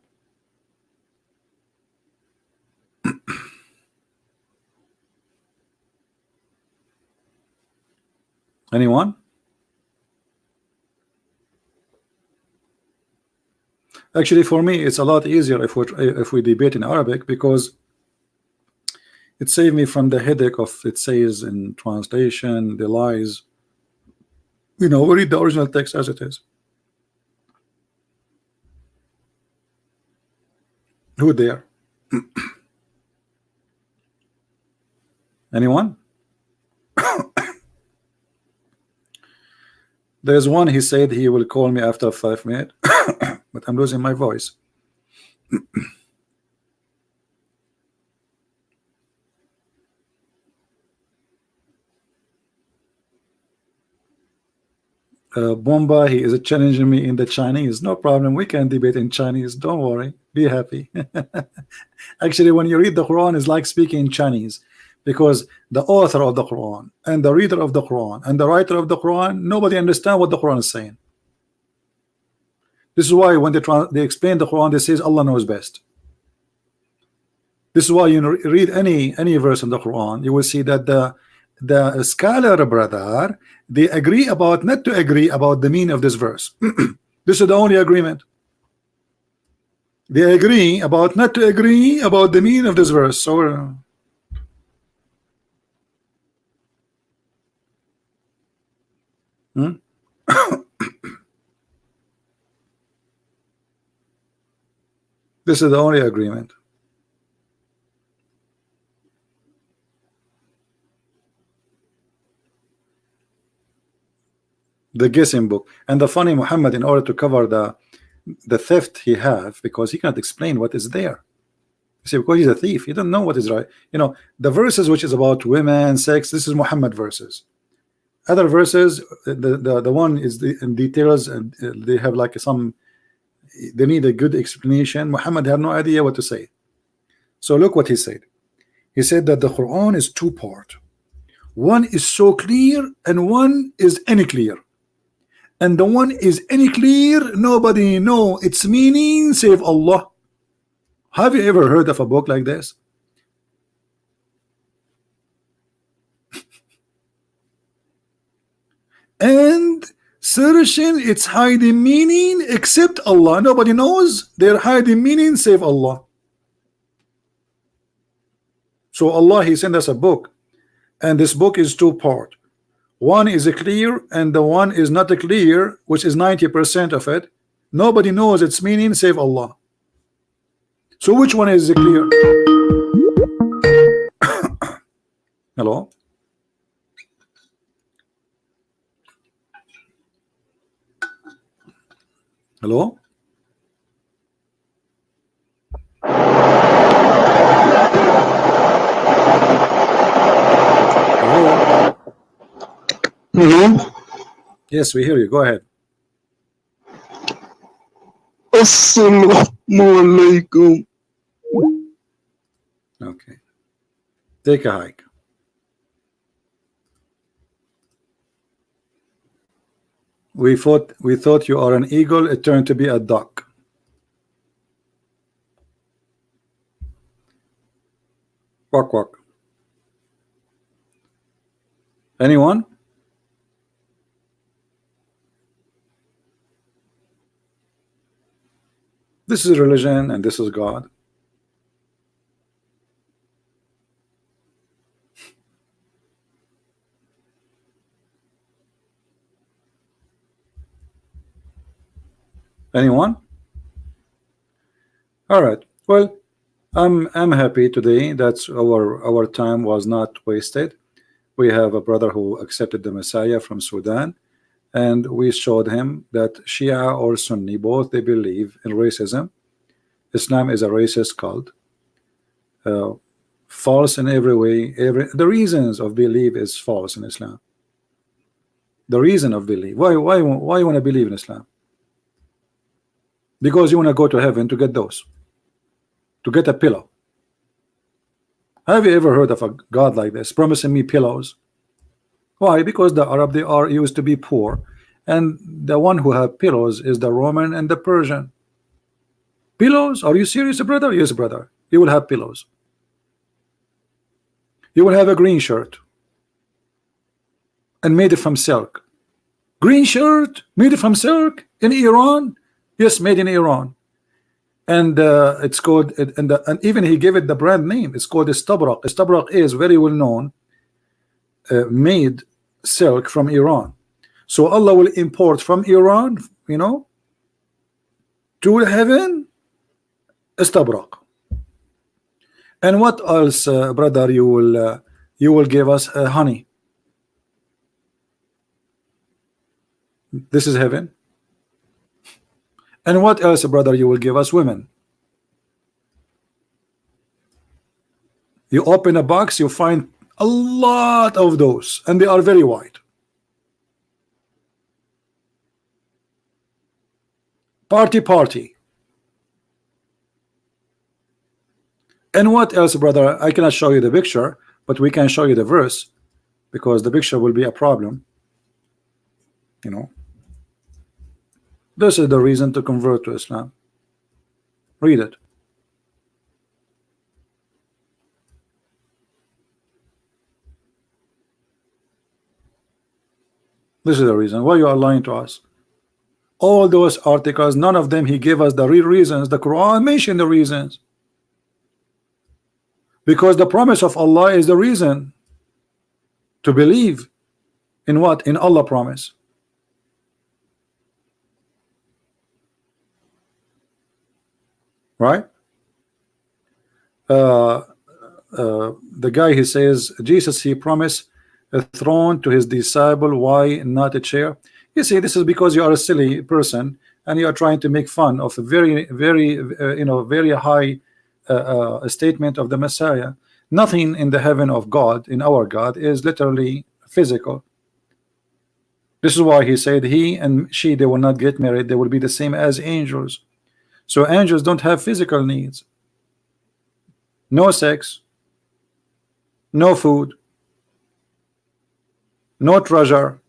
Anyone? Actually, for me, it's a lot easier if we debate in Arabic, because it saved me from the headache of it says in translation, the lies. You know, read the original text as it is. Who there? Anyone? There's one, he said he will call me after 5 minutes, but I'm losing my voice. Bomba, he is challenging me in the Chinese. No problem, we can debate in Chinese. Don't worry, be happy. Actually, when you read the Quran, it's like speaking in Chinese, because the author of the Quran and the reader of the Quran and the writer of the Quran, nobody understands what the Quran is saying. This is why when they explain the Quran, they say Allah knows best. This is why you read any verse in the Quran, you will see that the scholar brother, they agree about not to agree about the meaning of this verse. This is the only agreement. They agree about not to agree about the meaning of this verse. So this is the only agreement. The guessing book. And the funny, Muhammad, in order to cover the theft he have, because he can't explain what is there. You see, because he's a thief, he don't know what is right. You know, the verses which is about women, sex, this is Muhammad verses. Other verses, the one is in details, and they have like they need a good explanation. Muhammad had no idea what to say. So look what he said. He said that the Quran is two part. One is so clear and one is unclear. And the one is unclear, nobody know its meaning save Allah. Have you ever heard of a book like this? And searching its hiding meaning except Allah. Nobody knows their hiding meaning save Allah. So Allah, he sent us a book And this book is two-part. One is clear and the one is not clear, which is 90% of it. Nobody knows its meaning save Allah. So which one is clear? Hello? Hello? Hello? Hello? Yes, we hear you. Go ahead. Assalamu alaikum. Okay. Take a hike. We thought you are an eagle, it turned to be a duck. Quack quack. Anyone? This is religion and this is God. Anyone? All right. Well, I'm happy today that our time was not wasted. We have a brother who accepted the Messiah from Sudan, and we showed him that Shia or Sunni, both they believe in racism. Islam is a racist cult, false in every way. The reasons of belief is false in Islam. The reason of belief. Why you want to believe in Islam? Because you want to go to heaven to get those, to get a pillow. Have you ever heard of a God like this promising me pillows? Why? Because the Arab, they are used to be poor, and the one who have pillows is the Roman and the Persian. Pillows? Are you serious, brother? Yes, brother. You will have pillows. You will have a green shirt and made it from silk. Green shirt made from silk in Iran? Yes, made in Iran. And it's called, and even he gave it the brand name. It's called Istabrak. Istabrak is very well known, made silk from Iran. So Allah will import from Iran, you know, to heaven, Istabrak. And what else, brother? You will give us honey. This is heaven. And what else, brother? You will give us women. You open a box, you find a lot of those, and they are very white. Party. And what else, brother? I cannot show you the picture, but we can show you the verse, because the picture will be a problem. You know, this is the reason to convert to Islam. Read it. This is the reason why you are lying to us. All those articles, none of them he gave us the real reasons. The Quran mentioned the reasons, because the promise of Allah is the reason to believe in what? In Allah promise. Right? The guy, he says Jesus, he promised a throne to his disciple. Why not a chair? You see, this is because you are a silly person and you are trying to make fun of a very very high statement of the Messiah. Nothing in the heaven of God, in our God, is literally physical. This is why he said he and she, they will not get married, they will be the same as angels. So angels don't have physical needs. No sex, no food, no treasure,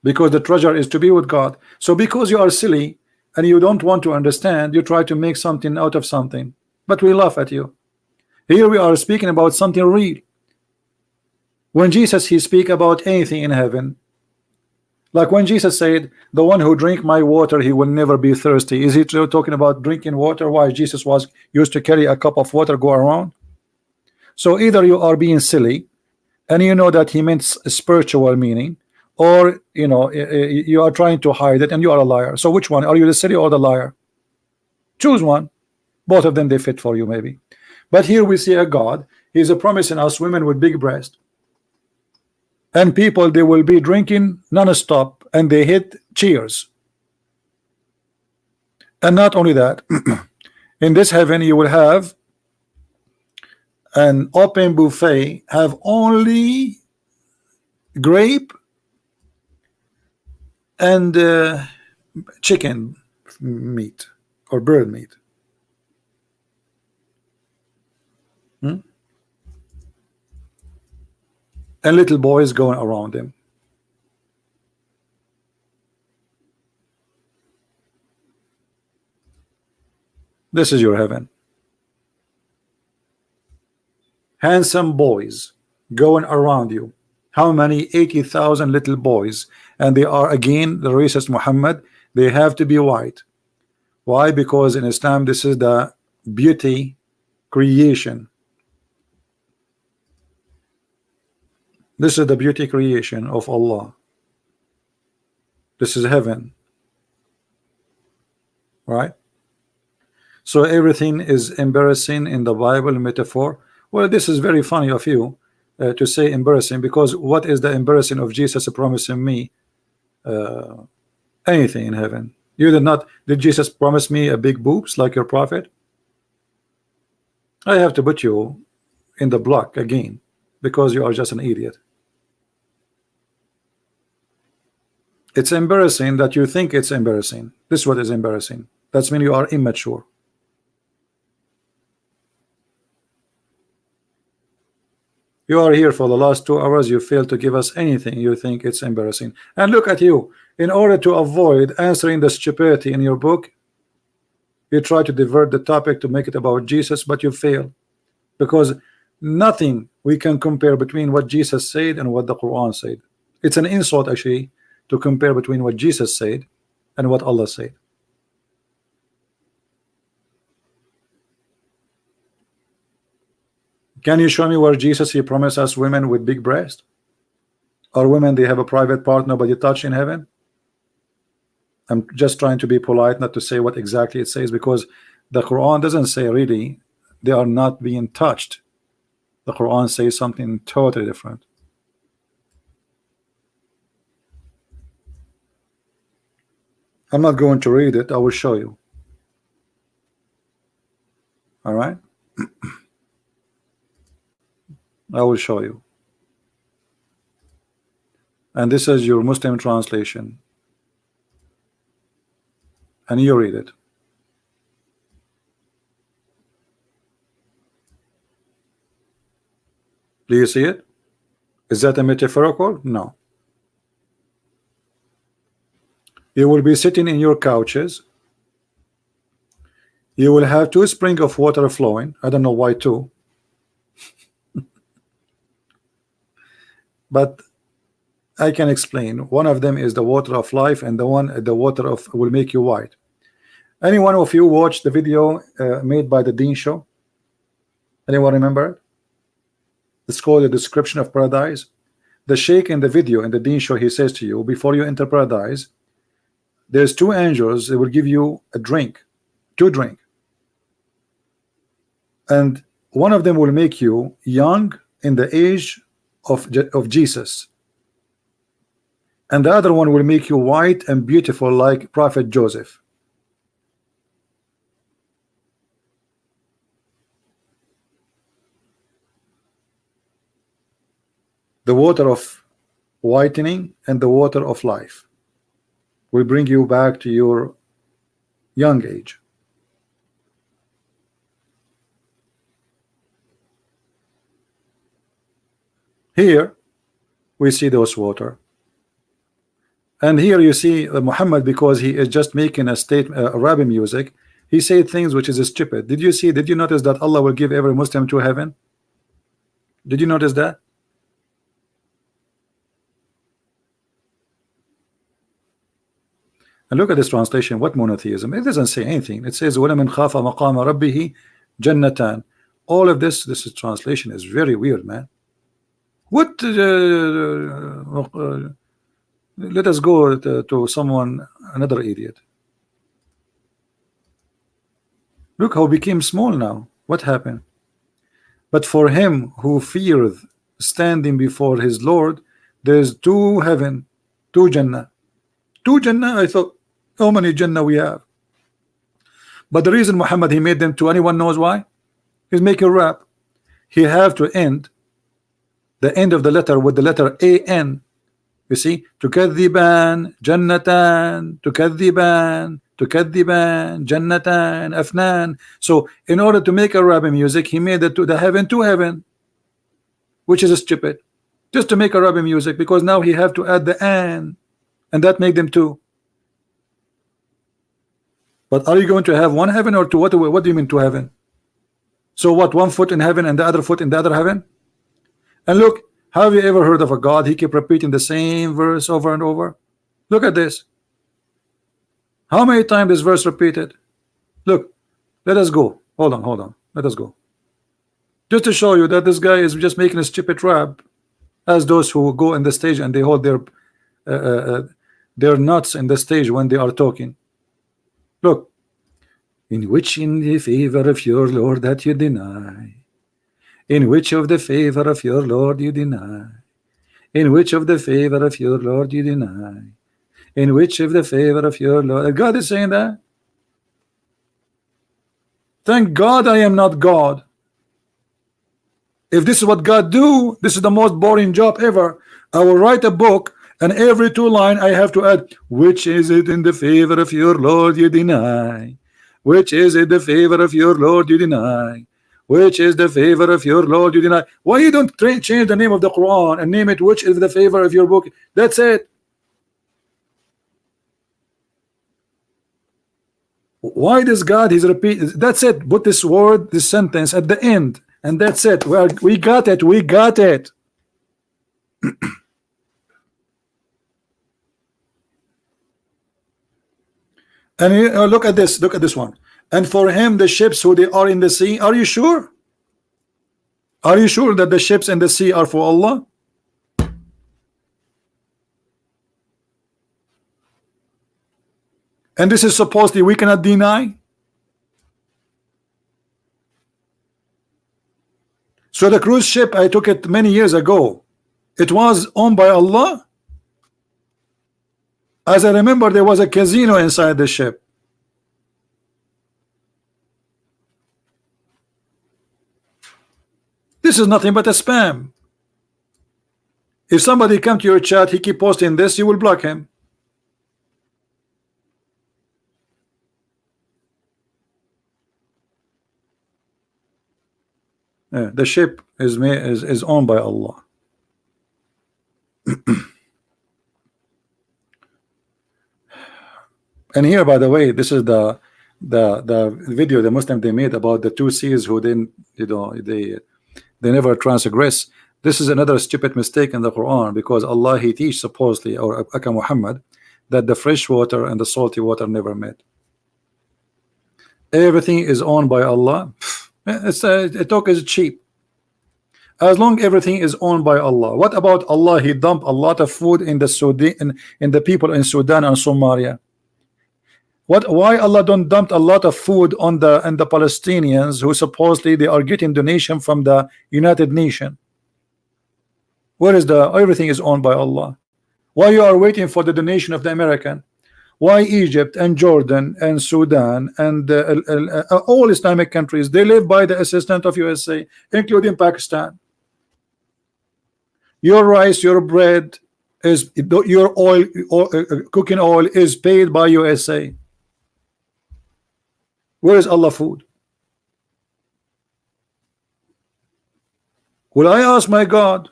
because the treasure is to be with God. So because you are silly and you don't want to understand, you try to make something out of something, but we laugh at you. Here we are speaking about something real. When Jesus, he speak about anything in heaven, like when Jesus said, the one who drink my water, he will never be thirsty. Is he talking about drinking water? Why? Jesus was used to carry a cup of water, go around. So either you are being silly and you know that he meant spiritual meaning, or you know you are trying to hide it and you are a liar. So which one are you, the silly or the liar? Choose one. Both of them, they fit for you maybe. But here we see a God, he's a promising us women with big breasts, and people, they will be drinking non-stop and they hit cheers. And not only that, in this heaven you will have an open buffet, have only grape and chicken meat or bird meat. And little boys going around him. This is your heaven. Handsome boys going around you. How many? 80,000 little boys, and they are again the racist Muhammad. They have to be white. Why? Because in Islam this is the beauty creation. This is the beauty creation of Allah. This is heaven, right? So everything is embarrassing in the Bible metaphor. Well, this is very funny of you to say embarrassing, because what is the embarrassing of Jesus promising me anything in heaven? You did not. Did Jesus promise me a big boobs like your prophet? I have to put you in the block again because you are just an idiot. It's embarrassing that you think it's embarrassing. This is what is embarrassing. That's when you are immature. You are here for the last 2 hours. You fail to give us anything. You think it's embarrassing. And look at you. In order to avoid answering the stupidity in your book, you try to divert the topic to make it about Jesus, but you fail, because nothing we can compare between what Jesus said and what the Quran said. It's an insult actually to compare between what Jesus said and what Allah said. Can you show me where Jesus he promised us women with big breasts, or women they have a private partner but you touch in heaven? I'm just trying to be polite, not to say what exactly it says, because the Quran doesn't say really they are not being touched. The Quran says something totally different. I'm not going to read it. I will show you. All right. I will show you. And this is your Muslim translation, and you read it. Do you see it? Is that a metaphorical? No. You will be sitting in your couches. You will have 2 springs of water flowing. I don't know why 2. But I can explain. One of them is the water of life, and the water of will make you white. Any one of you watched the video made by the Dean Show? Anyone remember it? It's called The Description of Paradise. The Sheikh in the video in the Dean Show, he says to you, before you enter paradise, there's 2 angels. They will give you a drink, 2 drink, and one of them will make you young in the age of Jesus, and the other one will make you white and beautiful like Prophet Joseph. The water of whitening and the water of life will bring you back to your young age. Here we see those water, and here you see Muhammad, because he is just making a statement, Arabic music. He said things which is stupid. Did you notice that Allah will give every Muslim to heaven? Did you notice that? And look at this translation. What monotheism? It doesn't say anything. It says وَلَمَنْ خَافَ مَقَامَ رَبِّهِ جَنَّتَانِ. All of this is translation is very weird, man. What? Let us go to someone, another idiot. Look how became small now. What happened? But for him who feareth standing before his Lord, there is two heaven, two Jannah. Two Jannah. I thought, how many Jannah we have? But the reason Muhammad he made them two, anyone knows why? He's making rap. He have to end the end of the letter with the letter an. You see, تكذبان جنتان تكذبان تكذبان جنتان أفنان. So in order to make Arabic music, he made the heaven to heaven, which is stupid, just to make Arabic music, because now he have to add the and that make them two. But are you going to have one heaven or two? What do you mean two heaven? So what, one foot in heaven and the other foot in the other heaven? And look, have you ever heard of a God? He keep repeating the same verse over and over. Look at this. How many times this verse repeated? Look, let us go. Hold on. Let us go. Just to show you that this guy is just making a stupid rap, as those who go in the stage and they hold their nuts in the stage when they are talking. Look, in which in the favor of your Lord that you deny. In which of the favor of your Lord you deny? In which of the favor of your Lord you deny? In which of the favor of your Lord? God is saying that. Thank God I am not God. If this is what God do, this is the most boring job ever. I will write a book and every two line I have to add, which is it in the favor of your Lord you deny? Which is it the favor of your Lord you deny? Which is the favor of your Lord you deny? Why you don't change the name of the Quran and name it which is the favor of your book? That's it. Why does God he's repeat? That's it. Put this word, this sentence at the end, and that's it. We got it. We got it. And look at this. Look at this one. And for him the ships who they are in the sea. Are you sure? Are you sure that the ships in the sea are for Allah? And this is supposedly we cannot deny. So the cruise ship, I took it many years ago. It was owned by Allah. As I remember, there was a casino inside the ship. This is nothing but a spam. If somebody come to your chat, he keep posting this, you will block him. Yeah, the ship is owned by Allah. And here, by the way, this is the video the Muslim they made about the two seas who didn't, they never transgress. This is another stupid mistake in the Quran, because Allah he teach supposedly, or Aka Muhammad, that the fresh water and the salty water never met. Everything is owned by Allah. It's talk is cheap. As long everything is owned by Allah. What about Allah? He dumped a lot of food in the Sudan, in the people in Sudan and Somalia. Why Allah don't dump a lot of food on the Palestinians who supposedly they are getting donation from the United Nations? Where is everything is owned by Allah? Why you are waiting for the donation of the American? Why Egypt and Jordan and Sudan and all Islamic countries, they live by the assistance of USA, including Pakistan? Your rice, your bread, is your oil, cooking oil is paid by USA. Where is Allah food? Will I ask my God?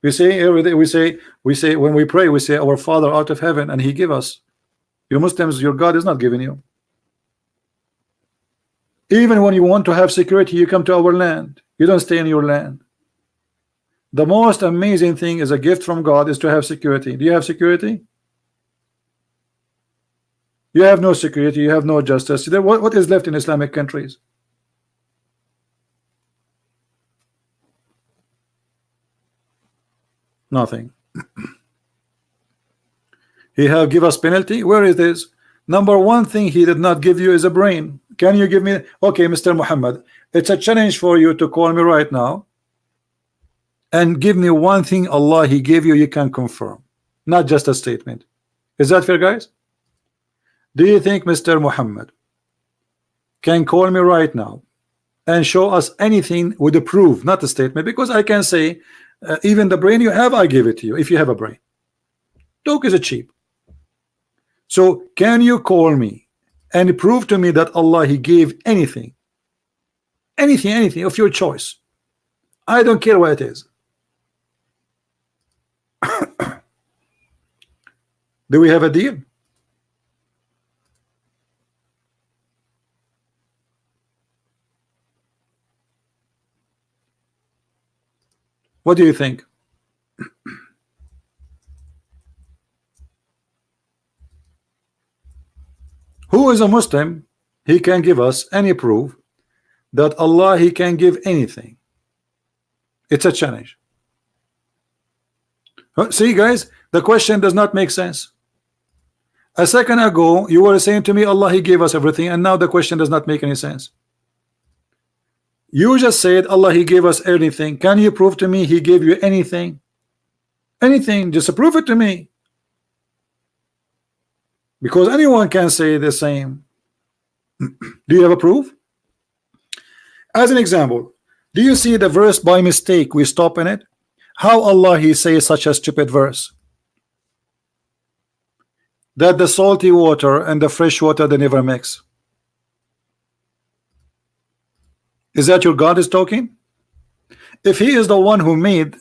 We say every day, we say when we pray, we say our Father out of heaven, and He give us. You Muslims, your God is not giving you. Even when you want to have security, you come to our land. You don't stay in your land. The most amazing thing is a gift from God is to have security. Do you have security? You have no security. You have no justice. What is left in Islamic countries? Nothing. He have give us penalty. Where is this? Number one thing he did not give you is a brain. Can you give me? Okay, Mr. Muhammad, it's a challenge for you to call me right now and give me one thing Allah he gave you can confirm, not just a statement. Is that fair, guys? Do you think Mr. Muhammad can call me right now and show us anything with a proof, not a statement? Because I can say even the brain you have, I give it to you if you have a brain. Talk is a cheap. So can you call me and prove to me that Allah he gave anything of your choice? I don't care what it is. Do we have a deal? What do you think? Who is a Muslim? He can give us any proof that Allah he can give anything. It's a challenge. See, guys, the question does not make sense. A second ago you were saying to me Allah he gave us everything, and now the question does not make any sense. You just said Allah he gave us everything. Can you prove to me he gave you anything? Anything, just prove it to me. Because anyone can say the same. Do you have a proof? As an example, do you see the verse by mistake we stop in it? How Allah he says such a stupid verse? That the salty water and the fresh water they never mix. Is that your God is talking? If he is the one who made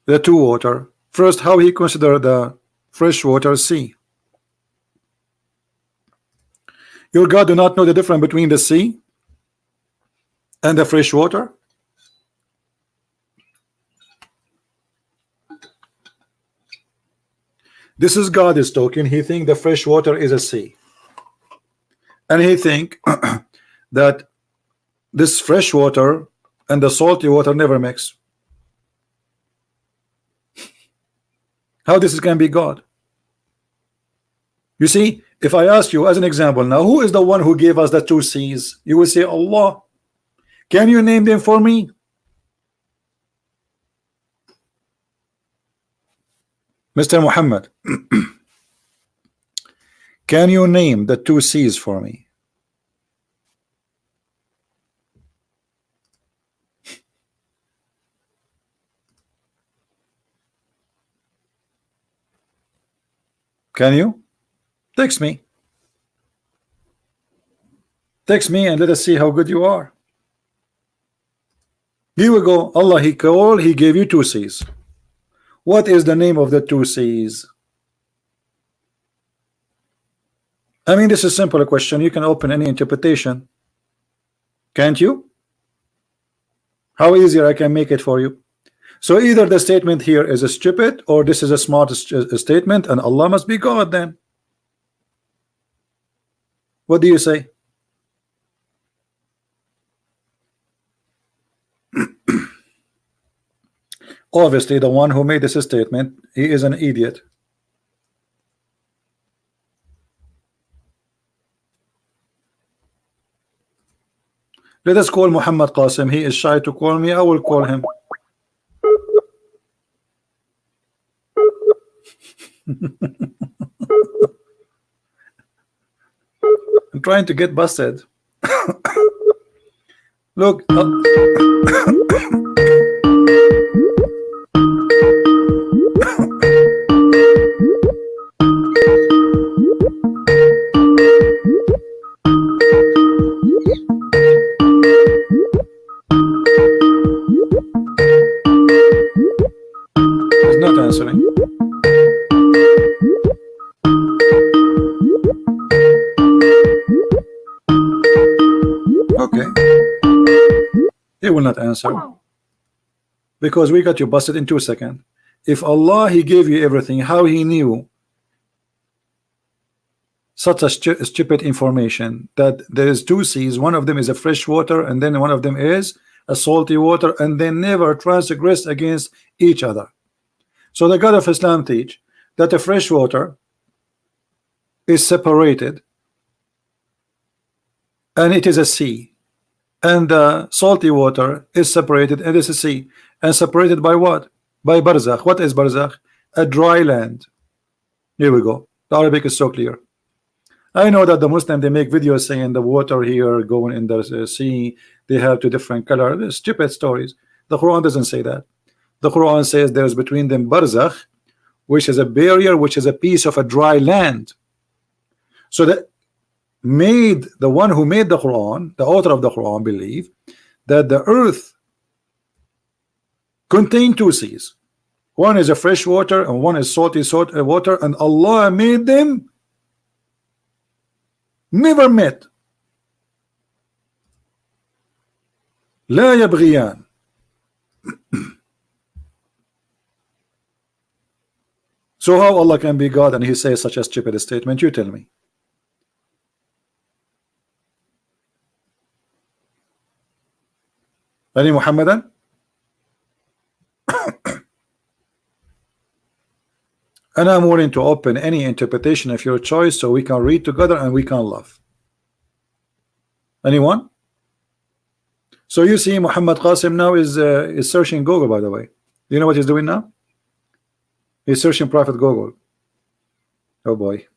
the two water, first how he consider the fresh water sea? Your God do not know the difference between the sea and the fresh water? This is God is talking. He think the fresh water is a sea, and he think that this fresh water and the salty water never mix. How this can be God? You see, if I ask you as an example now, who is the one who gave us the two seas? You will say Allah. Can you name them for me? Mr. Muhammad, can you name the two seas for me? Can you? Text me. Text me and let us see how good you are. Here we go. Allah he called, he gave you two seas. What is the name of the two seas? I mean, this is a simple question. You can open any interpretation. Can't you? How easier I can make it for you. So either the statement here is a stupid, or this is a smart statement, and Allah must be God then. What do you say? Obviously, the one who made this statement, he is an idiot. Let us call Muhammad Qasim. He is shy to call me. I will call him. I'm trying to get busted. Look. He's not answering. Okay. He will not answer because we got you busted in 2 seconds. If Allah he gave you everything, how he knew such a stupid information that there is two seas, one of them is a fresh water and then one of them is a salty water, and they never transgress against each other. So the God of Islam teach that the fresh water is separated and it is a sea, and the salty water is separated and it is a sea, and separated by what? By barzakh. What is barzakh? A dry land. Here we go. The Arabic is so clear. I know that the Muslim, they make videos saying the water here going in the sea, they have two different colors. They're stupid stories. The Quran doesn't say that. The Quran says there's between them barzakh, which is a barrier, which is a piece of a dry land. So that made the one who made the Quran, the author of the Quran, believe that the earth contained two seas. One is a fresh water and one is salty water, and Allah made them never met. لا يبغيان. So how Allah can be God and he says such a stupid statement? You tell me. Any Muhammadan? And I'm willing to open any interpretation of your choice so we can read together and we can laugh. Anyone? So you see Muhammad Qasim now is searching Google, by the way. You know what he's doing now? He's searching Prophet Google. Oh boy.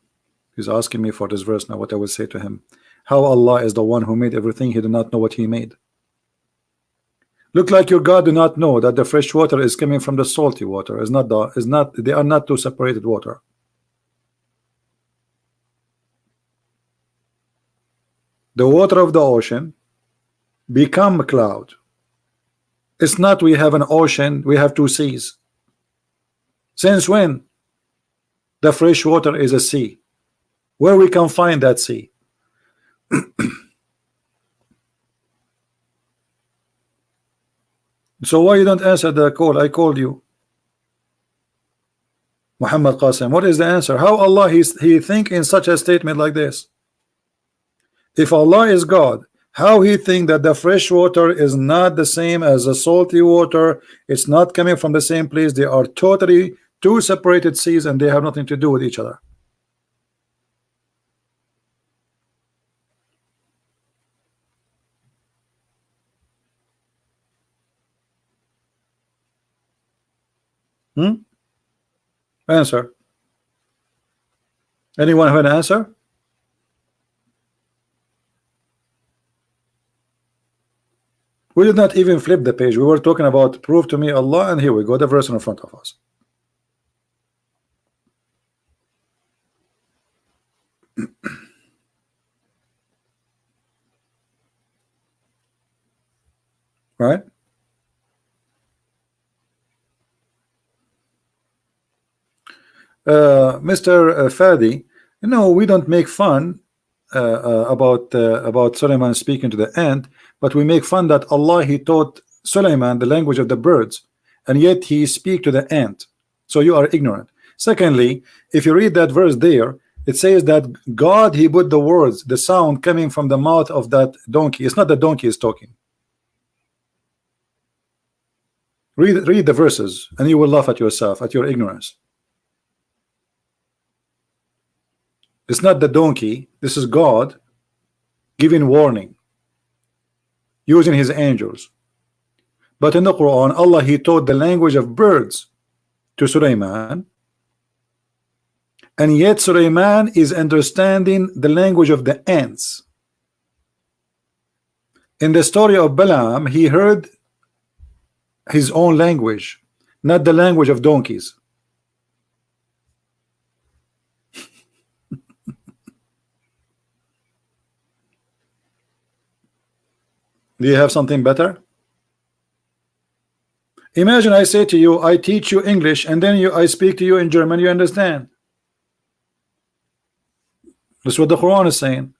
He's asking me for this verse now, what I will say to him. How Allah is the one who made everything, he did not know what he made. Look like your God do not know that the fresh water is coming from the salty water. They are not two separated water. The water of the ocean become a cloud. It's not we have an ocean, we have two seas. Since when the fresh water is a sea? Where we can find that sea? So why you don't answer the call? I called you. Muhammad Qasim, what is the answer? How Allah he think in such a statement like this? If Allah is God, how he think that the fresh water is not the same as the salty water? It's not coming from the same place. They are totally two separated seas and they have nothing to do with each other. Answer. Anyone have an answer? We did not even flip the page. We were talking about prove to me Allah, and here we go, the verse in front of us. Right? Mr. Fadi, you know, we don't make fun about Suleiman speaking to the ant, but we make fun that Allah he taught Suleiman the language of the birds, and yet he speak to the ant. So you are ignorant. Secondly, if you read that verse there, it says that God he put the words, the sound coming from the mouth of that donkey. It's not the donkey is talking. Read the verses and you will laugh at yourself, at your ignorance. It's not the donkey. This is God giving warning using his angels. But in the Quran, Allah he taught the language of birds to Sulaiman, and yet Sulaiman is understanding the language of the ants. In the story of Balaam, he heard his own language, not the language of donkeys. Do you have something better? Imagine I say to you, I teach you English, and then I speak to you in German, you understand. That's what the Quran is saying.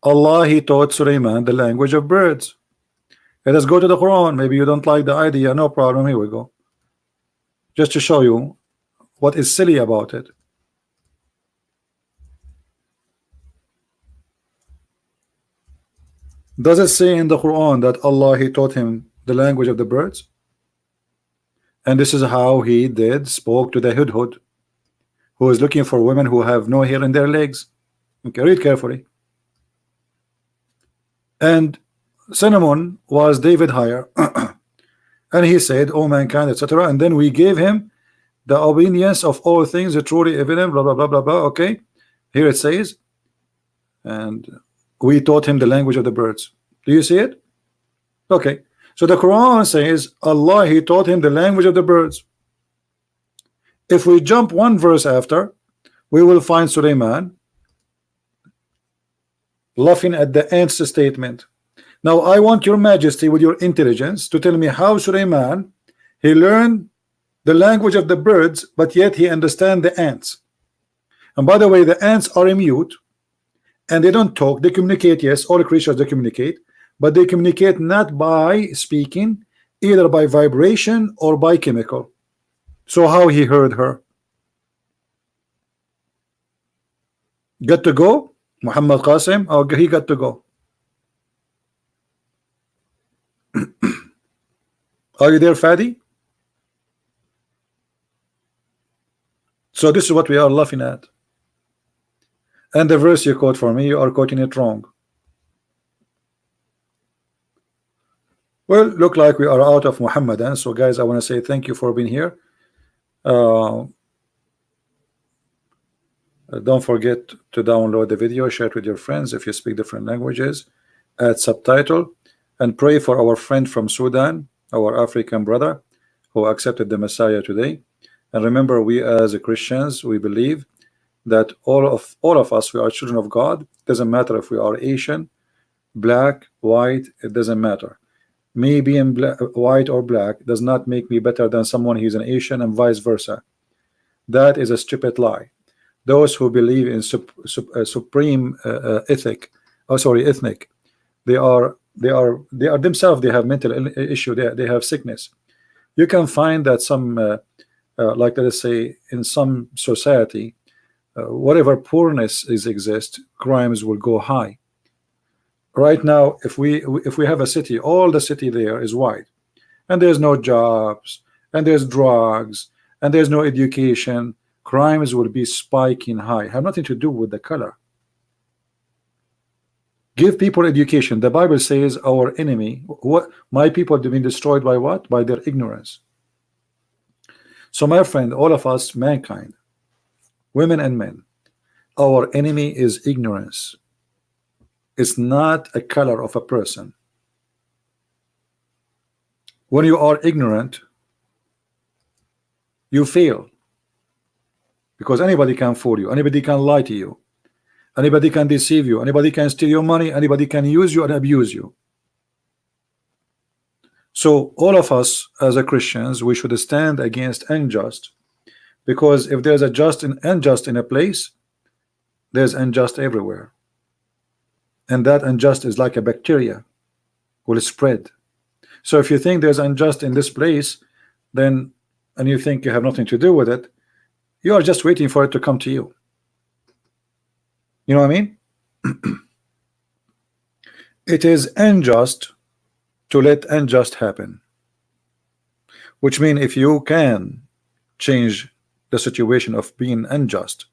Allah he taught Sulaiman the language of birds. Let us go to the Quran. Maybe you don't like the idea, no problem, here we go. Just to show you what is silly about it. Does it say in the Quran that Allah he taught him the language of the birds? And this is how he did spoke to the hudhud, who is looking for women who have no hair in their legs. Okay, read carefully. And Cinnamon was David higher, and he said, "O mankind," etc. And then we gave him the obedience of all things truly evident, blah blah blah blah blah. Okay, here it says, and we taught him the language of the birds. Do you see it? Okay, so the Quran says Allah, he taught him the language of the birds. If we jump one verse after, we will find Suleiman laughing at the ants statement. Now I want your majesty with your intelligence to tell me how Suleiman, he learned the language of the birds, but yet he understand the ants. And by the way, the ants are mute and they don't talk. They communicate. Yes, all creatures, they communicate, but they communicate not by speaking, either by vibration or by chemical. So how he heard her? Got to go? Muhammad Qasim? Oh, he got to go. Are you there, Fadi? So this is what we are laughing at. And the verse you quote for me, you are quoting it wrong. Well, look like we are out of Muhammadan. So guys, I want to say thank you for being here. Don't forget to download the video, share it with your friends if you speak different languages, add subtitle, and pray for our friend from Sudan, our African brother who accepted the Messiah today. And remember, we as Christians, we believe that all of us, we are children of God. It doesn't matter if we are Asian, black, white, it doesn't matter. Me being white or black does not make me better than someone who is an Asian, and vice versa. That is a stupid lie. Those who believe in supreme ethnic, they are themselves, they have mental issue, they have sickness. You can find that some like let us say in some society, whatever poorness exists, crimes will go high. Right now, if we have a city, all the city there is white, and there's no jobs, and there's drugs, and there's no education, crimes will be spiking high. Have nothing to do with the color. Give people education. The Bible says our enemy, what my people have been destroyed by what? By their ignorance. So my friend, all of us, mankind, women and men, our enemy is ignorance. It's not a color of a person. When you are ignorant, you fail, because anybody can fool you, anybody can lie to you, anybody can deceive you, anybody can steal your money, anybody can use you and abuse you. So all of us as a Christians, we should stand against unjust, because if there's a just and unjust in a place, there's unjust everywhere, and that unjust is like a bacteria, will spread. So if you think there's unjust in this place, then, and you think you have nothing to do with it, you are just waiting for it to come to you. You know what I mean? It is unjust to let unjust happen, which means if you can change the situation of being unjust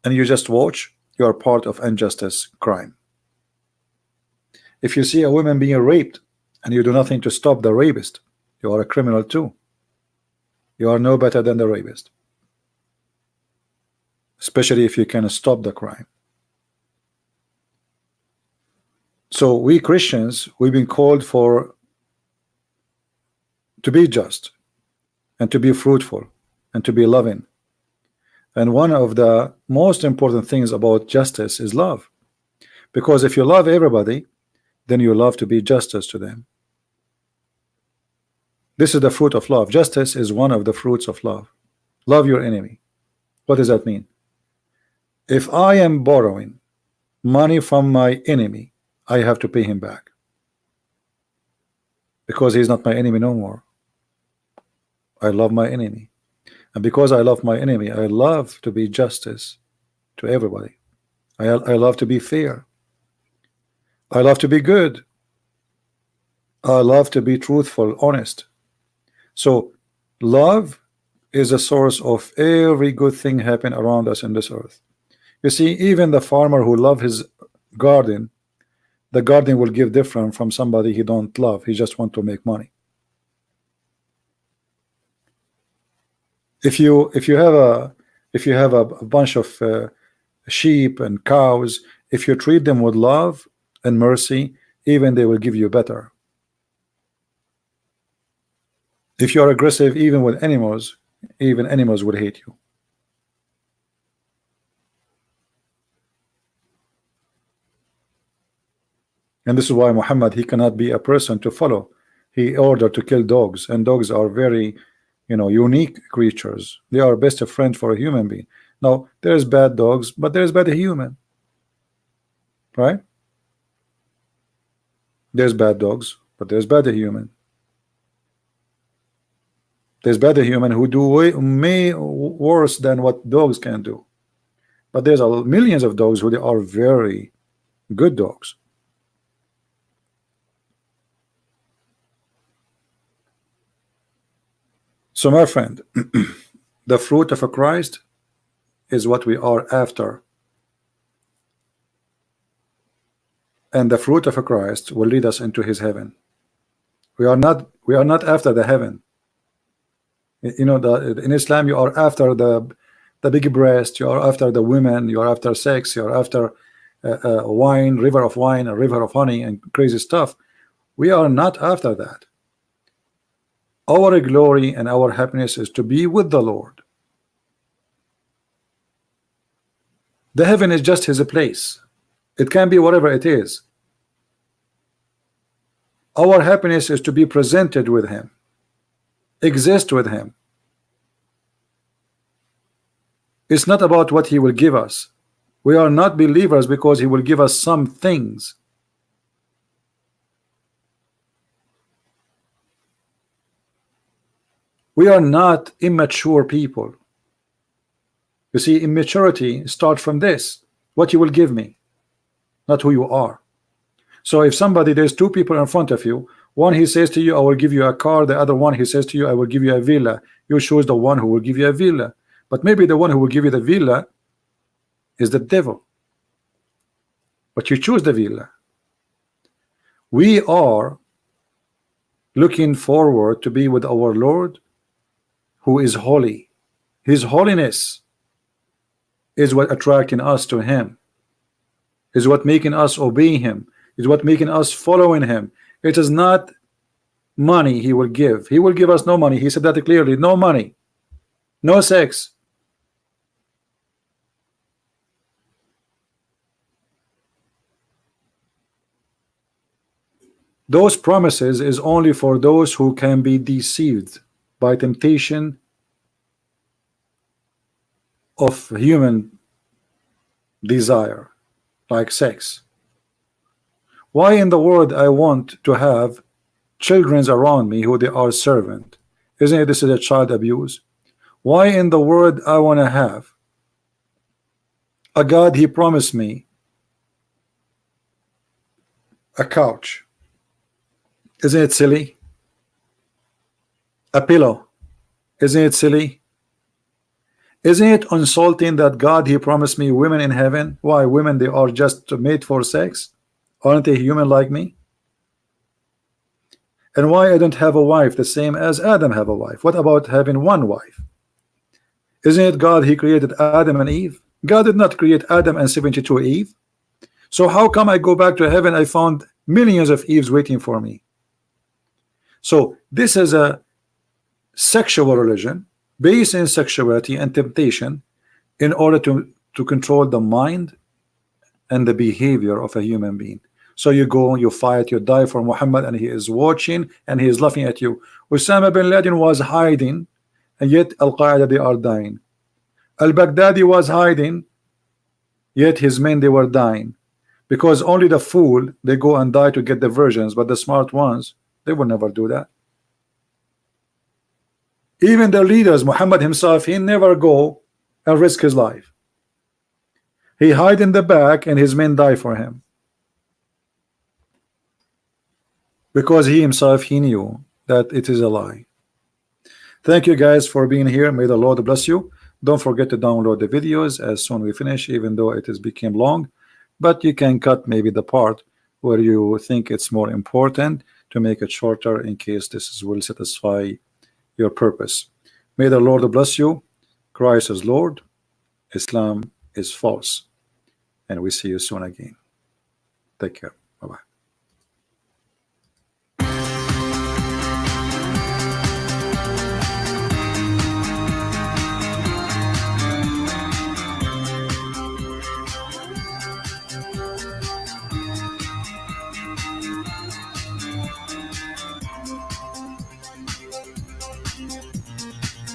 and you just watch, you are part of injustice crime. If you see a woman being raped and you do nothing to stop the rapist, you are a criminal too. You are no better than the rapist, especially if you can stop the crime. So we Christians, we've been called for to be just and to be fruitful and to be loving. And one of the most important things about justice is love, because if you love everybody, then you love to be justice to them. This is the fruit of love. Justice is one of the fruits of love. Love your enemy. What does that mean? If I am borrowing money from my enemy, I have to pay him back, because he's not my enemy no more. I love my enemy, and because I love my enemy, I love to be justice to everybody. I love to be fair. I love to be good. I love to be truthful, honest. So love is a source of every good thing happen around us in this earth. You see, even the farmer who love his garden, the garden will give different from somebody he don't love. He just want to make money. If you have a bunch of sheep and cows, if you treat them with love and mercy, even they will give you better. If you are aggressive, even with animals, even animals will hate you. And this is why Muhammad, he cannot be a person to follow. He ordered to kill dogs, and dogs are very, unique creatures. They are best of friends for a human being. Now, there's bad dogs, but there's bad human, right? There's bad dogs, but there's bad human. There's bad human who do way worse than what dogs can do. But there's millions of dogs who they are very good dogs. So my friend, the fruit of a Christ is what we are after. And the fruit of a Christ will lead us into his heaven. We are not after the heaven. In Islam you are after the big breast, you are after the women, you are after sex, you are after wine, river of wine, a river of honey and crazy stuff. We are not after that. Our glory and our happiness is to be with the Lord. The heaven is just his place. It can be whatever it is. Our happiness is to be presented with him, exist with him. It's not about what he will give us. We are not believers because he will give us some things. We are not immature people. You see, immaturity starts from this: what you will give me, not who you are. So if there's two people in front of you, one he says to you, I will give you a car, the other one he says to you, I will give you a villa. You choose the one who will give you a villa. But maybe the one who will give you the villa is the devil. But you choose the villa. We are looking forward to be with our Lord, who is holy. His holiness is what attracting us to him, is what making us obey him, is what making us following him. It is not money he will give. He will give us no money. He said that clearly. No money, no sex. Those promises is only for those who can be deceived by temptation of human desire, like sex. Why in the world I want to have children around me who they are servant? Isn't it this is a child abuse? Why in the world I want to have a God he promised me a couch? Isn't it silly? A pillow. Isn't it silly? Isn't it insulting that God he promised me women in heaven? Why? Women, they are just made for sex? Aren't they human like me? And why I don't have a wife the same as Adam have a wife? What about having one wife? Isn't it God he created Adam and Eve? God did not create Adam and 72 Eve. So how come I go back to heaven, I found millions of Eves waiting for me? So this is a sexual religion based in sexuality and temptation in order to control the mind and the behavior of a human being. So you go, you fight, you die for Muhammad, and he is watching and he is laughing at you. Osama bin Laden was hiding, and yet Al-Qaeda, they are dying. Al-Baghdadi was hiding, yet his men, they were dying. Because only the fool, they go and die to get the virgins, but the smart ones, they will never do that. Even the leaders, Muhammad himself, he never go and risk his life. He hide in the back and his men die for him. because he himself, he knew that it is a lie. Thank you guys for being here. May the Lord bless you. Don't forget to download the videos as soon we finish, even though it has become long, but you can cut maybe the part where you think it's more important to make it shorter in case this will satisfy your purpose. May the Lord bless you. Christ is Lord. Islam is false. And we see you soon again. Take care.